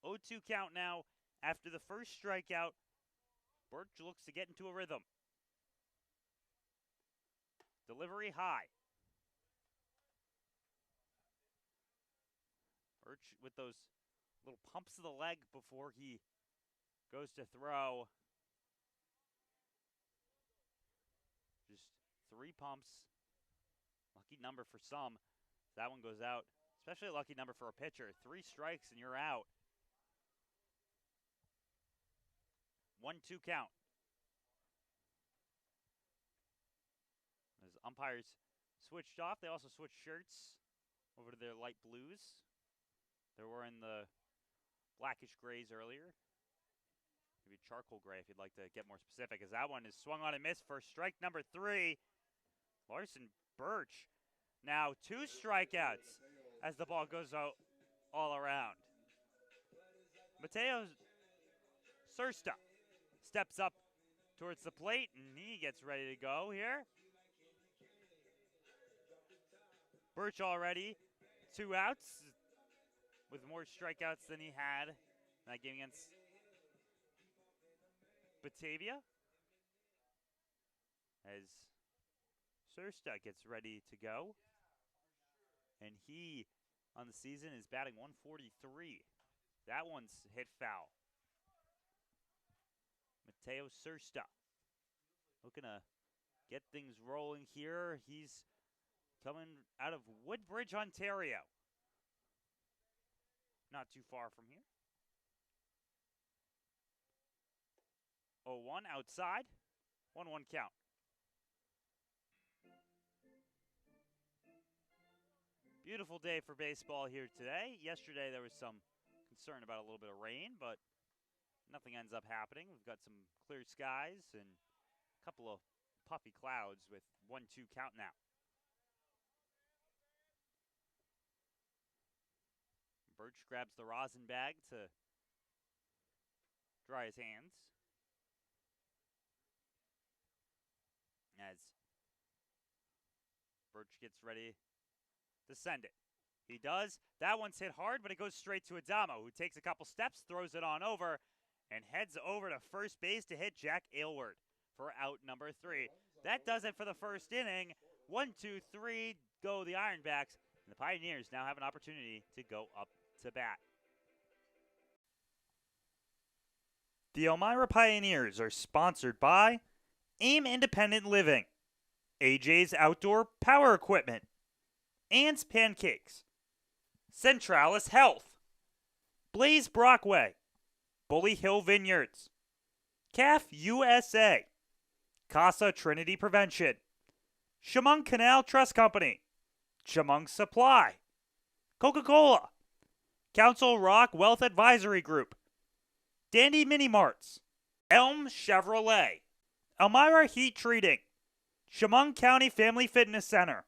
Speaker 1: Oh, 2 count now. After the first strikeout, Birch looks to get into a rhythm. Delivery high. Birch with those little pumps of the leg before he goes to throw. Just 3 pumps. Lucky number for some. That one goes out. Especially a lucky number for a pitcher. 3 strikes and you're out. 1-2 count. As umpires switched off, they also switched shirts over to their light blues. They were in the blackish grays earlier. Maybe charcoal gray if you'd like to get more specific, as that one is swung on and missed for strike number 3. Larson Birch now 2 strikeouts as the ball goes out all around. Mateo Sursta steps up towards the plate, and he gets ready to go here. Birch already 2 outs with more strikeouts than he had in that game against Batavia. As Sursta gets ready to go. And he, on the season, is batting 143. That one's hit foul. Mateo Sursta looking to get things rolling here. He's coming out of Woodbridge, Ontario. Not too far from here. 0-1 outside. 1-1 count. Beautiful day for baseball here today. Yesterday there was some concern about a little bit of rain, but nothing ends up happening. We've got some clear skies and a couple of puffy clouds with 1-2 count now. Birch grabs the rosin bag to dry his hands. As Birch gets ready to send it. He does. That one's hit hard, but it goes straight to Adamo, who takes a couple steps, throws it on over, and heads over to first base to hit Jack Aylward for out number 3. That does it for the first inning. 1, 2, 3 go the Ironbacks, and the Pioneers now have an opportunity to go up to bat. The Elmira Pioneers are sponsored by AIM Independent Living, AJ's Outdoor Power Equipment, Ann's Pancakes, Centralis Health, Blaze Brockway, Bully Hill Vineyards, CAF USA, Casa Trinity Prevention, Chemung Canal Trust Company, Chemung Supply, Coca-Cola, Council Rock Wealth Advisory Group, Dandy Mini Marts, Elm Chevrolet, Elmira Heat Treating, Chemung County Family Fitness Center,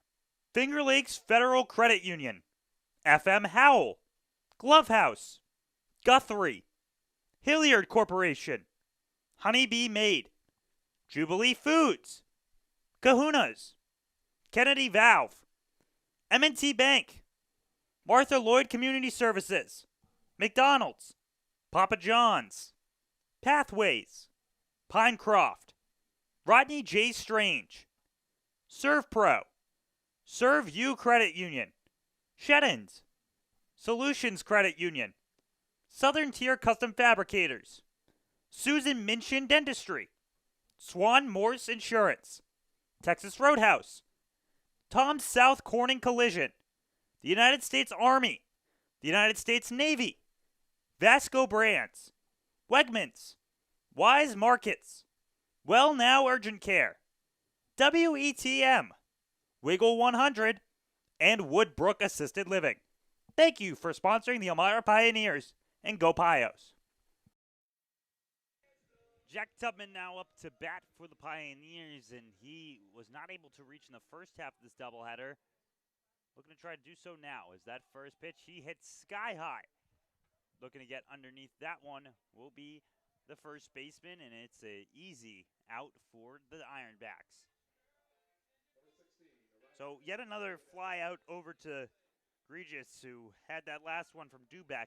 Speaker 1: Finger Lakes Federal Credit Union, FM Howell, Glove House, Guthrie, Hilliard Corporation, Honeybee Made, Jubilee Foods, Kahuna's, Kennedy Valve, M&T Bank, Martha Lloyd Community Services, McDonald's, Papa John's, Pathways, Pinecroft, Rodney J. Strange, ServPro, Serve You Credit Union, Sheddens, Solutions Credit Union, Southern Tier Custom Fabricators, Susan Minchin Dentistry, Swan Morse Insurance, Texas Roadhouse, Tom South Corning Collision, the United States Army, the United States Navy, Vasco Brands, Wegmans, Wise Markets, Well Now Urgent Care, WETM, Wiggle 100, and Woodbrook Assisted Living. Thank you for sponsoring the Elmira Pioneers, and go Pios. Jack Tubman now up to bat for the Pioneers, and he was not able to reach in the first half of this doubleheader. Looking to try to do so now. As that first pitch, he hits sky high. Looking to get underneath that one will be the first baseman, and it's an easy out for the Ironbacks. So yet another fly out over to Regis, who had that last one from Dubeck.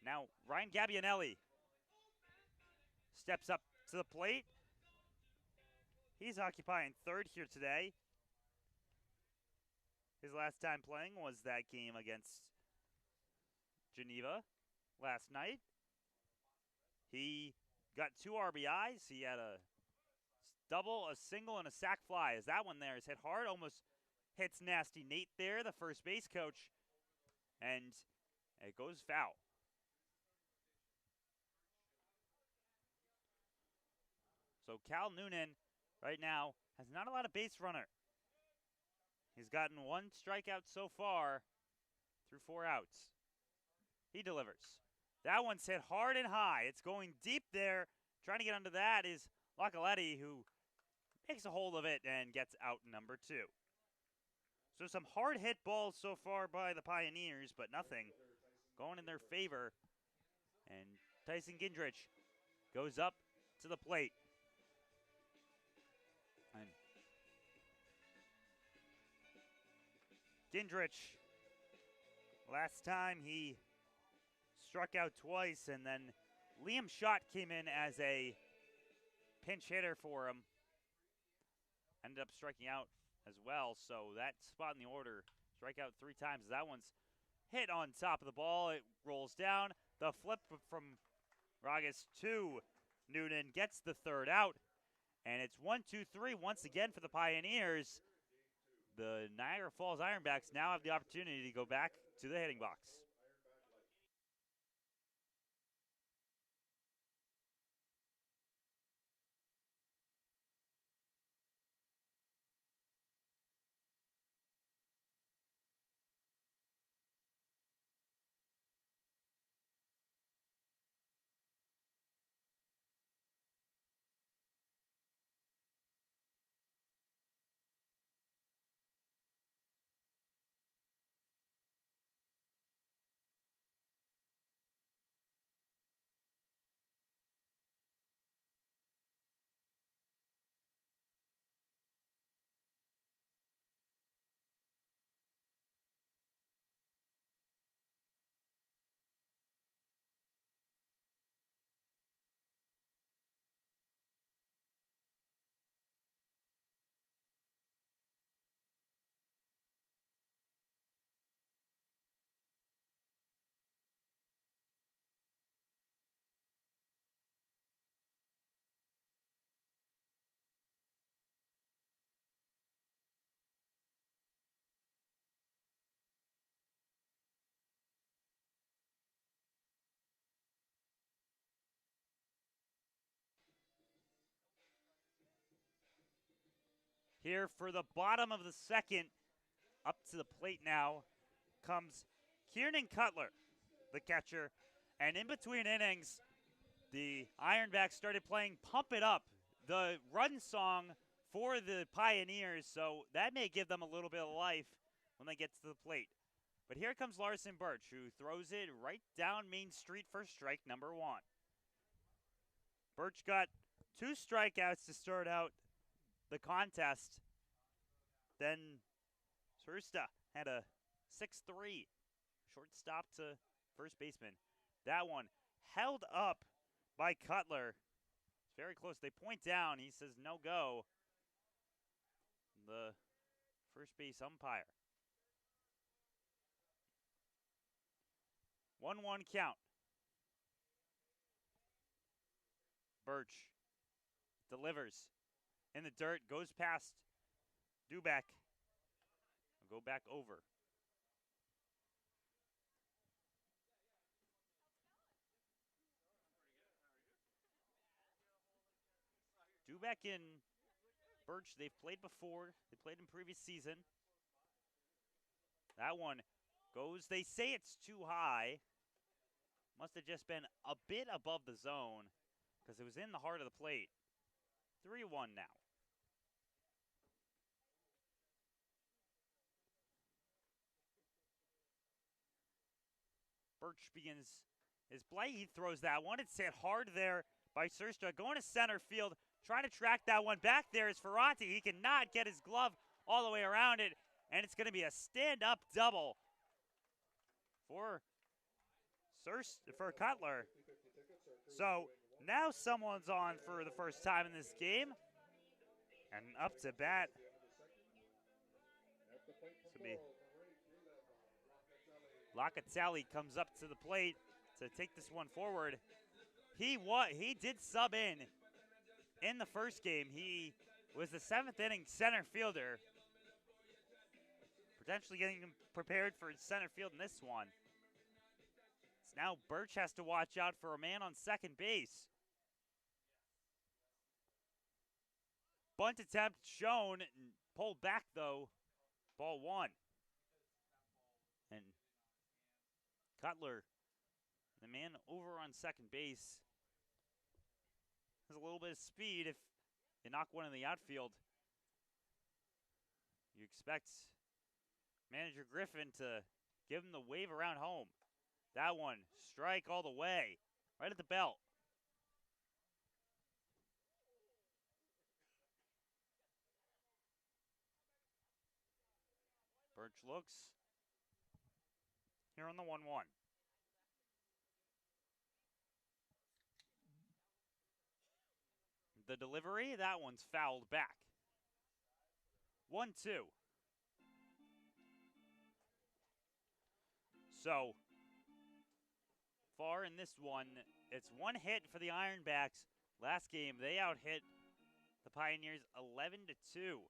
Speaker 1: Now Ryan Gabbianelli steps up to the plate. He's occupying third here today. His last time playing was that game against Geneva last night. He got 2 RBIs. He had a double, a single, and a sac fly. As that one there is hit hard, almost hits Nasty Nate there, the first base coach, and it goes foul. So Cal Noonan right now has not a lot of base runner. He's gotten 1 strikeout so far through 4 outs. He delivers. That one's hit hard and high. It's going deep there. Trying to get under that is Localetti, who makes a hold of it and gets out number 2. So some hard hit balls so far by the Pioneers, but nothing going in their favor. And Tyson Gindrich goes up to the plate. And Gindrich, last time he struck out twice, and then Liam Schott came in as a pinch hitter for him. Ended up striking out as well, so that spot in the order, strike out 3 times. That one's hit on top of the ball. It rolls down. The flip from Ragas to Noonan gets the 3rd out, and it's 1-2-3 once again for the Pioneers. The Niagara Falls Ironbacks now have the opportunity to go back to the hitting box. Here for the bottom of the second, up to the plate now comes Kieran Cutler, the catcher. And in between innings, the Ironbacks started playing Pump It Up, the run song for the Pioneers, so that may give them a little bit of life when they get to the plate. But here comes Larson Birch, who throws it right down Main Street for strike number 1. Birch got 2 strikeouts to start out the contest. Then Sursta had a 6-3 shortstop to first baseman. That one held up by Cutler. It's very close. They point down. He says no go. The first base umpire. 1-1 count. Birch delivers in the dirt, goes past Duback. Go back over. Duback and Birch, they've played before. They played in previous season. That one goes, they say it's too high. Must have just been a bit above the zone because it was in the heart of the plate. 3-1 now. Birch begins his play. He throws that one. It's hit hard there by Sursta. Going to center field, trying to track that one. Back there is Ferranti. He cannot get his glove all the way around it, and it's going to be a stand-up double for Cutler. So now someone's on for the first time in this game, and up to bat. Locatelli comes up to the plate to take this one forward. He did sub in the first game. He was the 7th inning center fielder, potentially getting him prepared for center field in this one. So now Birch has to watch out for a man on second base. Bunt attempt shown, pulled back though, ball 1. And Cutler, the man over on second base, has a little bit of speed. If you knock one in the outfield, you expect manager Griffin to give him the wave around home. That one, strike all the way, right at the belt. Birch looks here on the 1-1. The delivery, that one's fouled back. 1-2. So far in this one, it's 1 hit for the Ironbacks. Last game, they out-hit the Pioneers 11-2.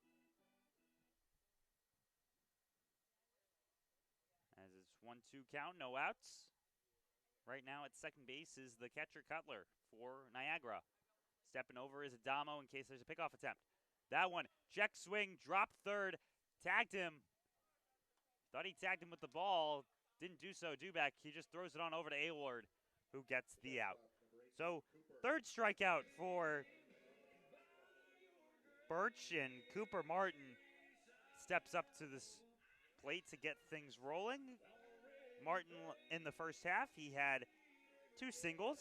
Speaker 1: As it's 1-2 count, no outs. Right now at second base is the catcher Cutler for Niagara. Stepping over is Adamo in case there's a pickoff attempt. That one, check swing, drop third, tagged him. Thought he tagged him with the ball. Didn't do so, Duback. He just throws it on over to Aylward, who gets the out. So, 3rd strikeout for Birch, and Cooper Martin steps up to this plate to get things rolling. Martin, in the first half, he had 2 singles.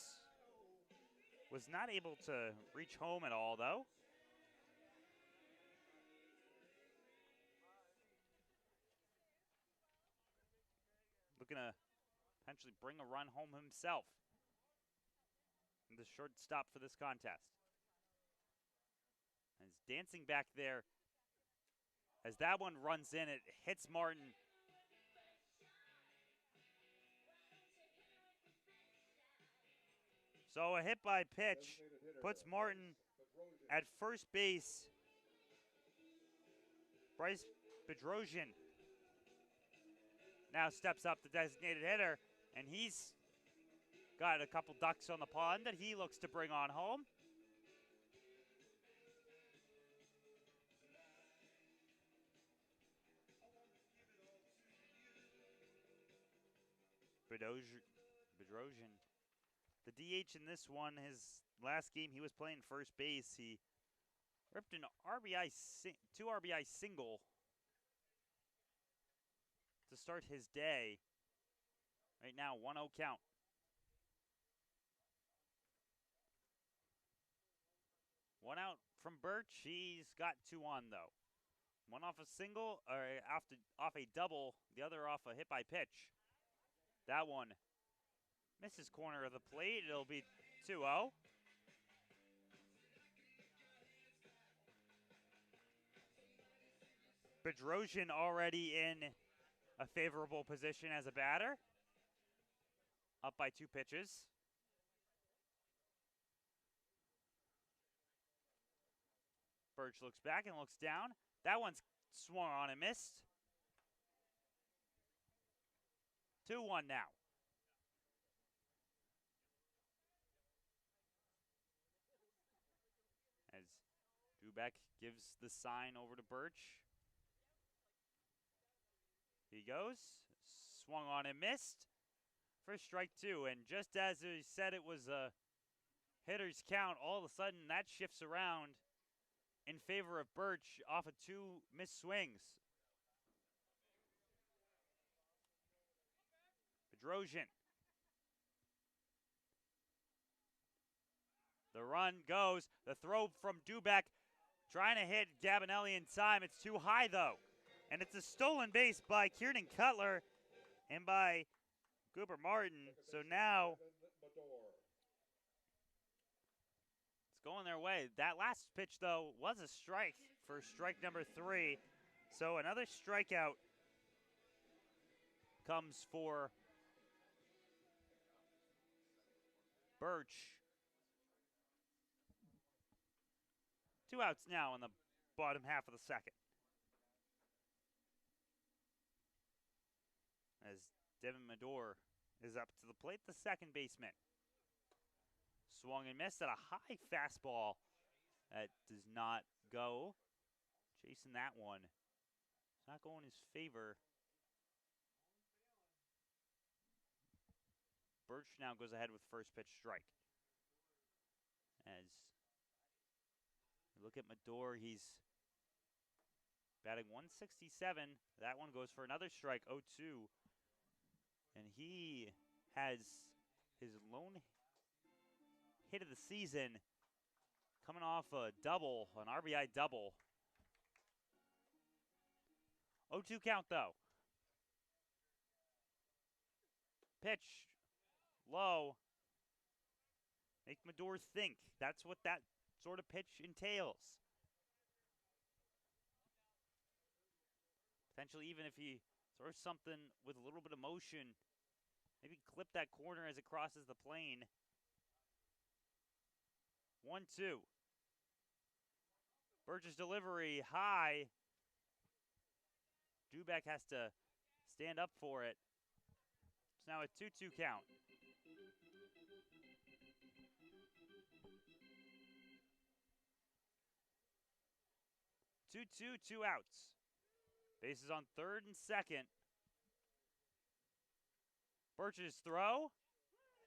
Speaker 1: Was not able to reach home at all, though. Looking to potentially bring a run home himself. The shortstop for this contest. And he's dancing back there. As that one runs in, it hits Martin. So a hit by pitch puts Martin at first base. Bryce Bedrosian now steps up, the designated hitter, and he's got a couple ducks on the pond that he looks to bring on home. Bedrosian. The DH in this one, his last game he was playing first base. He ripped an two RBI single to start his day. Right now, 1-0 count. One out from Birch. He's got 2 on, though. One off a single, or off a double. The other off a hit by pitch. That one misses corner of the plate. It'll be 2-0. Bedrosian already in a favorable position as a batter. Up by 2 pitches. Birch looks back and looks down. That one's swung on and missed. 2-1 now. As Dubek gives the sign over to Birch. He goes. Swung on and missed for strike 2. And just as he said it was a hitter's count, all of a sudden that shifts around in favor of Birch off of 2 missed swings. Bedrosian. The run goes. The throw from Dubek trying to hit Gabinelli in time. It's too high, though. And it's a stolen base by Kieran Cutler and by Goober Martin. So now it's going their way. That last pitch, though, was a strike for strike number 3. So another strikeout comes for Birch. 2 outs now in the bottom half of the second. As Devin Medor is up to the plate, the second baseman. Swung and missed at a high fastball. That does not go. Chasing that one. It's not going in his favor. Birch now goes ahead with first pitch strike. As you look at Medor, he's batting 167. That one goes for another strike, 0-2. And he has his lone hit of the season coming off a double, an RBI double. 0-2 count, though. Pitch low. Make Medor think. That's what that sort of pitch entails. Potentially, even if he throws something with a little bit of motion, maybe clip that corner as it crosses the plane. 1-2. Birch's delivery high. Dubek has to stand up for it. It's now a 2-2 count. Two outs. Bases on third and second. Birch's throw.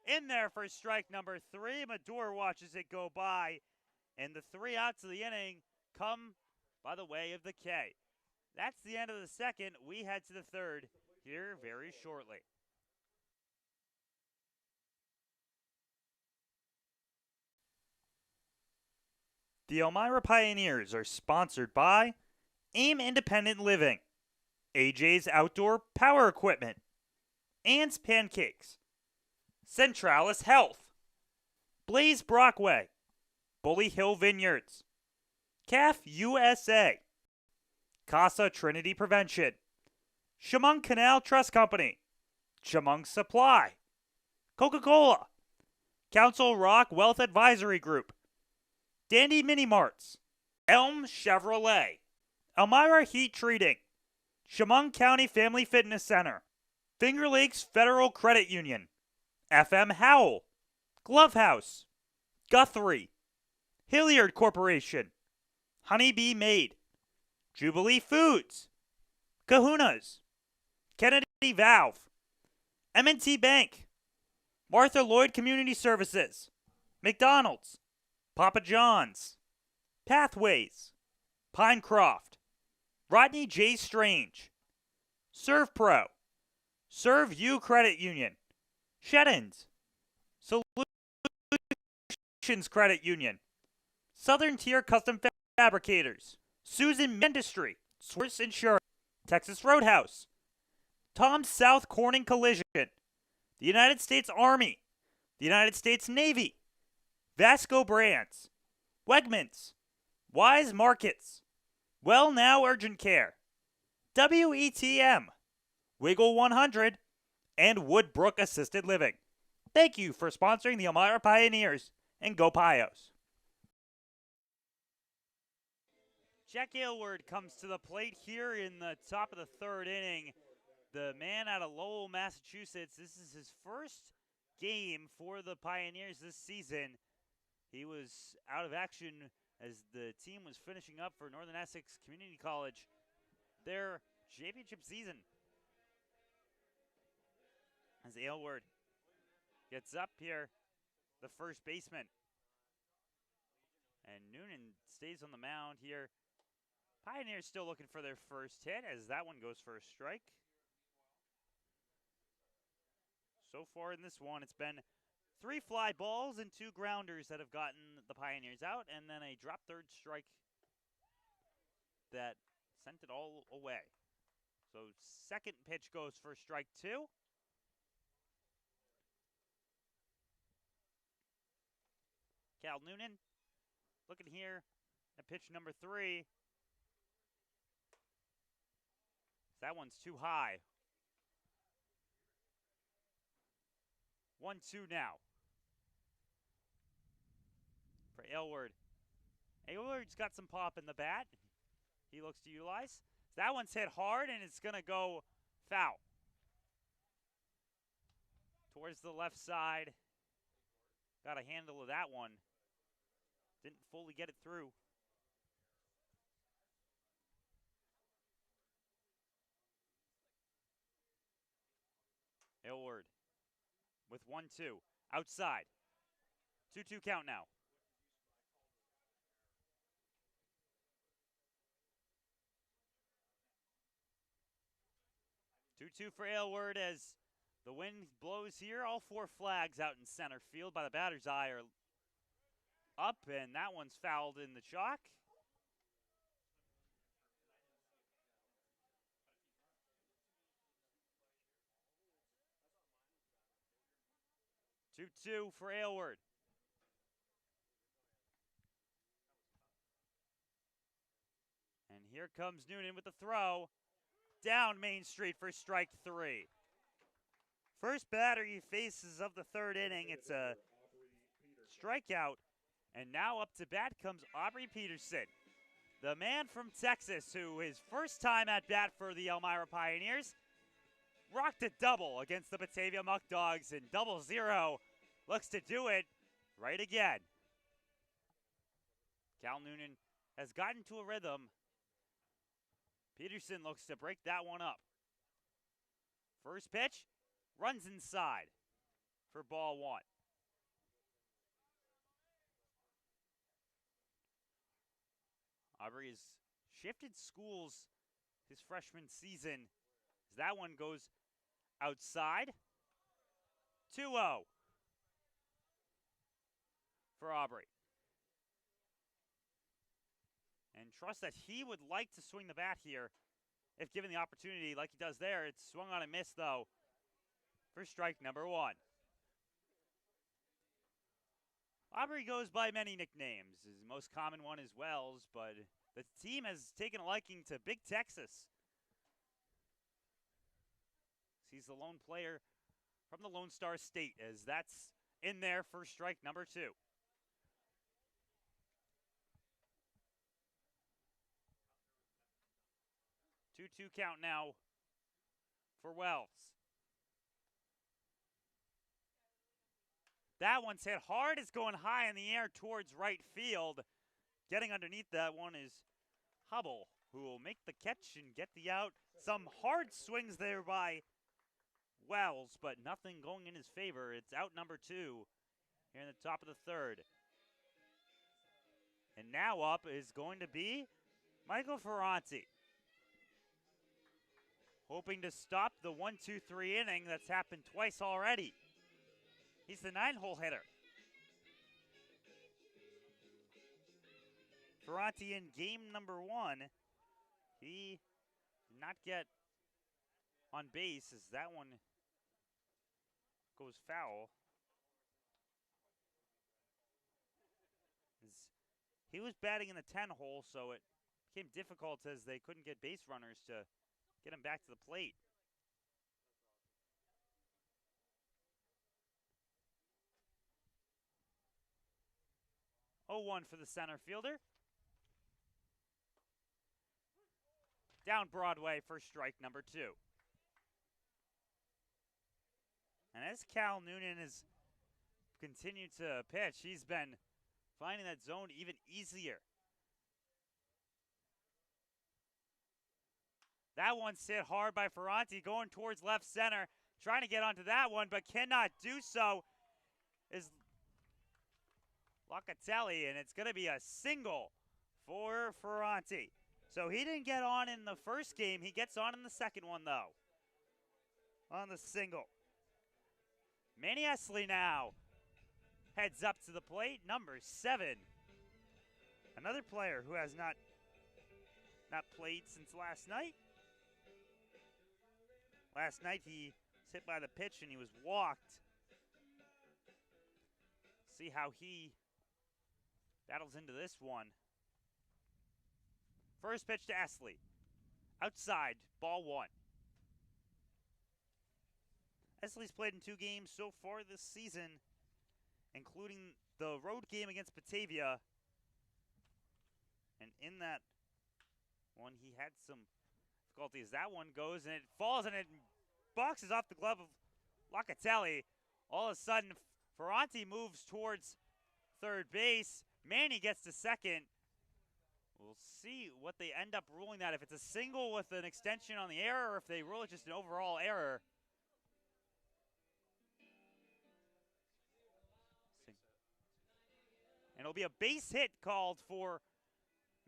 Speaker 1: In there for strike number 3. Medor watches it go by. And the 3 outs of the inning come by the way of the K. That's the end of the second. We head to the third here very shortly. The Elmira Pioneers are sponsored by AIM Independent Living, AJ's Outdoor Power Equipment, Ann's Pancakes, Centralis Health, Blaze Brockway, Bully Hill Vineyards, CAF USA, Casa Trinity Prevention, Chemung Canal Trust Company, Chemung Supply, Coca-Cola, Council Rock Wealth Advisory Group, Dandy Mini Marts, Elm Chevrolet, Elmira Heat Treating, Chemung County Family Fitness Center, Finger Lakes Federal Credit Union, FM Howell, Glove House, Guthrie, Hilliard Corporation, Honeybee Made, Jubilee Foods, Kahuna's, Kennedy Valve, M&T Bank, Martha Lloyd Community Services, McDonald's, Papa John's, Pathways, Pinecroft, Rodney J. Strange, ServPro, Serve You Credit Union, Sheddens, Solutions Credit Union, Southern Tier Custom Fabricators, Susan Industry, Source Insurance, Texas Roadhouse, Tom's South Corning Collision, the United States Army, the United States Navy, Vasco Brands, Wegmans, Wise Markets, Well Now Urgent Care, WETM, Wiggle 100, and Woodbrook Assisted Living. Thank you for sponsoring the Elmira Pioneers, and go Pios. Jack Aylward comes to the plate here in the top of the third inning. The man out of Lowell, Massachusetts. This is his first game for the Pioneers this season. He was out of action as the team was finishing up for Northern Essex Community College their championship season. As Aylward gets up here, the first baseman. And Noonan stays on the mound here. Pioneers still looking for their first hit as that one goes for a strike. So far in this one, it's been 3 fly balls and 2 grounders that have gotten the Pioneers out, and then a drop third strike that sent it all away. So second pitch goes for strike 2. Cal Noonan looking here at pitch number 3. That one's too high. 1-2 now for Aylward. Aylward's got some pop in the bat. He looks to utilize. That one's hit hard, and it's going to go foul. Towards the left side. Got a handle of that one. Didn't fully get it through. Aylward with 1-2. Outside. 2-2 count now. Two for Aylward as the wind blows here. All 4 flags out in center field by the batter's eye are up, and that one's fouled in the chalk. Two for Aylward. And here comes Noonan with the throw. Down Main Street for strike 3. First batter he faces of the third inning. It's a strikeout. And now up to bat comes Aubrey Peterson, the man from Texas who his first time at bat for the Elmira Pioneers rocked a double against the Batavia Muck Dogs, and 0-0 looks to do it right again. Cal Noonan has gotten to a rhythm. Peterson looks to break that one up. First pitch, runs inside for ball 1. Aubrey has shifted schools his freshman season as that one goes outside. 2-0 for Aubrey. And trust that he would like to swing the bat here if given the opportunity like he does there. It's swung on and missed, though, for strike number 1. Aubrey goes by many nicknames. His most common one is Wells, but the team has taken a liking to Big Texas. He's the lone player from the Lone Star State, as that's in there for strike number 2. 2-2 count now for Wells. That one's hit hard. It's going high in the air towards right field. Getting underneath that one is Hubble, who will make the catch and get the out. Some hard swings there by Wells, but nothing going in his favor. It's out number 2 here in the top of the third. And now up is going to be Michael Ferranti, hoping to stop the 1-2-3 inning that's happened twice already. He's the 9-hole hitter. Ferranti in game number 1. He did not get on base as that one goes foul. He was batting in the 10-hole, so it became difficult as they couldn't get base runners to get him back to the plate. 0-1 for the center fielder. Down Broadway for strike number 2. And as Cal Noonan has continued to pitch, he's been finding that zone even easier. That one's hit hard by Ferranti, going towards left center, trying to get onto that one, but cannot do so. Is Locatelli, and it's going to be a single for Ferranti. So he didn't get on in the first game. He gets on in the second one, though, on the single. Manny Esley now heads up to the plate, number 7. Another player who has not played since last night. Last night he was hit by the pitch and he was walked. See how he battles into this one. First pitch to Esley. Outside, ball 1. Esley's played in 2 games so far this season, including the road game against Batavia. And in that one, he had some difficulties. That one goes and it falls and it boxes off the glove of Locatelli. All of a sudden, Ferranti moves towards third base. Manny gets to second. We'll see what they end up ruling that. If it's a single with an extension on the error, or if they rule it just an overall error. And it'll be a base hit called for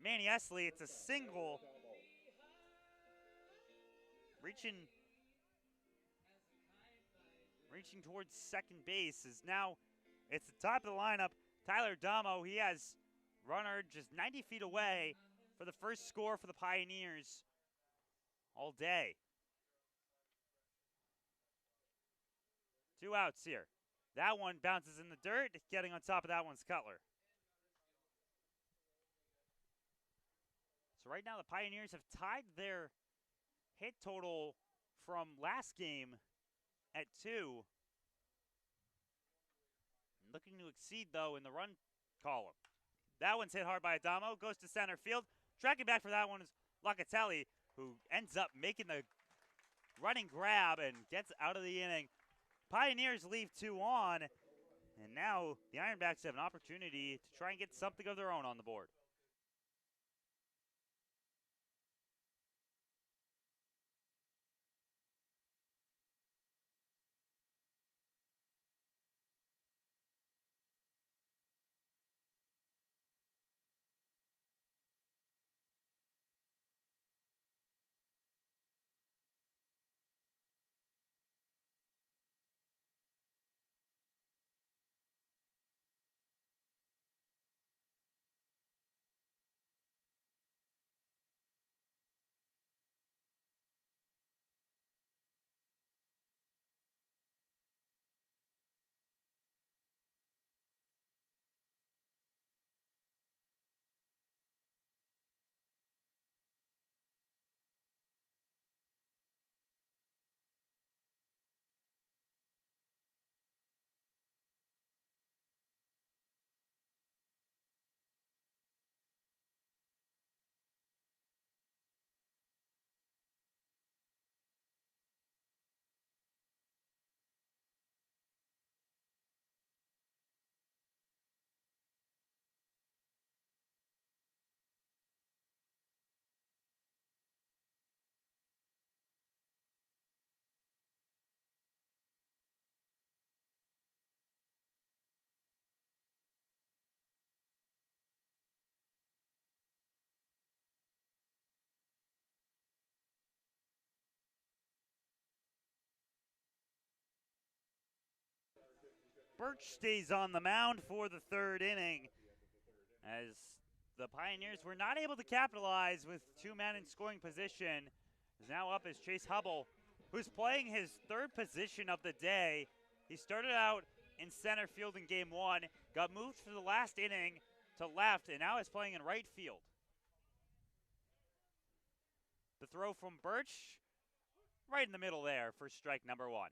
Speaker 1: Manny Esley. It's a single. Reaching towards second base is now, it's the top of the lineup. Tyler Damo, he has runner just 90 feet away for the first score for the Pioneers all day. 2 outs here. That one bounces in the dirt. Getting on top of that one's Cutler. So right now the Pioneers have tied their hit total from last game at 2. Looking to exceed, though, in the run column. That one's hit hard by Adamo. Goes to center field. Tracking back for that one is Locatelli, who ends up making the running grab and gets out of the inning. Pioneers leave 2 on. And now the Ironbacks have an opportunity to try and get something of their own on the board. Birch stays on the mound for the third inning, as the Pioneers were not able to capitalize with two men in scoring position. Is now up is Chase Hubble, who's playing his third position of the day. He started out in center field in game one, got moved for the last inning to left, and now is playing in right field. The throw from Birch, right in the middle there for strike number one.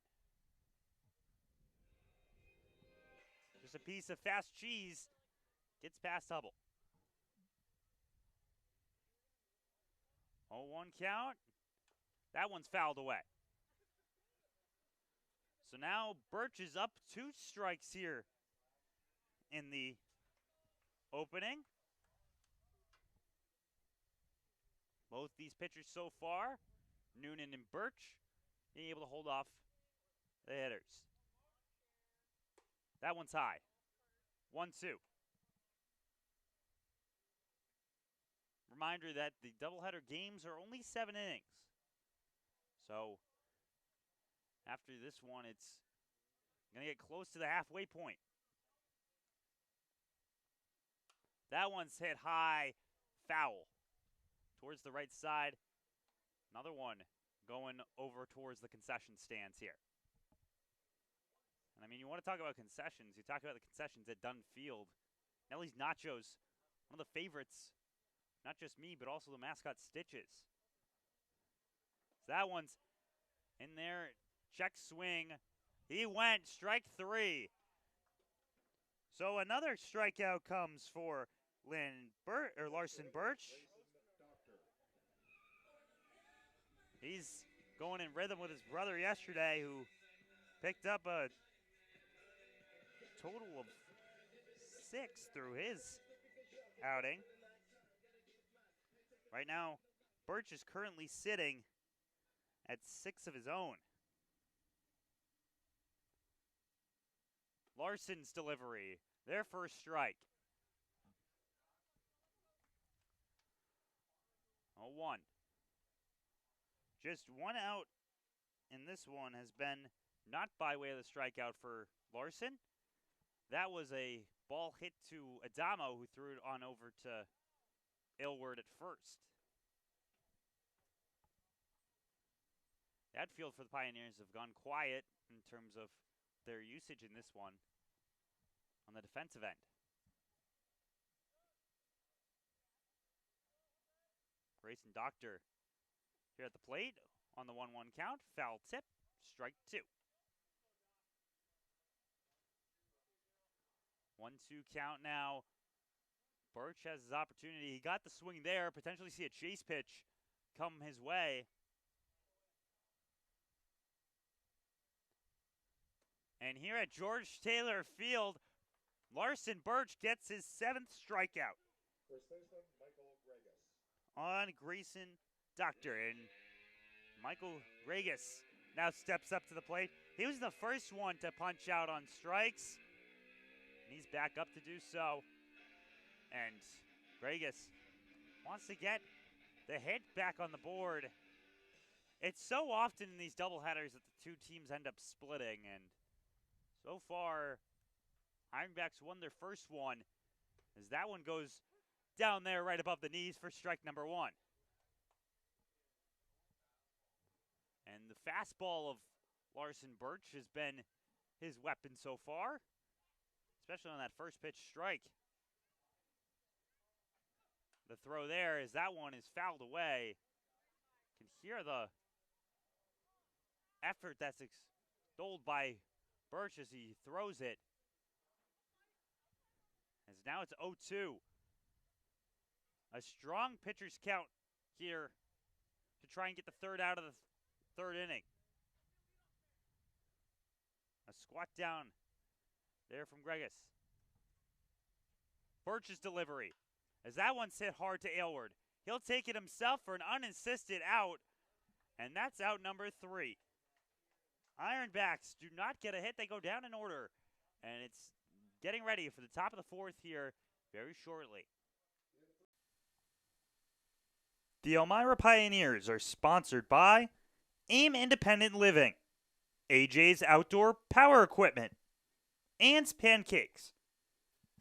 Speaker 1: Just a piece of fast cheese gets past Hubble. 0-1 count. That one's fouled away. So now Birch is up 2 strikes here in the opening. Both these pitchers so far, Noonan and Birch, being able to hold off the hitters. That one's high. 1-2. Reminder that the doubleheader games are only 7 innings. So after this one, it's going to get close to the halfway point. That one's hit high, foul, towards the right side. Another one going over towards the concession stands here. And I mean, you want to talk about concessions. You talk about the concessions at Dunn Field. Nellie's Nachos, one of the favorites, not just me, but also the mascot Stitches. So that one's in there. Check swing. He went, strike 3. So another strikeout comes for Larson Birch. He's going in rhythm with his brother yesterday, who picked up a total of 6 through his outing. Right now, Birch is currently sitting at 6 of his own. Larson's delivery, their first strike. 0-1. Just one out in this one has been not by way of the strikeout for Larson. That was a ball hit to Adamo, who threw it on over to Aylward at first. The outfield for the Pioneers have gone quiet in terms of their usage in this one on the defensive end. Grayson Doctor here at the plate on the 1-1 count. Foul tip, strike 2. 1-2 count now. Birch has his opportunity. He got the swing there. Potentially see a chase pitch come his way. And here at George Taylor Field, Larson Birch gets his 7th strikeout.
Speaker 2: First baseman, Michael Gregas.
Speaker 1: On Grayson Doctor. And Michael Gregas now steps up to the plate. He was the first one to punch out on strikes. And he's back up to do so. And Gregas wants to get the hit back on the board. It's so often in these doubleheaders that the two teams end up splitting, and so far, Ironbacks won their first one, as that one goes down there right above the knees for strike number 1. And the fastball of Larson Birch has been his weapon so far, especially on that first pitch strike. The throw there, as that one is fouled away. You can hear the effort that's extolled by Birch as he throws it. As now it's 0-2. A strong pitcher's count here to try and get the third out of the third inning. A squat down there from Gregas. Birch's delivery, as that one's hit hard to Aylward. He'll take it himself for an unassisted out, and that's out number 3. Ironbacks do not get a hit. They go down in order, and it's getting ready for the top of the 4th here very shortly. The Elmira Pioneers are sponsored by AIM Independent Living, AJ's Outdoor Power Equipment, Ann's Pancakes,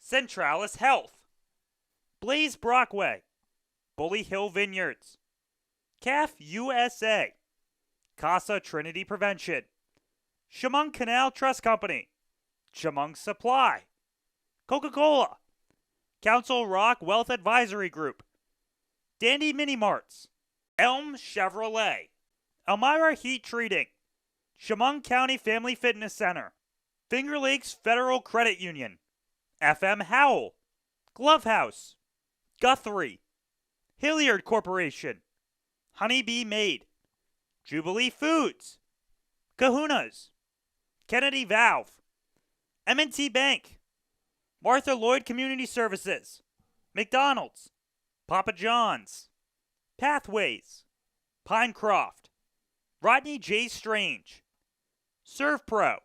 Speaker 1: Centralis Health, Blaze Brockway, Bully Hill Vineyards, CAF USA, Casa Trinity Prevention, Chemung Canal Trust Company, Chemung Supply, Coca-Cola, Council Rock Wealth Advisory Group, Dandy Mini Marts, Elm Chevrolet, Elmira Heat Treating, Chemung County Family Fitness Center, Finger Lakes Federal Credit Union, FM Howell, Glove House, Guthrie, Hilliard Corporation, Honeybee Maid, Jubilee Foods, Kahuna's, Kennedy Valve, M&T Bank, Martha Lloyd Community Services, McDonald's, Papa John's, Pathways, Pinecroft, Rodney J. Strange, ServPro,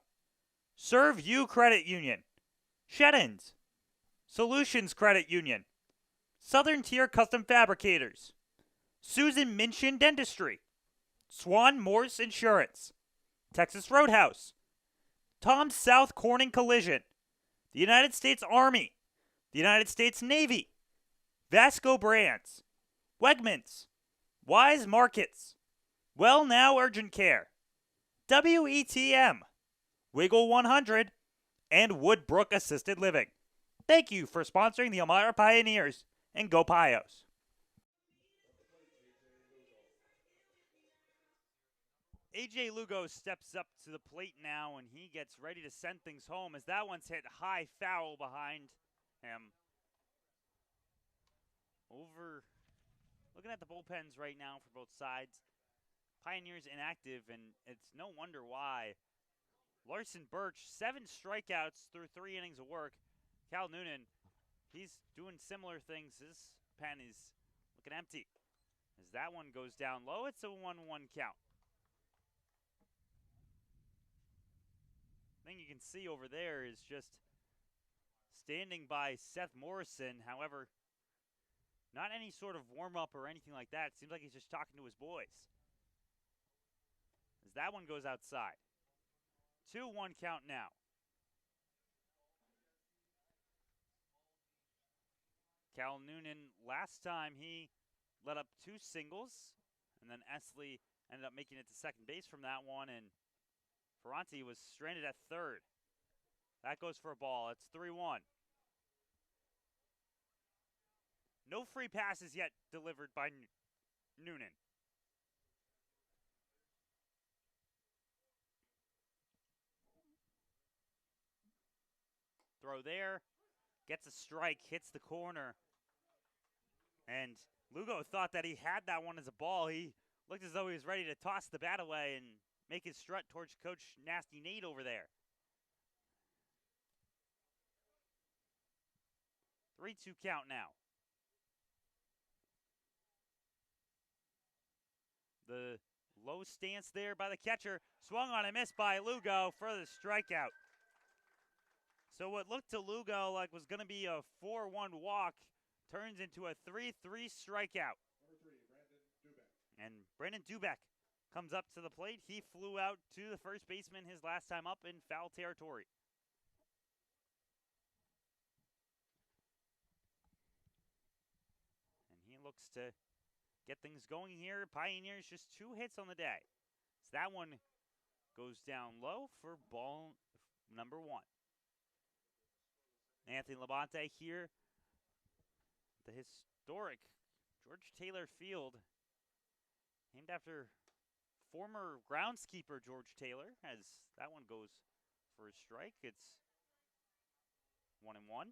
Speaker 1: ServU Credit Union, Sheddens, Solutions Credit Union, Southern Tier Custom Fabricators, Susan Minchin Dentistry, Swan Morse Insurance, Texas Roadhouse, Tom South Corning Collision, the United States Army, the United States Navy, Vasco Brands, Wegmans, Wise Markets, Well Now Urgent Care, WETM, Wiggle 100, and Woodbrook Assisted Living. Thank you for sponsoring the Elmira Pioneers, and go Pios. AJ Lugo steps up to the plate now, and he gets ready to send things home as that one's hit high foul behind him. Looking at the bullpens right now for both sides. Pioneers inactive, and it's no wonder why. Larson Birch, 7 strikeouts through 3 innings of work. Cal Noonan, he's doing similar things. His pen is looking empty. As that one goes down low, it's a 1-1 count. Thing you can see over there is just standing by Seth Morrison. However, not any sort of warm-up or anything like that. It seems like he's just talking to his boys. As that one goes outside. 2-1 count now. Cal Noonan, last time he let up 2 singles, and then Esley ended up making it to second base from that one, and Ferranti was stranded at third. That goes for a ball. It's 3-1. No free passes yet delivered by Noonan. Throw there. Gets a strike. Hits the corner. And Lugo thought that he had that one as a ball. He looked as though he was ready to toss the bat away and make his strut towards Coach Nasty Nate over there. 3-2 count now. The low stance there by the catcher. Swung on and missed by Lugo for the strikeout. So what looked to Lugo like was going to be a 4-1 walk turns into a 3-3 strikeout.
Speaker 2: Number 3, Brandon Dubek.
Speaker 1: And Brandon Dubek comes up to the plate. He flew out to the first baseman his last time up in foul territory. And he looks to get things going here. Pioneers just 2 hits on the day. So that one goes down low for ball number 1. Anthony Labonte here. The historic George Taylor Field, named after former groundskeeper George Taylor, as that one goes for a strike. It's 1-1. And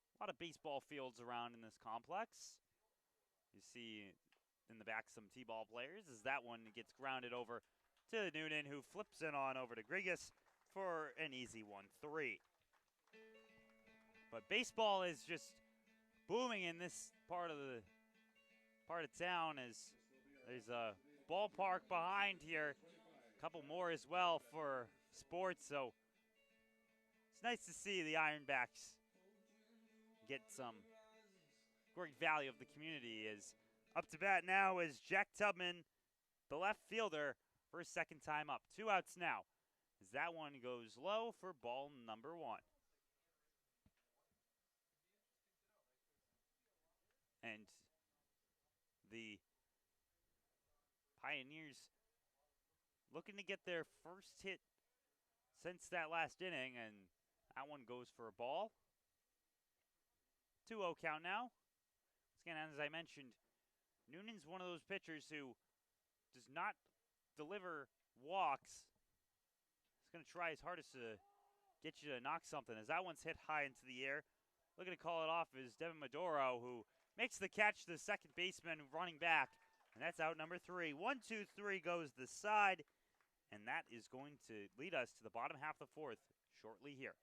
Speaker 1: a lot of baseball fields around in this complex. You see in the back some T-ball players as that one gets grounded over to Noonan, who flips it on over to Grigas for an easy 1-3. But baseball is just booming in this part of town as there's a ballpark behind here. A couple more as well for sports, so it's nice to see the Ironbacks get some great value of the community. Is up to bat now is Jack Tubman, the left fielder for a second time up. 2 outs now, as that one goes low for ball number 1. And the Pioneers looking to get their first hit since that last inning, and that one goes for a ball. 2-0 count now. Again, as I mentioned, Noonan's one of those pitchers who does not deliver walks. He's going to try his hardest to get you to knock something, as that one's hit high into the air. Looking to call it off is Devin Maduro, who makes the catch to the second baseman running back, and that's out number 3. 1-2-3 goes the side, and that is going to lead us to the bottom half of the 4th shortly here.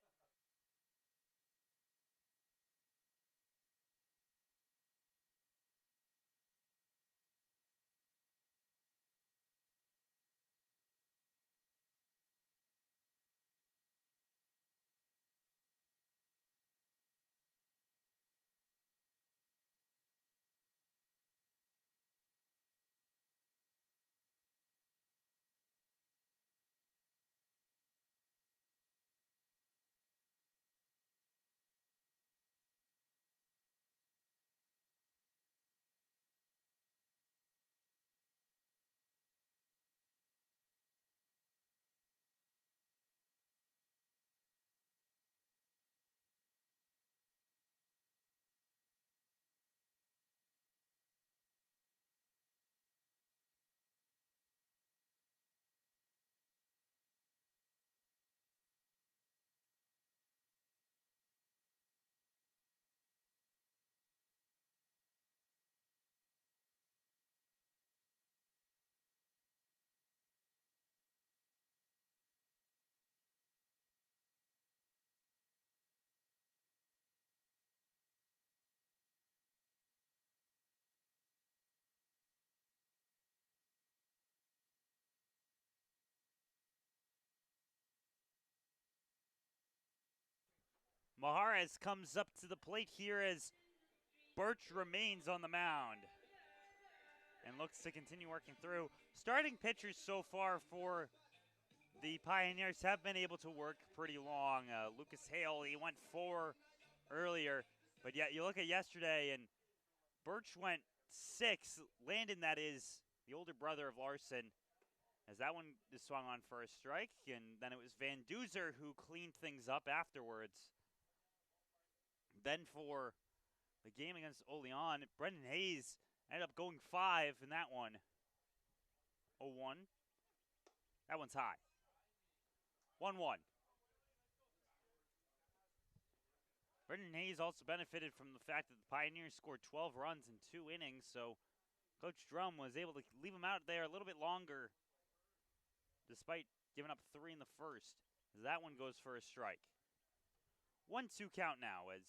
Speaker 1: Maharez comes up to the plate here as Birch remains on the mound and looks to continue working through. Starting pitchers so far for the Pioneers have been able to work pretty long. Lucas Hale, he went 4 earlier, but yet you look at yesterday and Birch went 6. Landon, that is, the older brother of Larson, as that one is swung on for a strike, and then it was Van Duzer who cleaned things up afterwards. Then for the game against Olean, Brendan Hayes ended up going 5 in that one. 0-1. That one's high. 1-1. Brendan Hayes also benefited from the fact that the Pioneers scored 12 runs in 2 innings, so Coach Drum was able to leave him out there a little bit longer despite giving up 3 in the first. That one goes for a strike. 1-2 count now as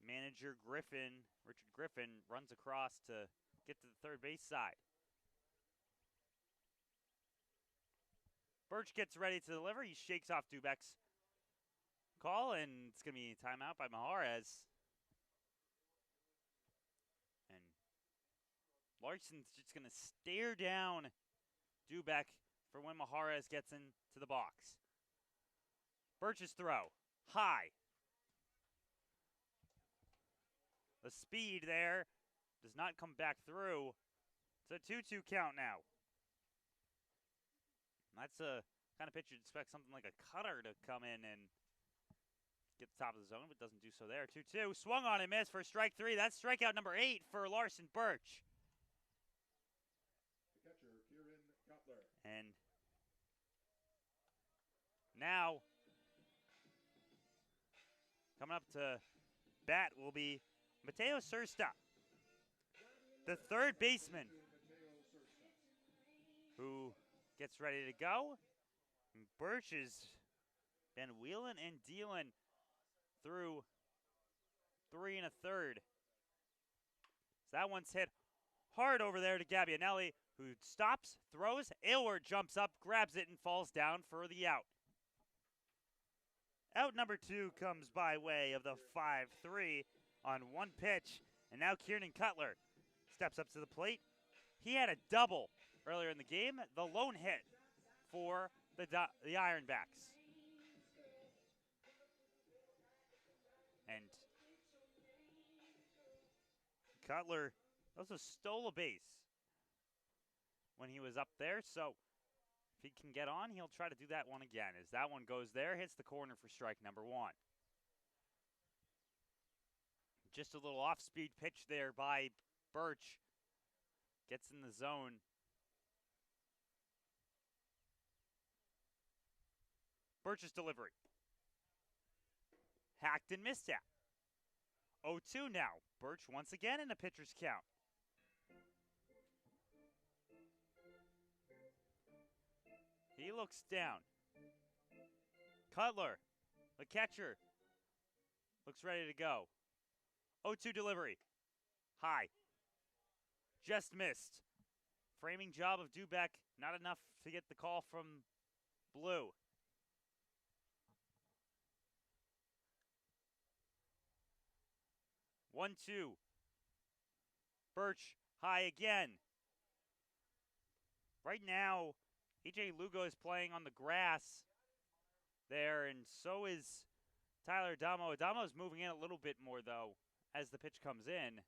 Speaker 1: manager Richard Griffin, runs across to get to the third base side. Birch gets ready to deliver. He shakes off Dubek's call, and it's going to be a timeout by Maharez. And Larson's just going to stare down Dubek for when Maharez gets into the box. Birch's throw, high. The speed there does not come back through. It's a 2-2 count now. That's a kind of pitch you'd expect something like a cutter to come in and get the top of the zone, but doesn't do so there. 2-2, swung on and missed for strike 3. That's strikeout number 8 for Larson Birch.
Speaker 2: The catcher, Kieran Cutler.
Speaker 1: And now, coming up to bat will be Mateo Sursta, the third baseman, who gets ready to go. And Birch has been wheeling and dealing through 3 1/3. So that one's hit hard over there to Gabbianelli, who stops, throws, Aylward jumps up, grabs it, and falls down for the out. Out number 2 comes by way of the 5-3 on one pitch, and now Kieran Cutler steps up to the plate. He had a double earlier in the game, the lone hit for the Ironbacks. And Cutler also stole a base when he was up there, so if he can get on, he'll try to do that one again. As that one goes there, hits the corner for strike number one. Just a little off-speed pitch there by Birch. Gets in the zone. Birch's delivery. Hacked and missed at. 0-2 now. Birch once again in a pitcher's count. He looks down. Cutler, the catcher, looks ready to go. 0-2 delivery. High. Just missed. Framing job of Dubeck. Not enough to get the call from Blue. One, two. Birch high again. Right now, AJ Lugo is playing on the grass there, and so is Tyler Adamo. Adamo's moving in a little bit more, though, as the pitch comes in.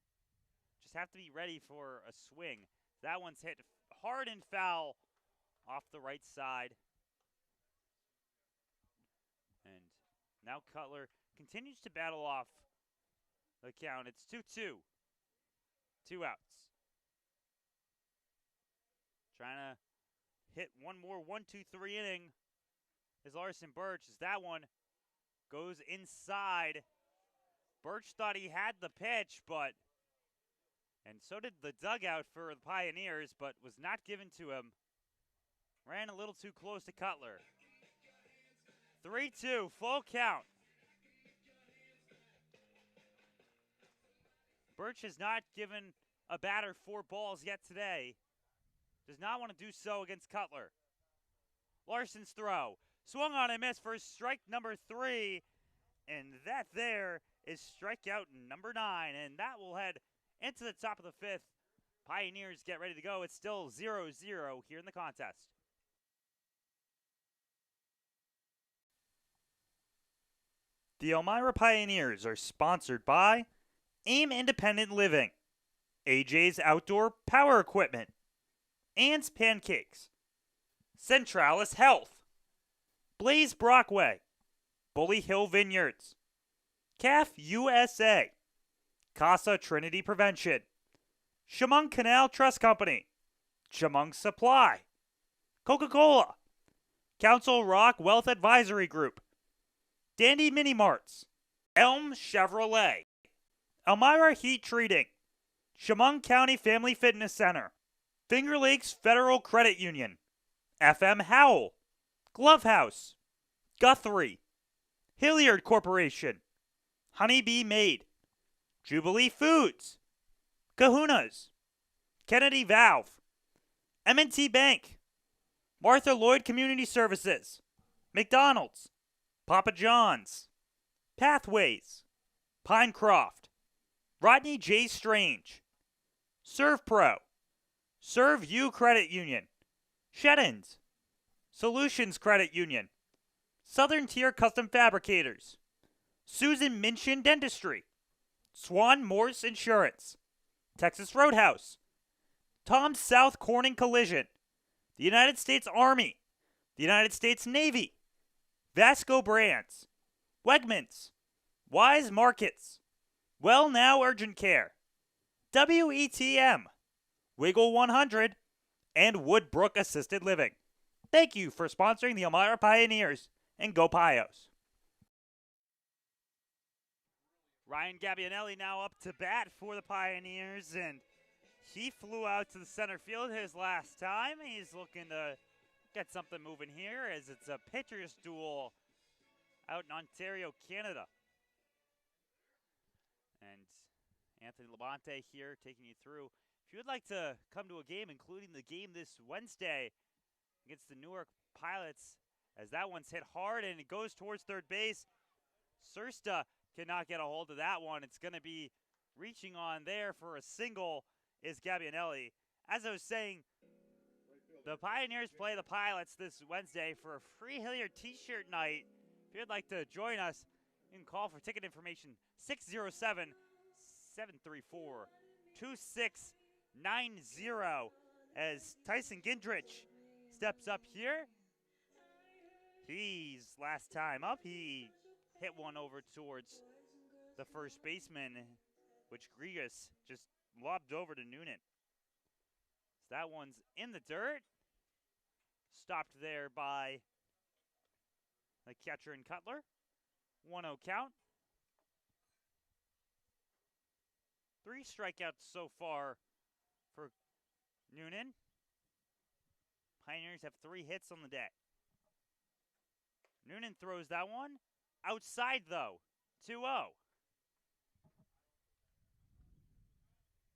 Speaker 1: Just have to be ready for a swing. That one's hit hard and foul off the right side. And now Cutler continues to battle off the count. It's 2-2. 2 outs. Trying to hit one more 1-2-3 inning is Larson Birch, as that one goes inside. Birch thought he had the pitch, and so did the dugout for the Pioneers, but was not given to him. Ran a little too close to Cutler. 3-2, full count. Birch has not given a batter 4 balls yet today. Does not want to do so against Cutler. Larson's throw. Swung on and missed for strike number 3. And that there is strikeout number 9. And that will head into the top of the 5th. Pioneers get ready to go. It's still 0-0 here in the contest. The Elmira Pioneers are sponsored by AIM Independent Living, AJ's Outdoor Power Equipment, Ann's Pancakes, Centralis Health, Blaze Brockway, Bully Hill Vineyards, CAF USA, Casa Trinity Prevention, Chemung Canal Trust Company, Chemung Supply, Coca-Cola, Council Rock Wealth Advisory Group, Dandy Mini Marts, Elm Chevrolet, Elmira Heat Treating, Chemung County Family Fitness Center, Finger Lakes Federal Credit Union, FM Howell, Glove House, Guthrie, Hilliard Corporation, Honeybee Made, Jubilee Foods, Kahunas, Kennedy Valve, M&T Bank, Martha Lloyd Community Services, McDonald's, Papa John's, Pathways, Pinecroft, Rodney J. Strange, Serve Pro, Serve You Credit Union, Sheddens, Solutions Credit Union, Southern Tier Custom Fabricators, Susan Minchin Dentistry, Swan Morse Insurance, Texas Roadhouse, Tom South Corning Collision, the United States Army, the United States Navy, Vasco Brands, Wegmans, Wise Markets, Well Now Urgent Care, WETM, Wiggle 100, and Woodbrook Assisted Living. Thank you for sponsoring the Elmira Pioneers, and go Pios. Ryan Gabbianelli now up to bat for the Pioneers, and he flew out to the center field his last time. He's looking to get something moving here, as it's a pitcher's duel out in Ontario, Canada. And Anthony Labonte here taking you through. If you would like to come to a game, including the game this Wednesday against the Newark Pilots, as that one's hit hard and it goes towards third base. Sursta cannot get a hold of that one. It's going to be reaching on there for a single is Gabbianelli as I was saying, the Pioneers play the Pilots this Wednesday for a free Hilliard t-shirt night. If you'd like to join us, you can call for ticket information 607-734-2690 as Tyson Gindrich steps up here. He's last time up, he hit one over towards the first baseman, which Grigas just lobbed over to Noonan. So that one's in the dirt. Stopped there by the catcher and Cutler. 1-0 count. 3 strikeouts so far for Noonan. Pioneers have 3 hits on the day. Noonan throws that one. Outside, though. 2-0.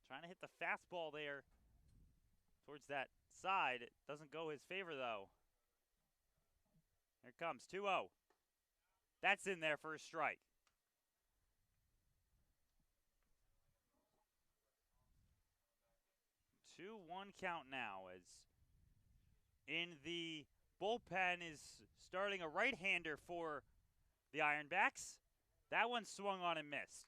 Speaker 1: Trying to hit the fastball there towards that side. It doesn't go his favor, though. Here it comes. 2-0. That's in there for a strike. 2-1 count now as in the bullpen is starting a right-hander for the Ironbacks. That one swung on and missed.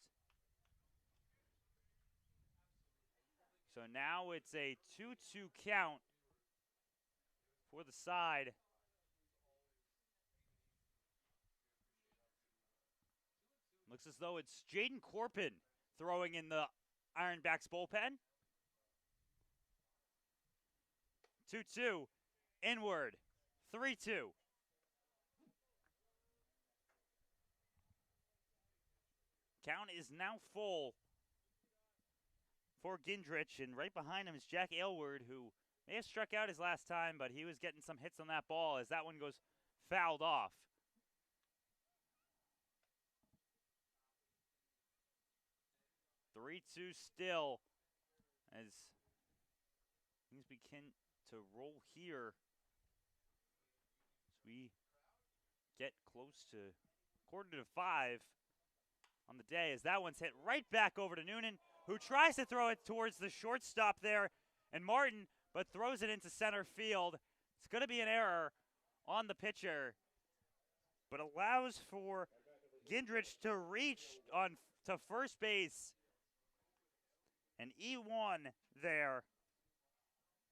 Speaker 1: So now it's a 2-2 count for the side. Looks as though it's Jaden Corpin throwing in the Ironbacks bullpen. 2-2, inward, 3-2. Count is now full for Gindrich, and right behind him is Jack Aylward, who may have struck out his last time, but he was getting some hits on that ball as that one goes fouled off. 3-2 still as things begin to roll here as we get close to 4:45 on the day, as that one's hit right back over to Noonan, who tries to throw it towards the shortstop there, and Martin, but throws it into center field. It's going to be an error on the pitcher, but allows for Gindrich to reach on to first base. An E1 there.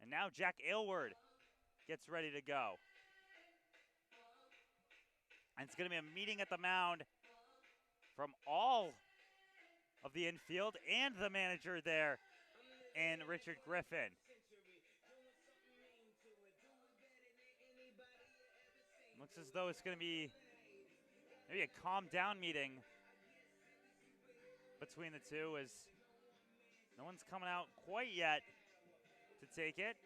Speaker 1: And now Jack Aylward gets ready to go. And it's going to be a meeting at the mound from all of the infield and the manager there, and Richard Griffin. Looks as though it's going to be maybe a calm down meeting between the two, as no one's coming out quite yet to take it.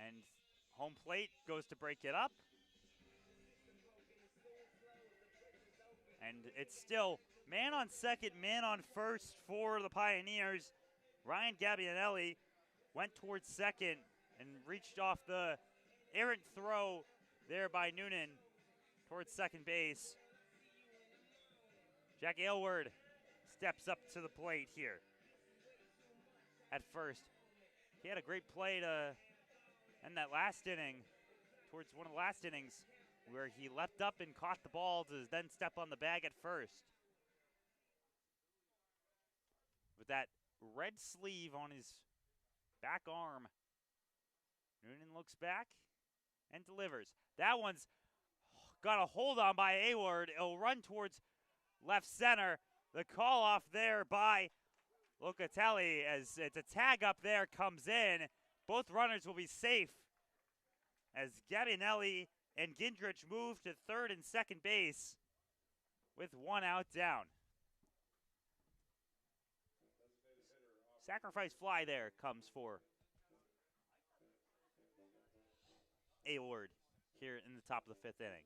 Speaker 1: And home plate goes to break it up. And it's still man on second, man on first for the Pioneers. Ryan Gabbianelli went towards second and reached off the errant throw there by Noonan towards second base. Jack Aylward steps up to the plate here at first. He had a great play to end that last inning, towards one of the last innings, where he leapt up and caught the ball to then step on the bag at first. With that red sleeve on his back arm, Noonan looks back and delivers. That one's got a hold on by Aylward. It'll run towards left center. The call off there by Locatelli, as it's a tag up there, comes in. Both runners will be safe as Gabbianelli and Gindrich move to third and second base with one out down. Sacrifice fly there comes for Aylward here in the top of the fifth inning.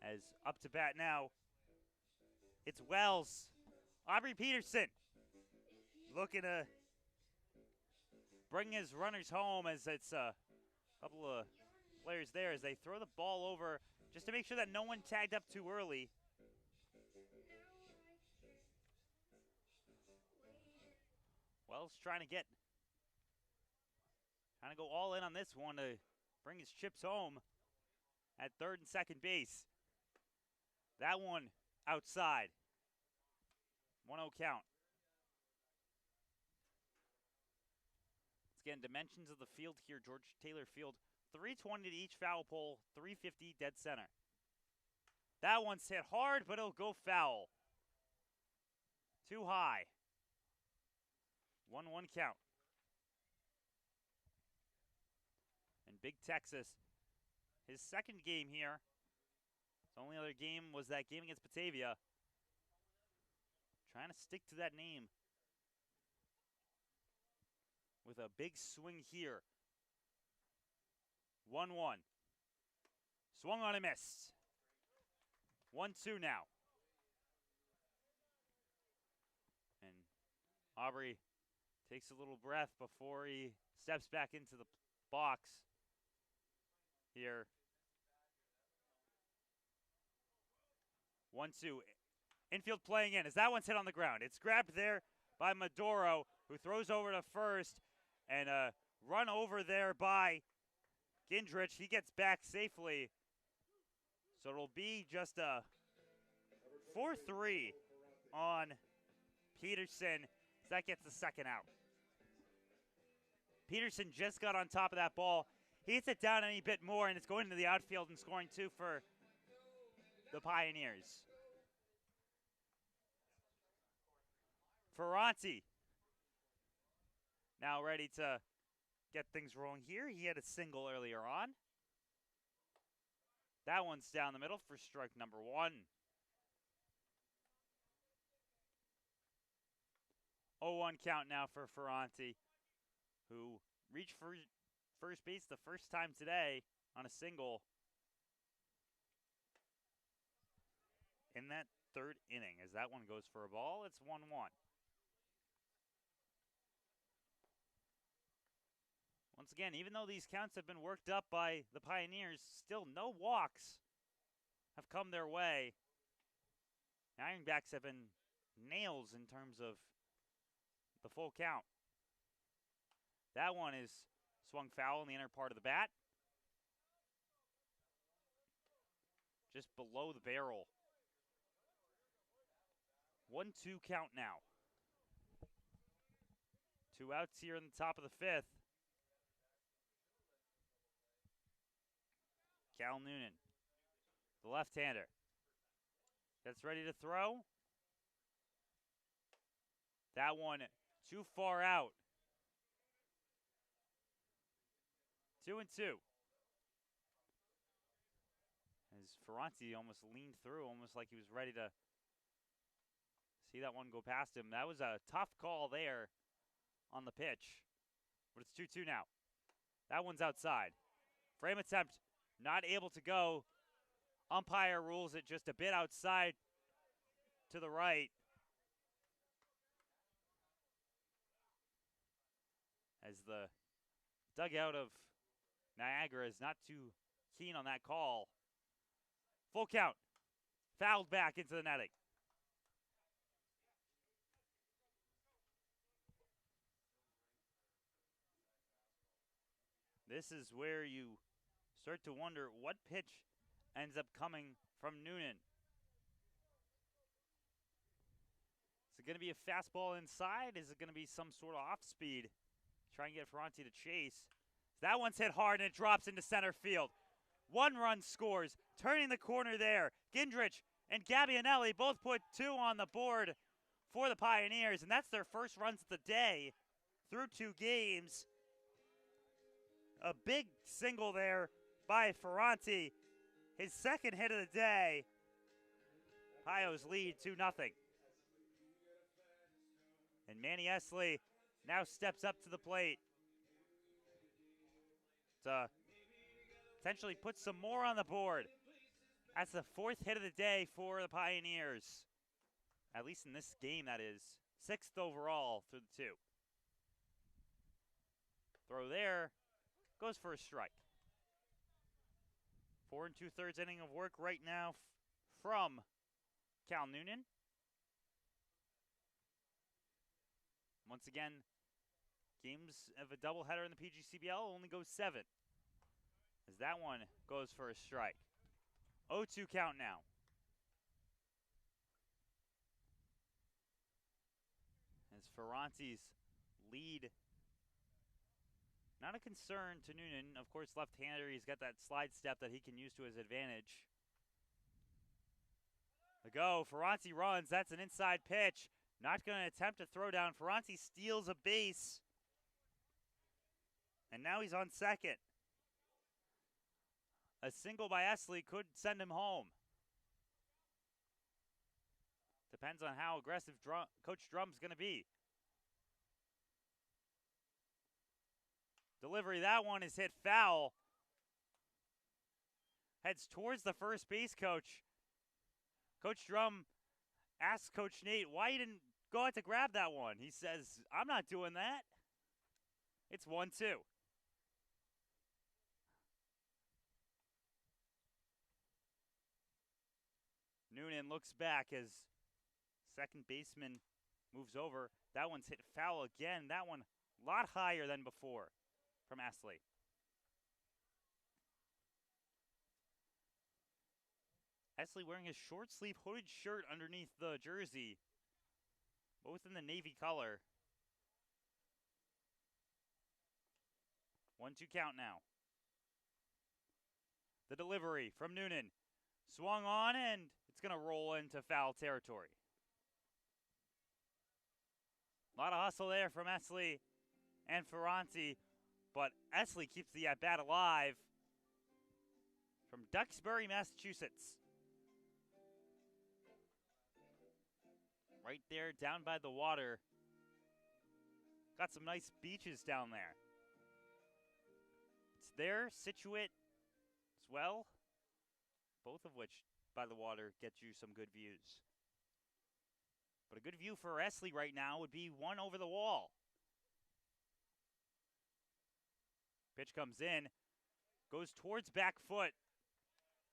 Speaker 1: As up to bat now, it's Wells. Aubrey Peterson looking to bring his runners home, as it's a couple of players there as they throw the ball over just to make sure that no one tagged up too early. Wells trying to go all in on this one to bring his chips home at third and second base. That one outside. 1-0 count. Let's get in dimensions of the field here. George Taylor Field, 320 to each foul pole, 350 dead center. That one's hit hard, but it'll go foul. Too high. 1-1 count. And Big Texas, his second game here. His only other game was that game against Batavia. Trying to stick to that name with a big swing here. 1-1. Swung on and missed. 1-2 now. And Aubrey takes a little breath before he steps back into the box here. 1-2. Infield playing in as that one's hit on the ground. It's grabbed there by Maduro, who throws over to first, and a run over there by Gindrich. He gets back safely. So it'll be just a 4-3 on Peterson as that gets the second out. Peterson just got on top of that ball. He hits it down any bit more, and it's going into the outfield and scoring two for the Pioneers. Ferranti now ready to get things rolling here. He had a single earlier on. That one's down the middle for strike number 1. 0-1 count now for Ferranti, who reached for first base the first time today on a single in that third inning. As that one goes for a ball, it's 1-1. Once again, even though these counts have been worked up by the Pioneers, still no walks have come their way. Ironbacks have been nails in terms of the full count. That one is swung foul in the inner part of the bat. Just below the barrel. 1-2 count now. 2 outs here in the top of the 5th. Cal Noonan, the left-hander, gets ready to throw. That one too far out. 2-2. As Ferranti almost leaned through, almost like he was ready to see that one go past him. That was a tough call there on the pitch. But it's 2-2 now. That one's outside. Frame attempt not able to go. Umpire rules it just a bit outside to the right. As the dugout of Niagara is not too keen on that call. Full count. Fouled back into the netting. This is where you start to wonder what pitch ends up coming from Noonan. Is it going to be a fastball inside? Is it going to be some sort of off speed? Try and get Ferranti to chase. That one's hit hard and it drops into center field. 1 run scores, turning the corner there. Gindrich and Gabbianelli both put 2 on the board for the Pioneers, and that's their first runs of the day through 2 games. A big single there by Ferranti. His second hit of the day. Pio's lead 2-0. And Manny Esley now steps up to the plate to potentially put some more on the board. That's the 4th hit of the day for the Pioneers. At least in this game, that is. 6th overall through the 2. Throw there. Goes for a strike. 4 2/3 inning of work right now from Cal Noonan. Once again, Games of a doubleheader in the PGCBL only goes 7. As that one goes for a strike. 0-2 count now. As Ferranti's lead, not a concern to Noonan. Of course, left-hander, he's got that slide step that he can use to his advantage. The go, Ferranti runs, that's an inside pitch. Not going to attempt to throw down. Ferranti steals a base. And now he's on second. A single by Esley could send him home. Depends on how aggressive Coach Drum's going to be. Delivery, that one is hit foul. Heads towards the first base coach. Coach Drum asks Coach Nate why he didn't go out to grab that one. He says, I'm not doing that. It's 1-2. Noonan looks back as second baseman moves over. That one's hit foul again. That one a lot higher than before from Esley. Esley wearing his short sleeve hooded shirt underneath the jersey, both in the navy color. 1-2 count now. The delivery from Noonan. Swung on, and it's going to roll into foul territory. A lot of hustle there from Esley and Ferranti, but Esley keeps the at-bat alive from Duxbury, Massachusetts. Right there down by the water. Got some nice beaches down there. It's there, Situate as well. Both of which, by the water, get you some good views. But a good view for Esley right now would be one over the wall. Pitch comes in, goes towards back foot.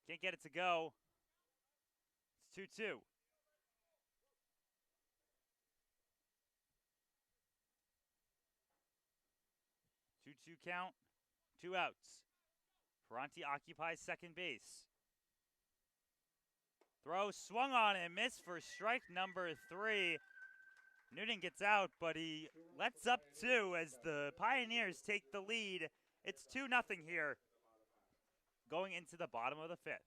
Speaker 1: Can't get it to go. It's 2-2. 2-2 count, 2 outs. Ferranti occupies second base. Throw swung on and missed for strike number 3. Noonan gets out, but he lets up 2 as the Pioneers take the lead. It's 2-0 here going into the bottom of the 5th.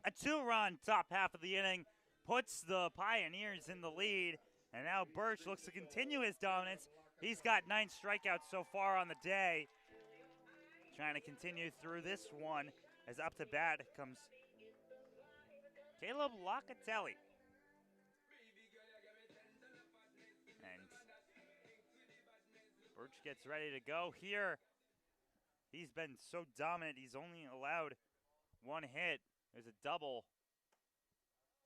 Speaker 1: A 2-run top half of the inning puts the Pioneers in the lead. And now Birch looks to continue his dominance. He's got 9 strikeouts so far on the day. Trying to continue through this one as up to bat comes Caleb Locatelli. And Birch gets ready to go here. He's been so dominant, he's only allowed 1 hit. There's a double.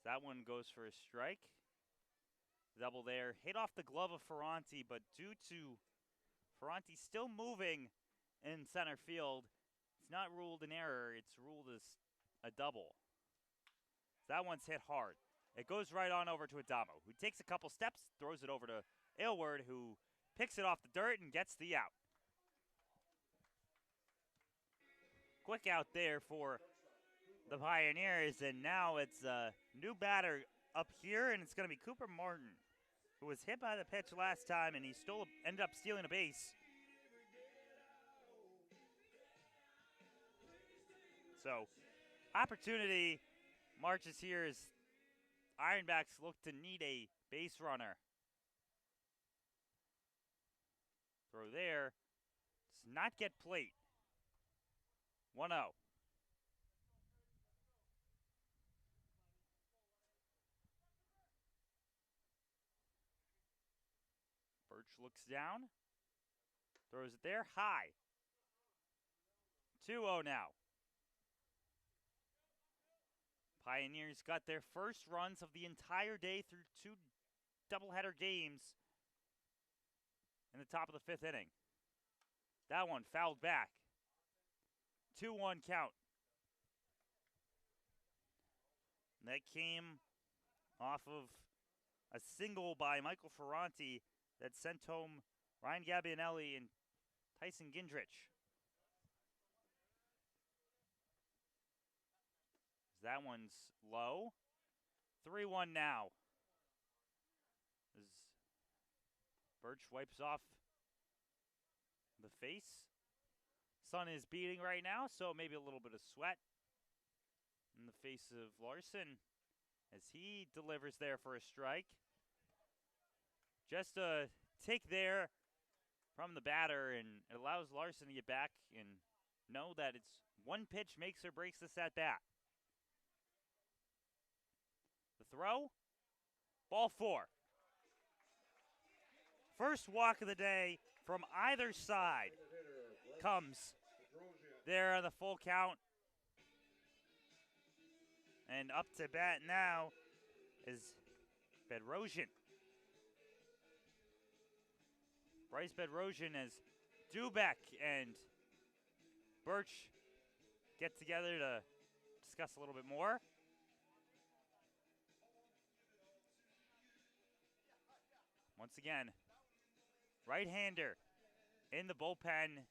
Speaker 1: That one goes for a strike. Double there. Hit off the glove of Ferranti, but due to Ferranti still moving in center field, it's not ruled an error. It's ruled as a double. That one's hit hard. It goes right on over to Adamo, who takes a couple steps, throws it over to Aylward, who picks it off the dirt and gets the out. Quick out there for the Pioneers, and now it's a new batter up here, and it's going to be Cooper Martin, who was hit by the pitch last time, and he ended up stealing a base. So, opportunity marches here as Ironbacks look to need a base runner. Throw there. Does not get plate. 1-0. Birch looks down. Throws it there. High. 2-0 now. Pioneers got their first runs of the entire day through 2 doubleheader games in the top of the 5th inning. That one fouled back. 2-1 count. And that came off of a single by Michael Ferranti that sent home Ryan Gabbianelli and Tyson Gindrich. That one's low. 3-1 now. As Birch wipes off the face. Sun is beating right now, so maybe a little bit of sweat in the face of Larson as he delivers there for a strike. Just a take there from the batter, and it allows Larson to get back and know that it's one pitch makes or breaks this at bat. The throw, ball 4. First walk of the day from either side comes there on the full count. And up to bat now is Bedrosian. Bryce Bedrosian as Dubek and Birch get together to discuss a little bit more. Once again, right-hander in the bullpen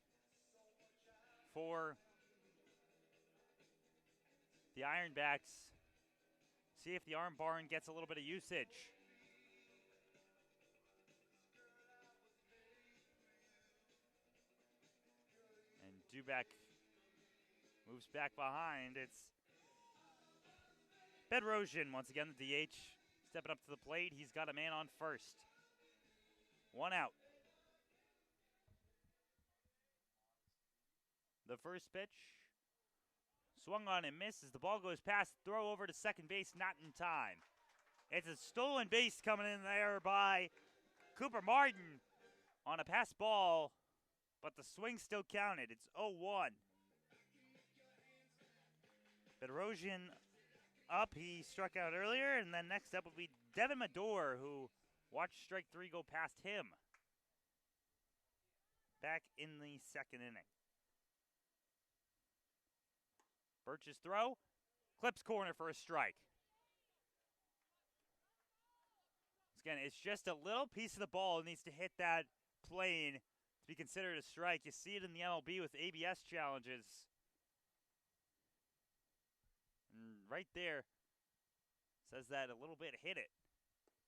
Speaker 1: for the Ironbacks. See if the arm barn gets a little bit of usage. And Dubek moves back behind. It's Bedrosian, once again, the DH, stepping up to the plate. He's got a man on first. 1 out. The first pitch swung on and misses. The ball goes past, throw over to second base, not in time. It's a stolen base coming in there by Cooper Martin on a pass ball, but the swing still counted. It's 0-1. Bedrosian up. He struck out earlier, and then next up will be Devin Medor, who watched strike 3 go past him back in the 2nd inning. Birch's throw, clips corner for a strike. Again, it's just a little piece of the ball that needs to hit that plane to be considered a strike. You see it in the MLB with ABS challenges. And right there says that a little bit hit it.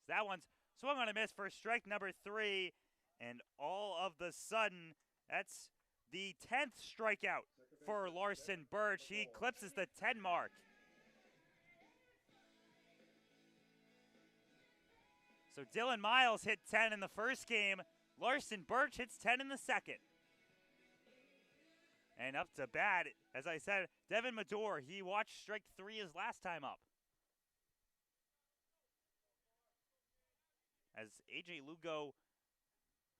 Speaker 1: So that one's swung on a miss for strike number 3. And all of the sudden, that's the 10th strikeout for Larson Birch. He eclipses the 10 mark. So Dylan Miles hit 10 in the first game. Larson Birch hits 10 in the second. And up to bat, as I said, Devin Medor. He watched strike 3 his last time up. As A.J. Lugo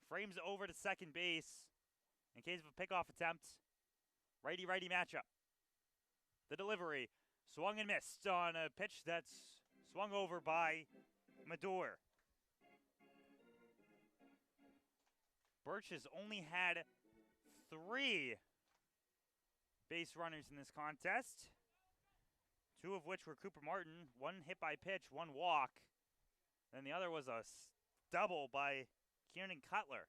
Speaker 1: frames over to second base in case of a pickoff attempt. Righty-righty matchup. The delivery, swung and missed on a pitch that's swung over by Medor. Birch has only had 3 base runners in this contest, 2 of which were Cooper Martin, 1 hit by pitch, 1 walk. And the other was a double by Kieran Cutler.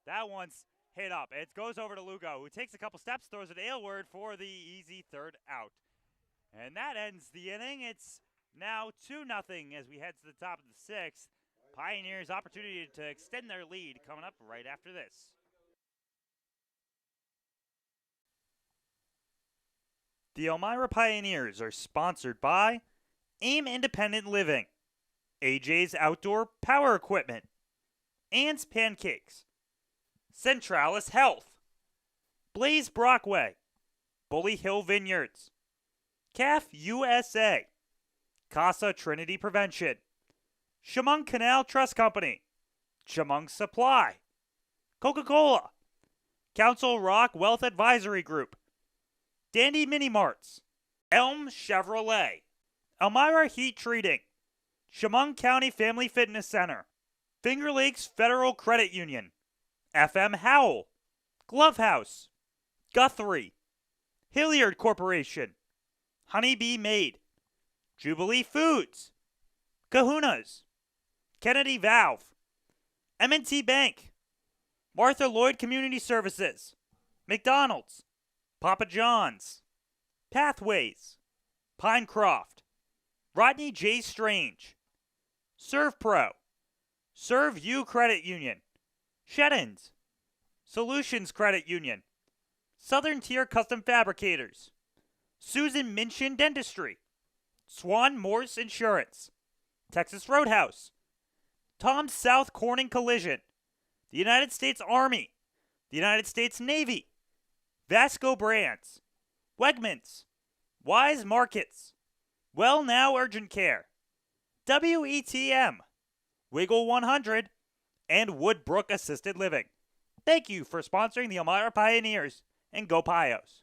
Speaker 1: That one's hit up. It goes over to Lugo, who takes a couple steps, throws it Aylward for the easy third out. And that ends the inning. It's now 2-0 as we head to the top of the 6th. Pioneers' opportunity to extend their lead coming up right after this. The Elmira Pioneers are sponsored by AIM Independent Living, AJ's Outdoor Power Equipment, Ann's Pancakes, Centralis Health, Blaze Brockway, Bully Hill Vineyards, CAF USA, Casa Trinity Prevention, Chemung Canal Trust Company, Chemung Supply, Coca-Cola, Council Rock Wealth Advisory Group, Dandy Mini Marts, Elm Chevrolet, Elmira Heat Treating, Chemung County Family Fitness Center, Finger Lakes Federal Credit Union, FM Howell, Glove House, Guthrie, Hilliard Corporation, Honeybee Made, Jubilee Foods, Kahuna's, Kennedy Valve, M&T Bank, Martha Lloyd Community Services, McDonald's, Papa John's, Pathways, Pinecroft, Rodney J. Strange, ServPro, ServU Credit Union, Sheddens, Solutions Credit Union, Southern Tier Custom Fabricators, Susan Minchin Dentistry, Swan Morse Insurance, Texas Roadhouse, Tom South Corning Collision, the United States Army, the United States Navy, Vasco Brands, Wegmans, Wise Markets, Well Now Urgent Care, WETM, Wiggle 100, and Woodbrook Assisted Living. Thank you for sponsoring the Elmira Pioneers, and go Pios.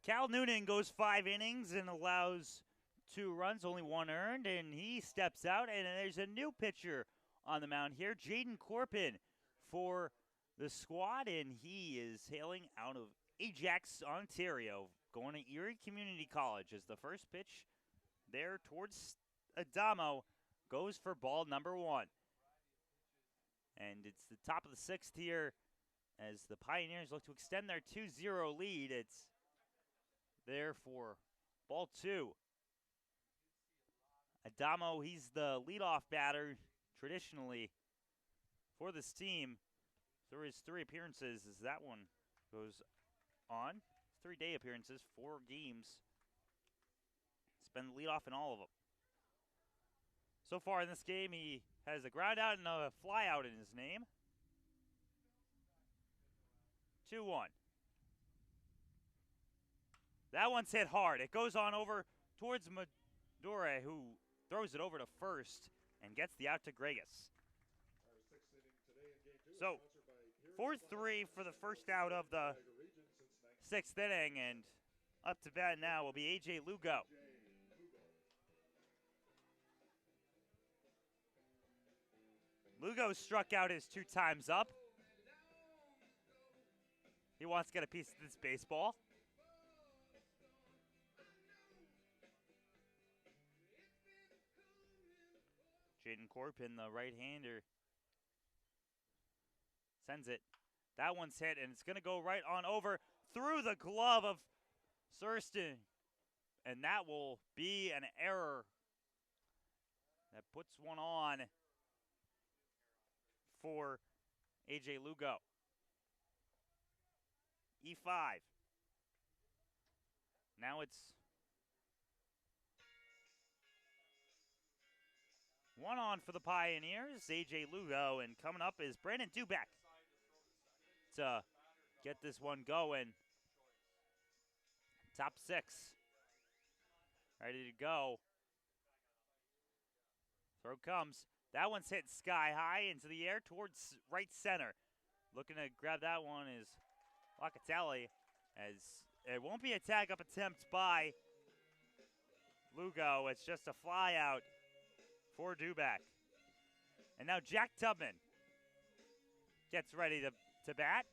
Speaker 1: Cal Noonan goes 5 innings and allows 2 runs, only 1 earned, and he steps out, and there's a new pitcher on the mound here, Jaden Corpin, for the squad, and he is hailing out of Ajax, Ontario, going to Erie Community College as the first pitch there towards Adamo goes for ball number 1. And it's the top of the 6th here as the Pioneers look to extend their 2-0 lead. It's there for ball 2. Adamo, he's the leadoff batter traditionally for this team through his 3 appearances as that one goes on. 3-day appearances, 4 games. He's been the leadoff in all of them. So far in this game, he has a ground out and a fly out in his name. 2-1. That one's hit hard. It goes on over towards Madure, who throws it over to first and gets the out to Gregas. So, 4-3 for the first out of the 6th inning, and up to bat now will be A.J. Lugo. Lugo struck out his 2 times up. He wants to get a piece of this baseball. Jaden Corpin, the right-hander, sends it. That one's hit, and it's going to go right on over through the glove of Thurston. And that will be an error. That puts one on for A.J. Lugo. E5. Now it's 1 on for the Pioneers, A.J. Lugo, and coming up is Brandon Duback to get this one going. Top 6. Ready to go. Throw comes. That one's hit sky high into the air towards right center. Looking to grab that one is Locatelli, as it won't be a tag-up attempt by Lugo. It's just a fly out for Duback. And now Jack Tubman gets ready to bat.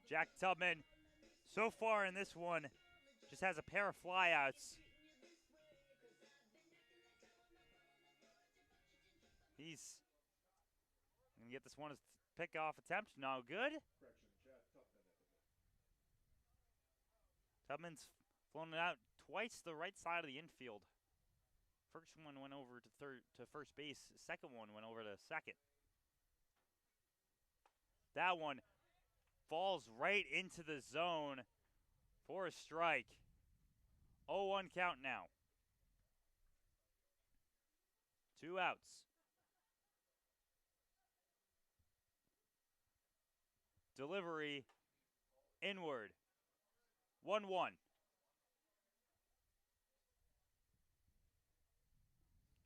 Speaker 1: Jack Tubman, so far in this one, just has a pair of flyouts. He's going to get this one as pick-off attempt. No good.
Speaker 2: Correction, Chad Tubman at the plate.
Speaker 1: Tubman's flown it out twice the right side of the infield. First one went over to first base. Second one went over to second. That one falls right into the zone for a strike. 0-1 count now. 2 outs. Delivery inward. 1-1.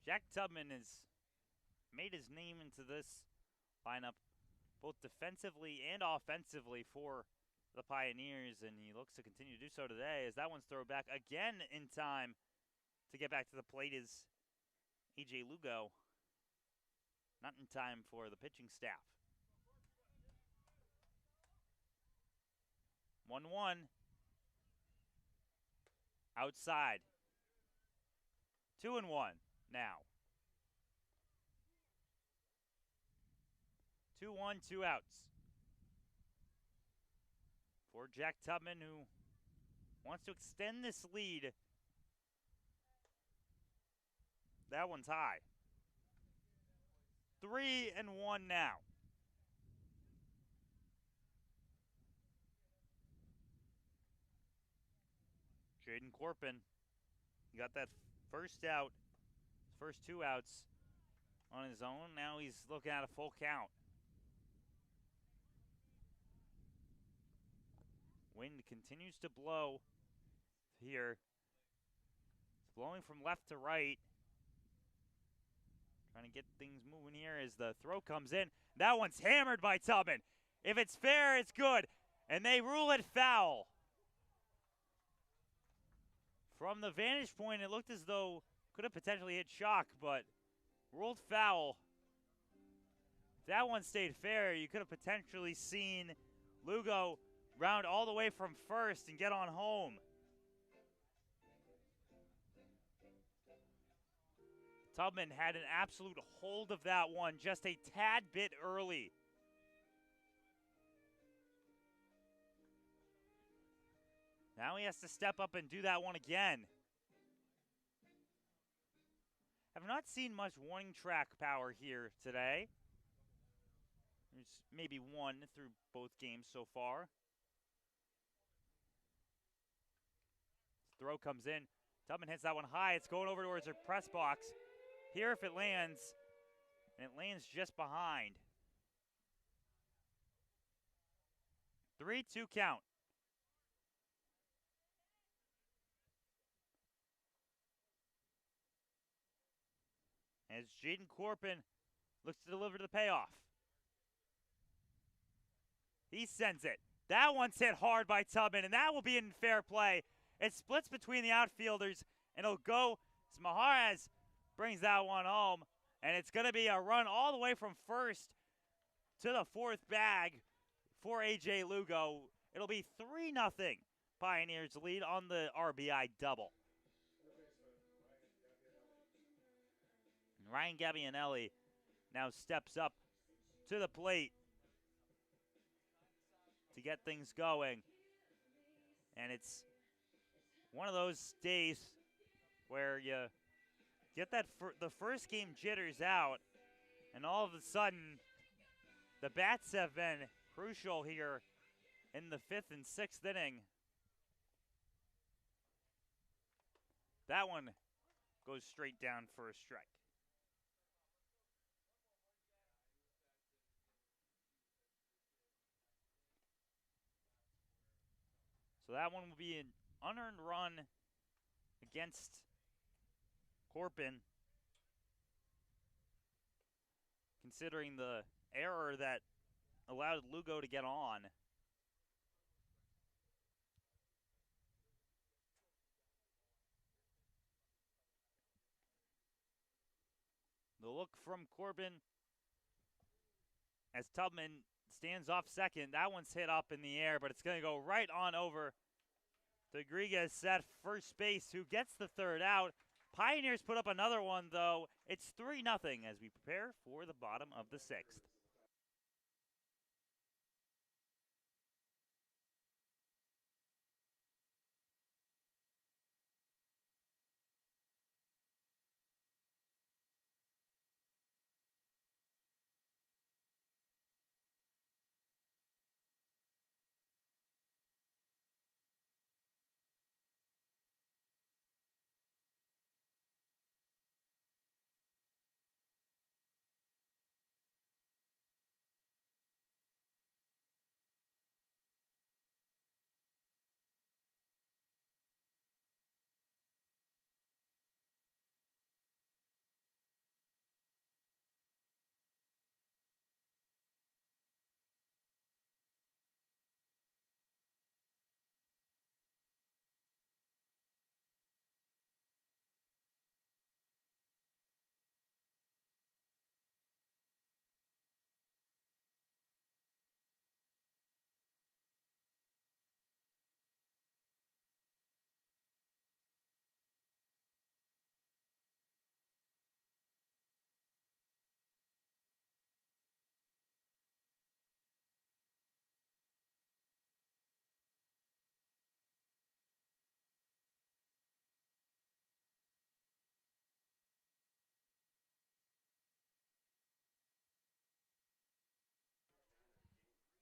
Speaker 1: Jack Tubman has made his name into this lineup, both defensively and offensively for the Pioneers, and he looks to continue to do so today as that one's thrown back again in time to get back to the plate is A.J. Lugo. Not in time for the pitching staff. 1-1. Outside. 2-1 now. 2-1, 2 outs. For Jack Tubman, who wants to extend this lead. That one's high. 3-1 now. Jaden Corpin, he got that first out, first 2 outs on his own. Now he's looking at a full count. Wind continues to blow here. It's blowing from left to right. Trying to get things moving here as the throw comes in. That one's hammered by Tubman. If it's fair, it's good. And they rule it foul. From the vantage point, it looked as though could have potentially hit Shock, but ruled foul. If that one stayed fair, you could have potentially seen Lugo round all the way from first and get on home. Tubman had an absolute hold of that one just a tad bit early. Now he has to step up and do that one again. Have not seen much warning track power here today. There's maybe one through both games so far. Throw comes in. Tubman hits that one high. It's going over towards her press box. Here if it lands, and it lands just behind. 3-2 count. As Jaden Corpin looks to deliver the payoff. He sends it. That one's hit hard by Tubman, and that will be in fair play. It splits between the outfielders, and it'll go as Maharez brings that one home. And it's going to be a run all the way from first to the fourth bag for A.J. Lugo. It'll be 3-0 Pioneers lead on the RBI double. Ryan Gabbianelli now steps up to the plate to get things going. And it's one of those days where you get that the first game jitters out, and all of a sudden the bats have been crucial here in the 5th and 6th inning. That one goes straight down for a strike. So that one will be an unearned run against Corpin, considering the error that allowed Lugo to get on. The look from Corpin as Tubman stands off second. That one's hit up in the air, but it's going to go right on over to Rodriguez at first base, who gets the third out. Pioneers put up another one, though. It's 3-0 as we prepare for the bottom of the 6th.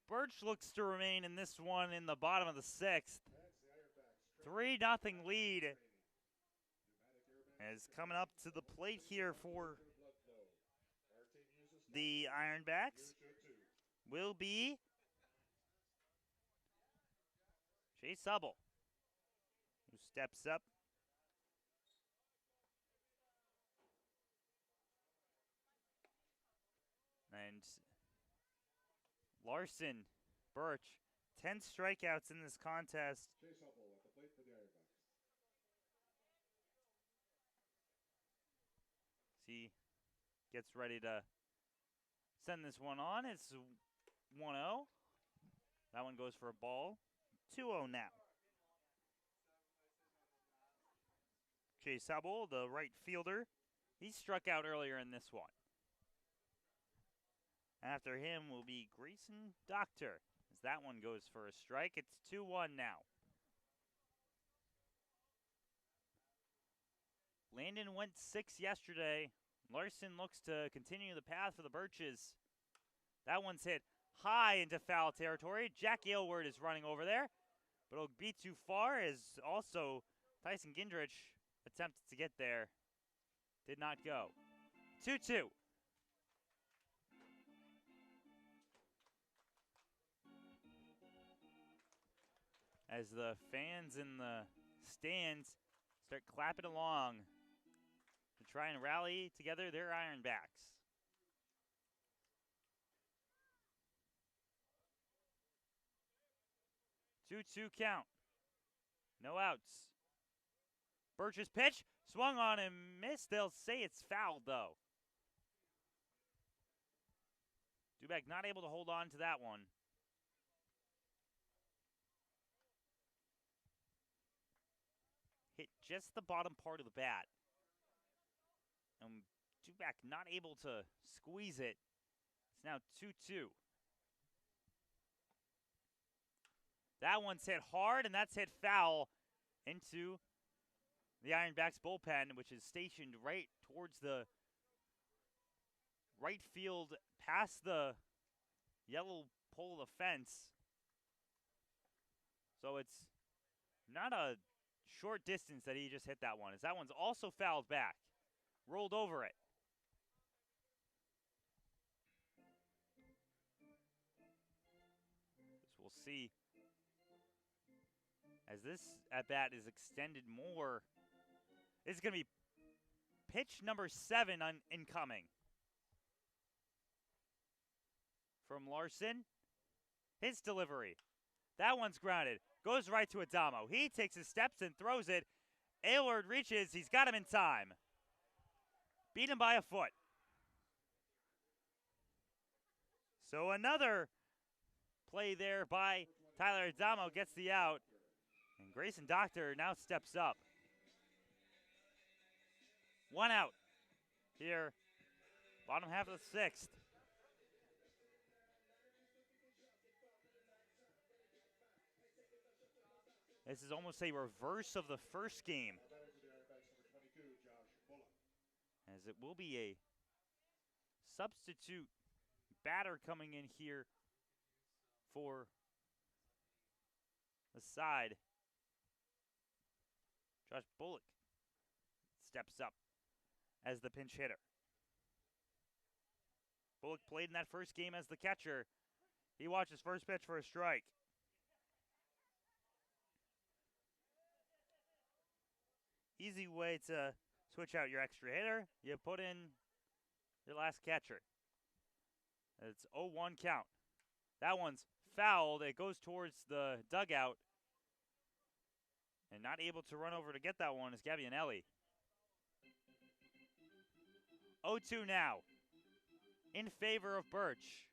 Speaker 1: Birch looks to remain in this one in the bottom of the 6th.
Speaker 2: That's the Ironbacks.
Speaker 1: 3-0 lead
Speaker 2: Pneumatic
Speaker 1: is coming up to the plate here for
Speaker 2: blood flow. Our team uses
Speaker 1: the Ironbacks.
Speaker 2: You should too.
Speaker 1: Will be Chase Hubble, who steps up. And Larson, Birch, 10 strikeouts in this contest.
Speaker 2: Chase Hubble at the plate for the Ironbacks.
Speaker 1: He gets ready to send this one on. It's 1-0. That one goes for a ball. 2-0 now. Chase Hubble, the right fielder, he struck out earlier in this one. After him will be Grayson Doctor, as that one goes for a strike. It's 2-1 now. Landon went 6 yesterday. Larson looks to continue the path for the Birches. That one's hit high into foul territory. Jack Aylward is running over there, but it'll be too far, as also Tyson Gindrich attempted to get there. Did not go. 2-2. As the fans in the stands start clapping along to try and rally together their Ironbacks. Two-two count. No outs. Birch's pitch, swung on and missed. They'll say it's fouled, though. Duback not able to hold on to that one. Hit just the bottom part of the bat. And Duback not able to squeeze it. It's now 2-2. That one's hit hard, and that's hit foul into the Ironbacks bullpen, which is stationed right towards the right field, past the yellow pole of the fence. So it's not a short distance that he just hit that one, as that one's also fouled back, rolled over it. As we'll see, as this at-bat is extended more, this is going to be pitch number 7 incoming. From Larson, his delivery. That one's grounded. Goes right to Adamo. He takes his steps and throws it. Aylward reaches. He's got him in time. Beat him by a foot. So another play there by Tyler Adamo gets the out. And Grayson Doctor now steps up. One out here, bottom half of the sixth. This is almost a reverse of the first game, as it will be a substitute batter coming in here for the side. Josh Bullock steps up as the pinch hitter. Bullock played in that first game as the catcher. He watches first pitch for a strike. Easy way to switch out your extra hitter. You put in your last catcher. It's 0-1 count. That one's fouled. It goes towards the dugout. And not able to run over to get that one is Gabbianelli. 0-2 now. In favor of Birch.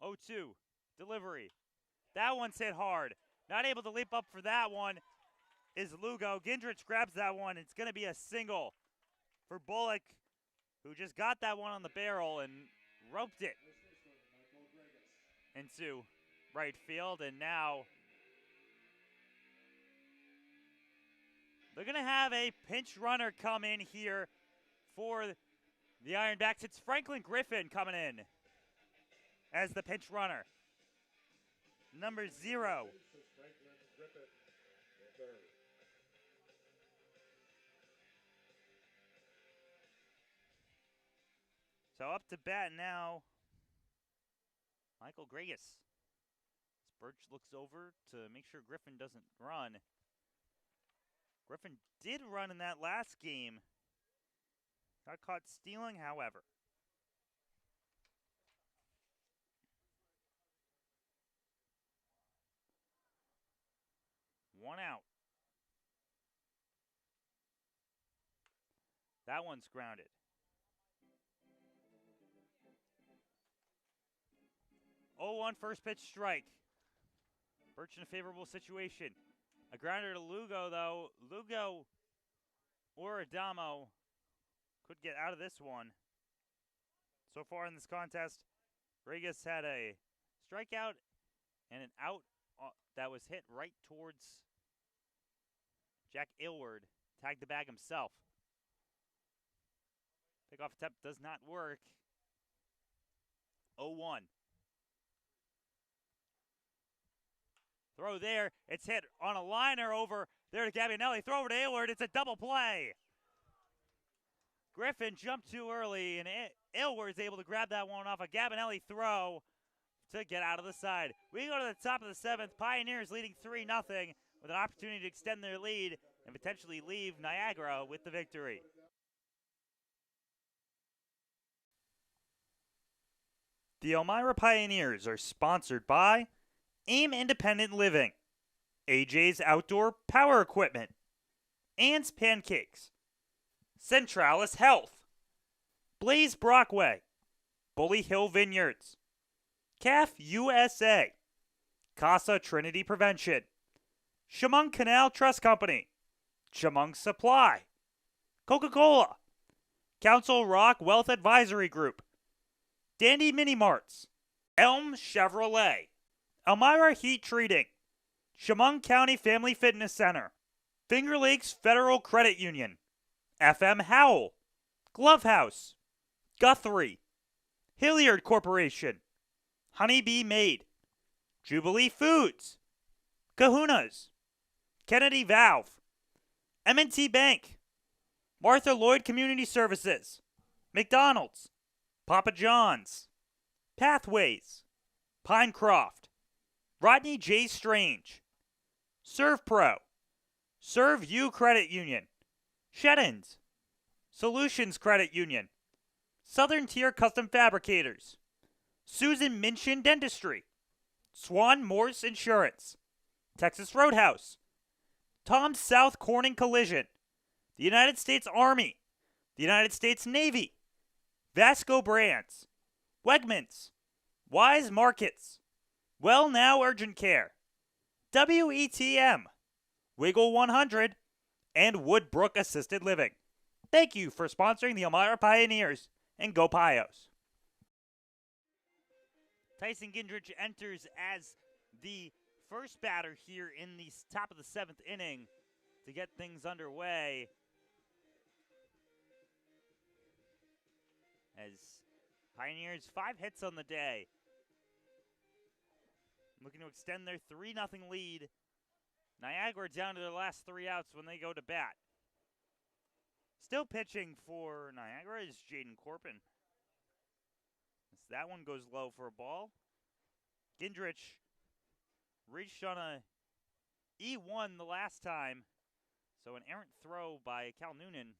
Speaker 1: Oh, 2 delivery. That one's hit hard. Not able to leap up for that one is Lugo. Gindrich grabs that one. It's going to be a single for Bullock, who just got that one on the barrel and roped it into right field. And now they're going to have a pinch runner come in here for the Ironbacks. It's Franklin Griffin coming in as the pinch runner. Number 0. So up to bat now, Michael Gregas. Birch looks over to make sure Griffin doesn't run. Griffin did run in that last game. Got caught stealing, however. One out. That one's grounded. Oh, 1 first pitch strike. Birch in a favorable situation. A grounder to Lugo, though. Lugo or Adamo could get out of this one. So far in this contest, Regas had a strikeout and an out that was hit right towards Jack Aylward. Tagged the bag himself. Pickoff attempt does not work. 0-1. Throw there. It's hit on a liner over there to Gabbianelli. Throw over to Aylward. It's a double play. Griffin jumped too early, and Aylward's able to grab that one off a Gabbianelli throw to get out of the side. We go to the top of the 7th. Pioneers leading 3-0 with an opportunity to extend their lead and potentially leave Niagara with the victory. The Elmira Pioneers are sponsored by AIM Independent Living, AJ's Outdoor Power Equipment, Ann's Pancakes, Centralis Health, Blaze Brockway, Bully Hill Vineyards, CAF USA, Casa Trinity Prevention, Chemung Canal Trust Company, Chemung Supply, Coca-Cola, Council Rock Wealth Advisory Group, Dandy Mini Marts, Elm Chevrolet, Elmira Heat Treating, Chemung County Family Fitness Center, Finger Lakes Federal Credit Union, FM Howell, Glove House, Guthrie, Hilliard Corporation, Honeybee Made, Jubilee Foods, Kahuna's, Kennedy Valve, M&T Bank, Martha Lloyd Community Services, McDonald's, Papa John's, Pathways, Pinecroft, Rodney J. Strange, ServPro, Serve You Credit Union, Sheddens, Solutions Credit Union, Southern Tier Custom Fabricators, Susan Minchin Dentistry, Swan Morse Insurance, Texas Roadhouse, Tom South Corning Collision, the United States Army, the United States Navy, Vasco Brands, Wegmans, Wise Markets, Well Now Urgent Care, WETM, Wiggle 100, and Woodbrook Assisted Living. Thank you for sponsoring the Elmira Pioneers, and go Pios. Tyson Gindrich enters as the first batter here in the top of the 7th inning to get things underway. As Pioneers 5 hits on the day, looking to extend their 3-0 lead. Niagara down to their last 3 outs when they go to bat. Still pitching for Niagara is Jaden Corpin. As that one goes low for a ball. Gindrich reached on a E1 the last time, so an errant throw by Cal Noonan.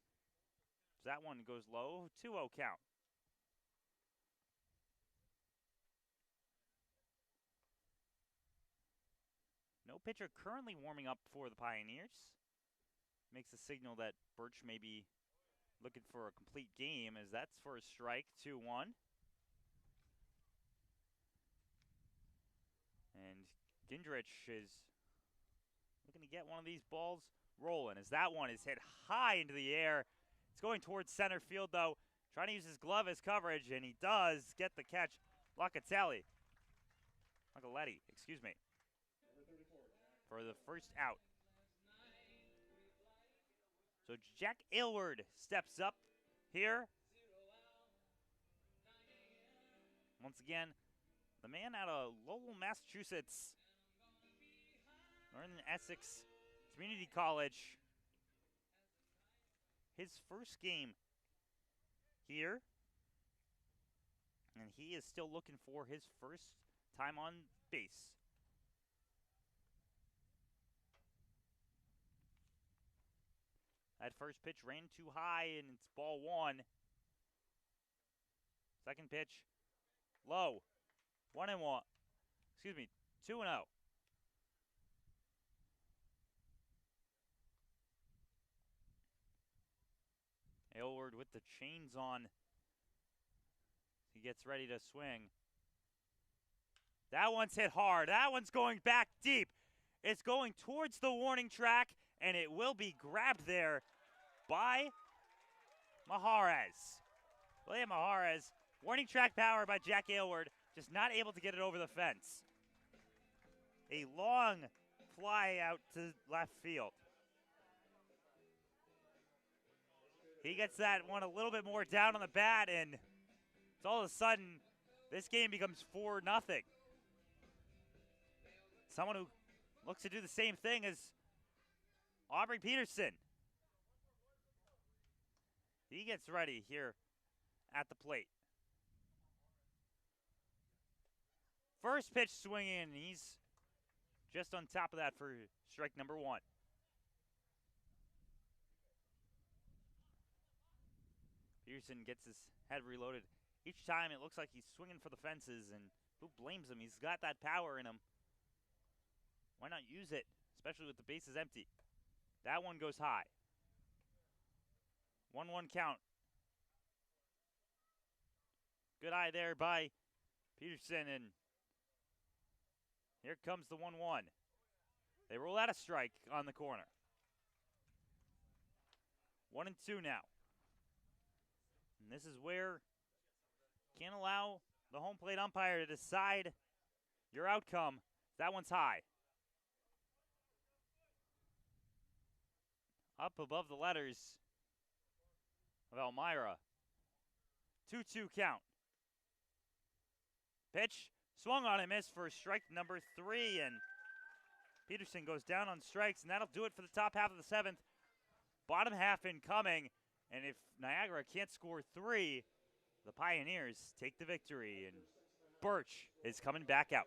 Speaker 1: That one goes low, 2-0 count. No pitcher currently warming up for the Pioneers. Makes a signal that Birch may be looking for a complete game, as that's for a strike, 2-1. And Gindrich is looking to get one of these balls rolling, as that one is hit high into the air. It's going towards center field, though, trying to use his glove as coverage, and he does get the catch. Locatelli, excuse me, for the first out. So Jack Aylward steps up here. Once again, the man out of Lowell, Massachusetts, Northern Essex Community College. His first game here, and he is still looking for his first time on base. That first pitch ran too high, and it's ball 1. Second pitch, low, 1-1. Excuse me, 2-0. Aylward with the chains on. He gets ready to swing. That one's hit hard. That one's going back deep. It's going towards the warning track, and it will be grabbed there by Maharez. William Maharez. Warning track power by Jack Aylward. Just not able to get it over the fence. A long fly out to left field. He gets that one a little bit more down on the bat, and it's all of a sudden, this game becomes 4-0. Someone who looks to do the same thing as Aubrey Peterson. He gets ready here at the plate. First pitch swinging, and he's just on top of that for strike number 1. Peterson gets his head reloaded. Each time it looks like he's swinging for the fences, and who blames him? He's got that power in him. Why not use it, especially with the bases empty? That one goes high. 1-1 count. Good eye there by Peterson, and here comes the 1-1. They roll out a strike on the corner. 1-2 now. And this is where you can't allow the home plate umpire to decide your outcome. That one's high. Up above the letters of Elmira. 2-2 count. Pitch swung on and missed for strike number 3, and Peterson goes down on strikes, and that'll do it for the top half of the 7th. Bottom half incoming, and if Niagara can't score 3, the Pioneers take the victory, and Birch is coming back out.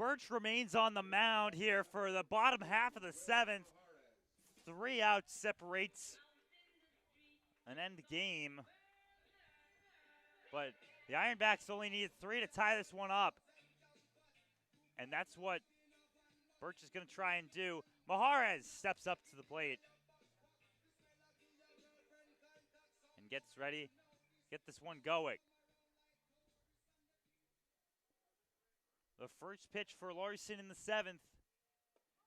Speaker 1: Birch remains on the mound here for the bottom half of the 7th. 3 outs separates an end game. But the Ironbacks only needed 3 to tie this one up. And that's what Birch is going to try and do. Maharez steps up to the plate and gets ready. Get this one going. The first pitch for Larson in the 7th.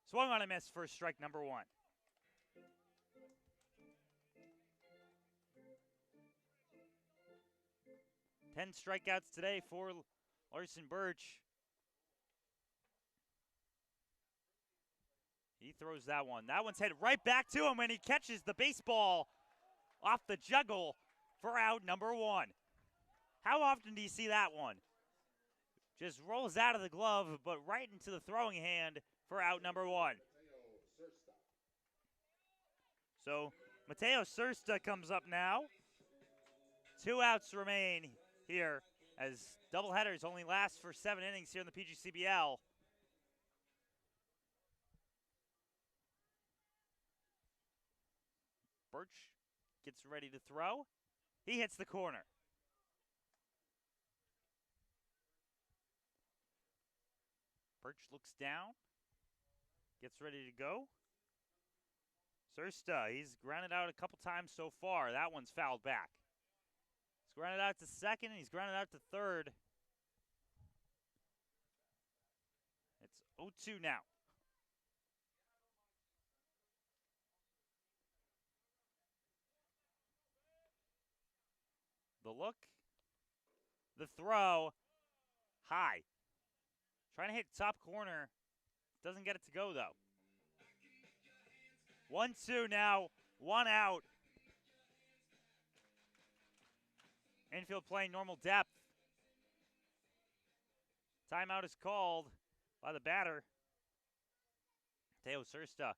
Speaker 1: Swung on a miss for strike number 1. Ten strikeouts today for Larson Birch. He throws that one. That one's headed right back to him when he catches the baseball off the juggle for out number 1. How often do you see that one? Just rolls out of the glove, but right into the throwing hand for out number 1. So Mateo Sursta comes up now. 2 outs remain here as doubleheaders only last for 7 innings here in the PGCBL. Birch gets ready to throw. He hits the corner. Birch looks down, gets ready to go. Sursta, he's grounded out a couple times so far. That one's fouled back. He's grounded out to second, and he's grounded out to third. It's 0-2 now. The look, the throw, high. Trying to hit top corner. Doesn't get it to go, though. 1-2 now. 1 out. Infield playing normal depth. Timeout is called by the batter, Mateo Sursta.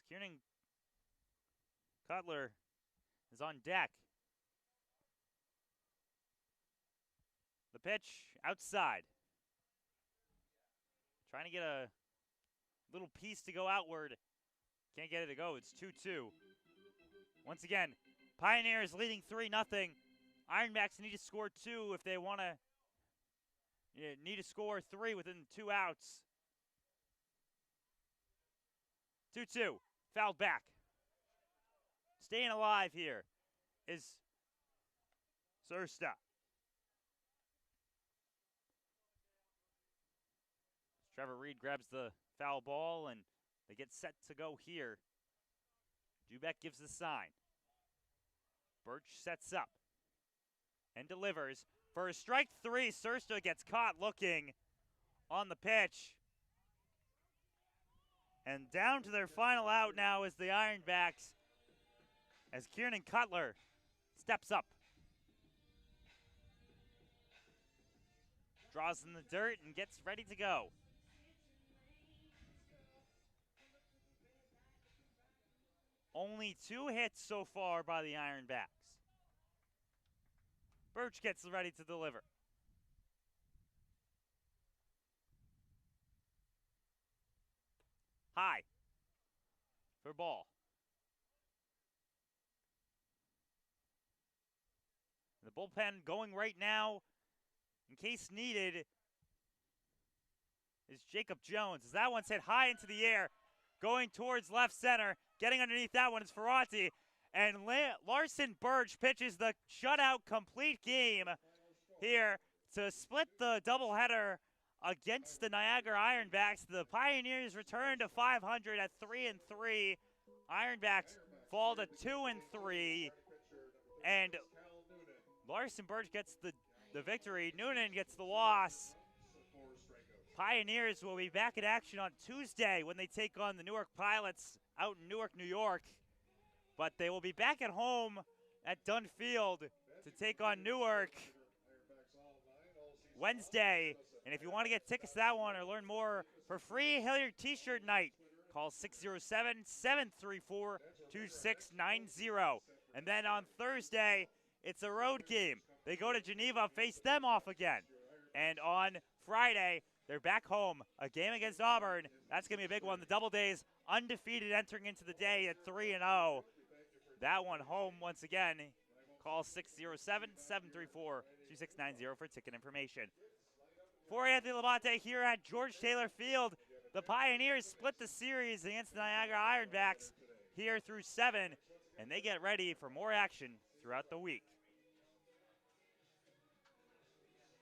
Speaker 1: Kieran Cutler is on deck. The pitch outside. Trying to get a little piece to go outward. Can't get it to go. It's 2-2. Once again, Pioneers leading 3-0. Ironbacks need to score 2 if they want to. Need to score 3 within 2 outs. 2-2. Fouled back. Staying alive here is Sursta. Trevor Reed grabs the foul ball, and they get set to go here. Dubek gives the sign. Birch sets up and delivers. For a strike 3, Sursta gets caught looking on the pitch. And down to their final out now is the Ironbacks as Kieran Cutler steps up. Draws in the dirt and gets ready to go. Only 2 hits so far by the Ironbacks. Birch gets ready to deliver. High for ball. The bullpen going right now, in case needed, is Jacob Jones. As that one's hit high into the air, going towards left center. Getting underneath that one is Ferranti. And Larson Birch pitches the shutout complete game here to split the doubleheader against the Niagara Ironbacks. The Pioneers return to 500 at 3-3. Ironbacks fall to 2-3. And Larson Birch gets the victory. Noonan gets the loss. Pioneers will be back in action on Tuesday when they take on the Newark Pilots out in Newark, New York. But they will be back at home at Dunn Field to take on Newark Wednesday. And if you want to get tickets to that one or learn more for free Hilliard T-shirt night, call 607-734-2690. And then on Thursday, it's a road game. They go to Geneva, face them off again. And on Friday, They're back home. A game against Auburn. That's going to be a big one. The Double Days undefeated entering into the day at 3-0. That one home once again. Call 607-734-2690 for ticket information. For Anthony Labonte here at George Taylor Field, the Pioneers split the series against the Niagara Ironbacks here through 7, and they get ready for more action throughout the week.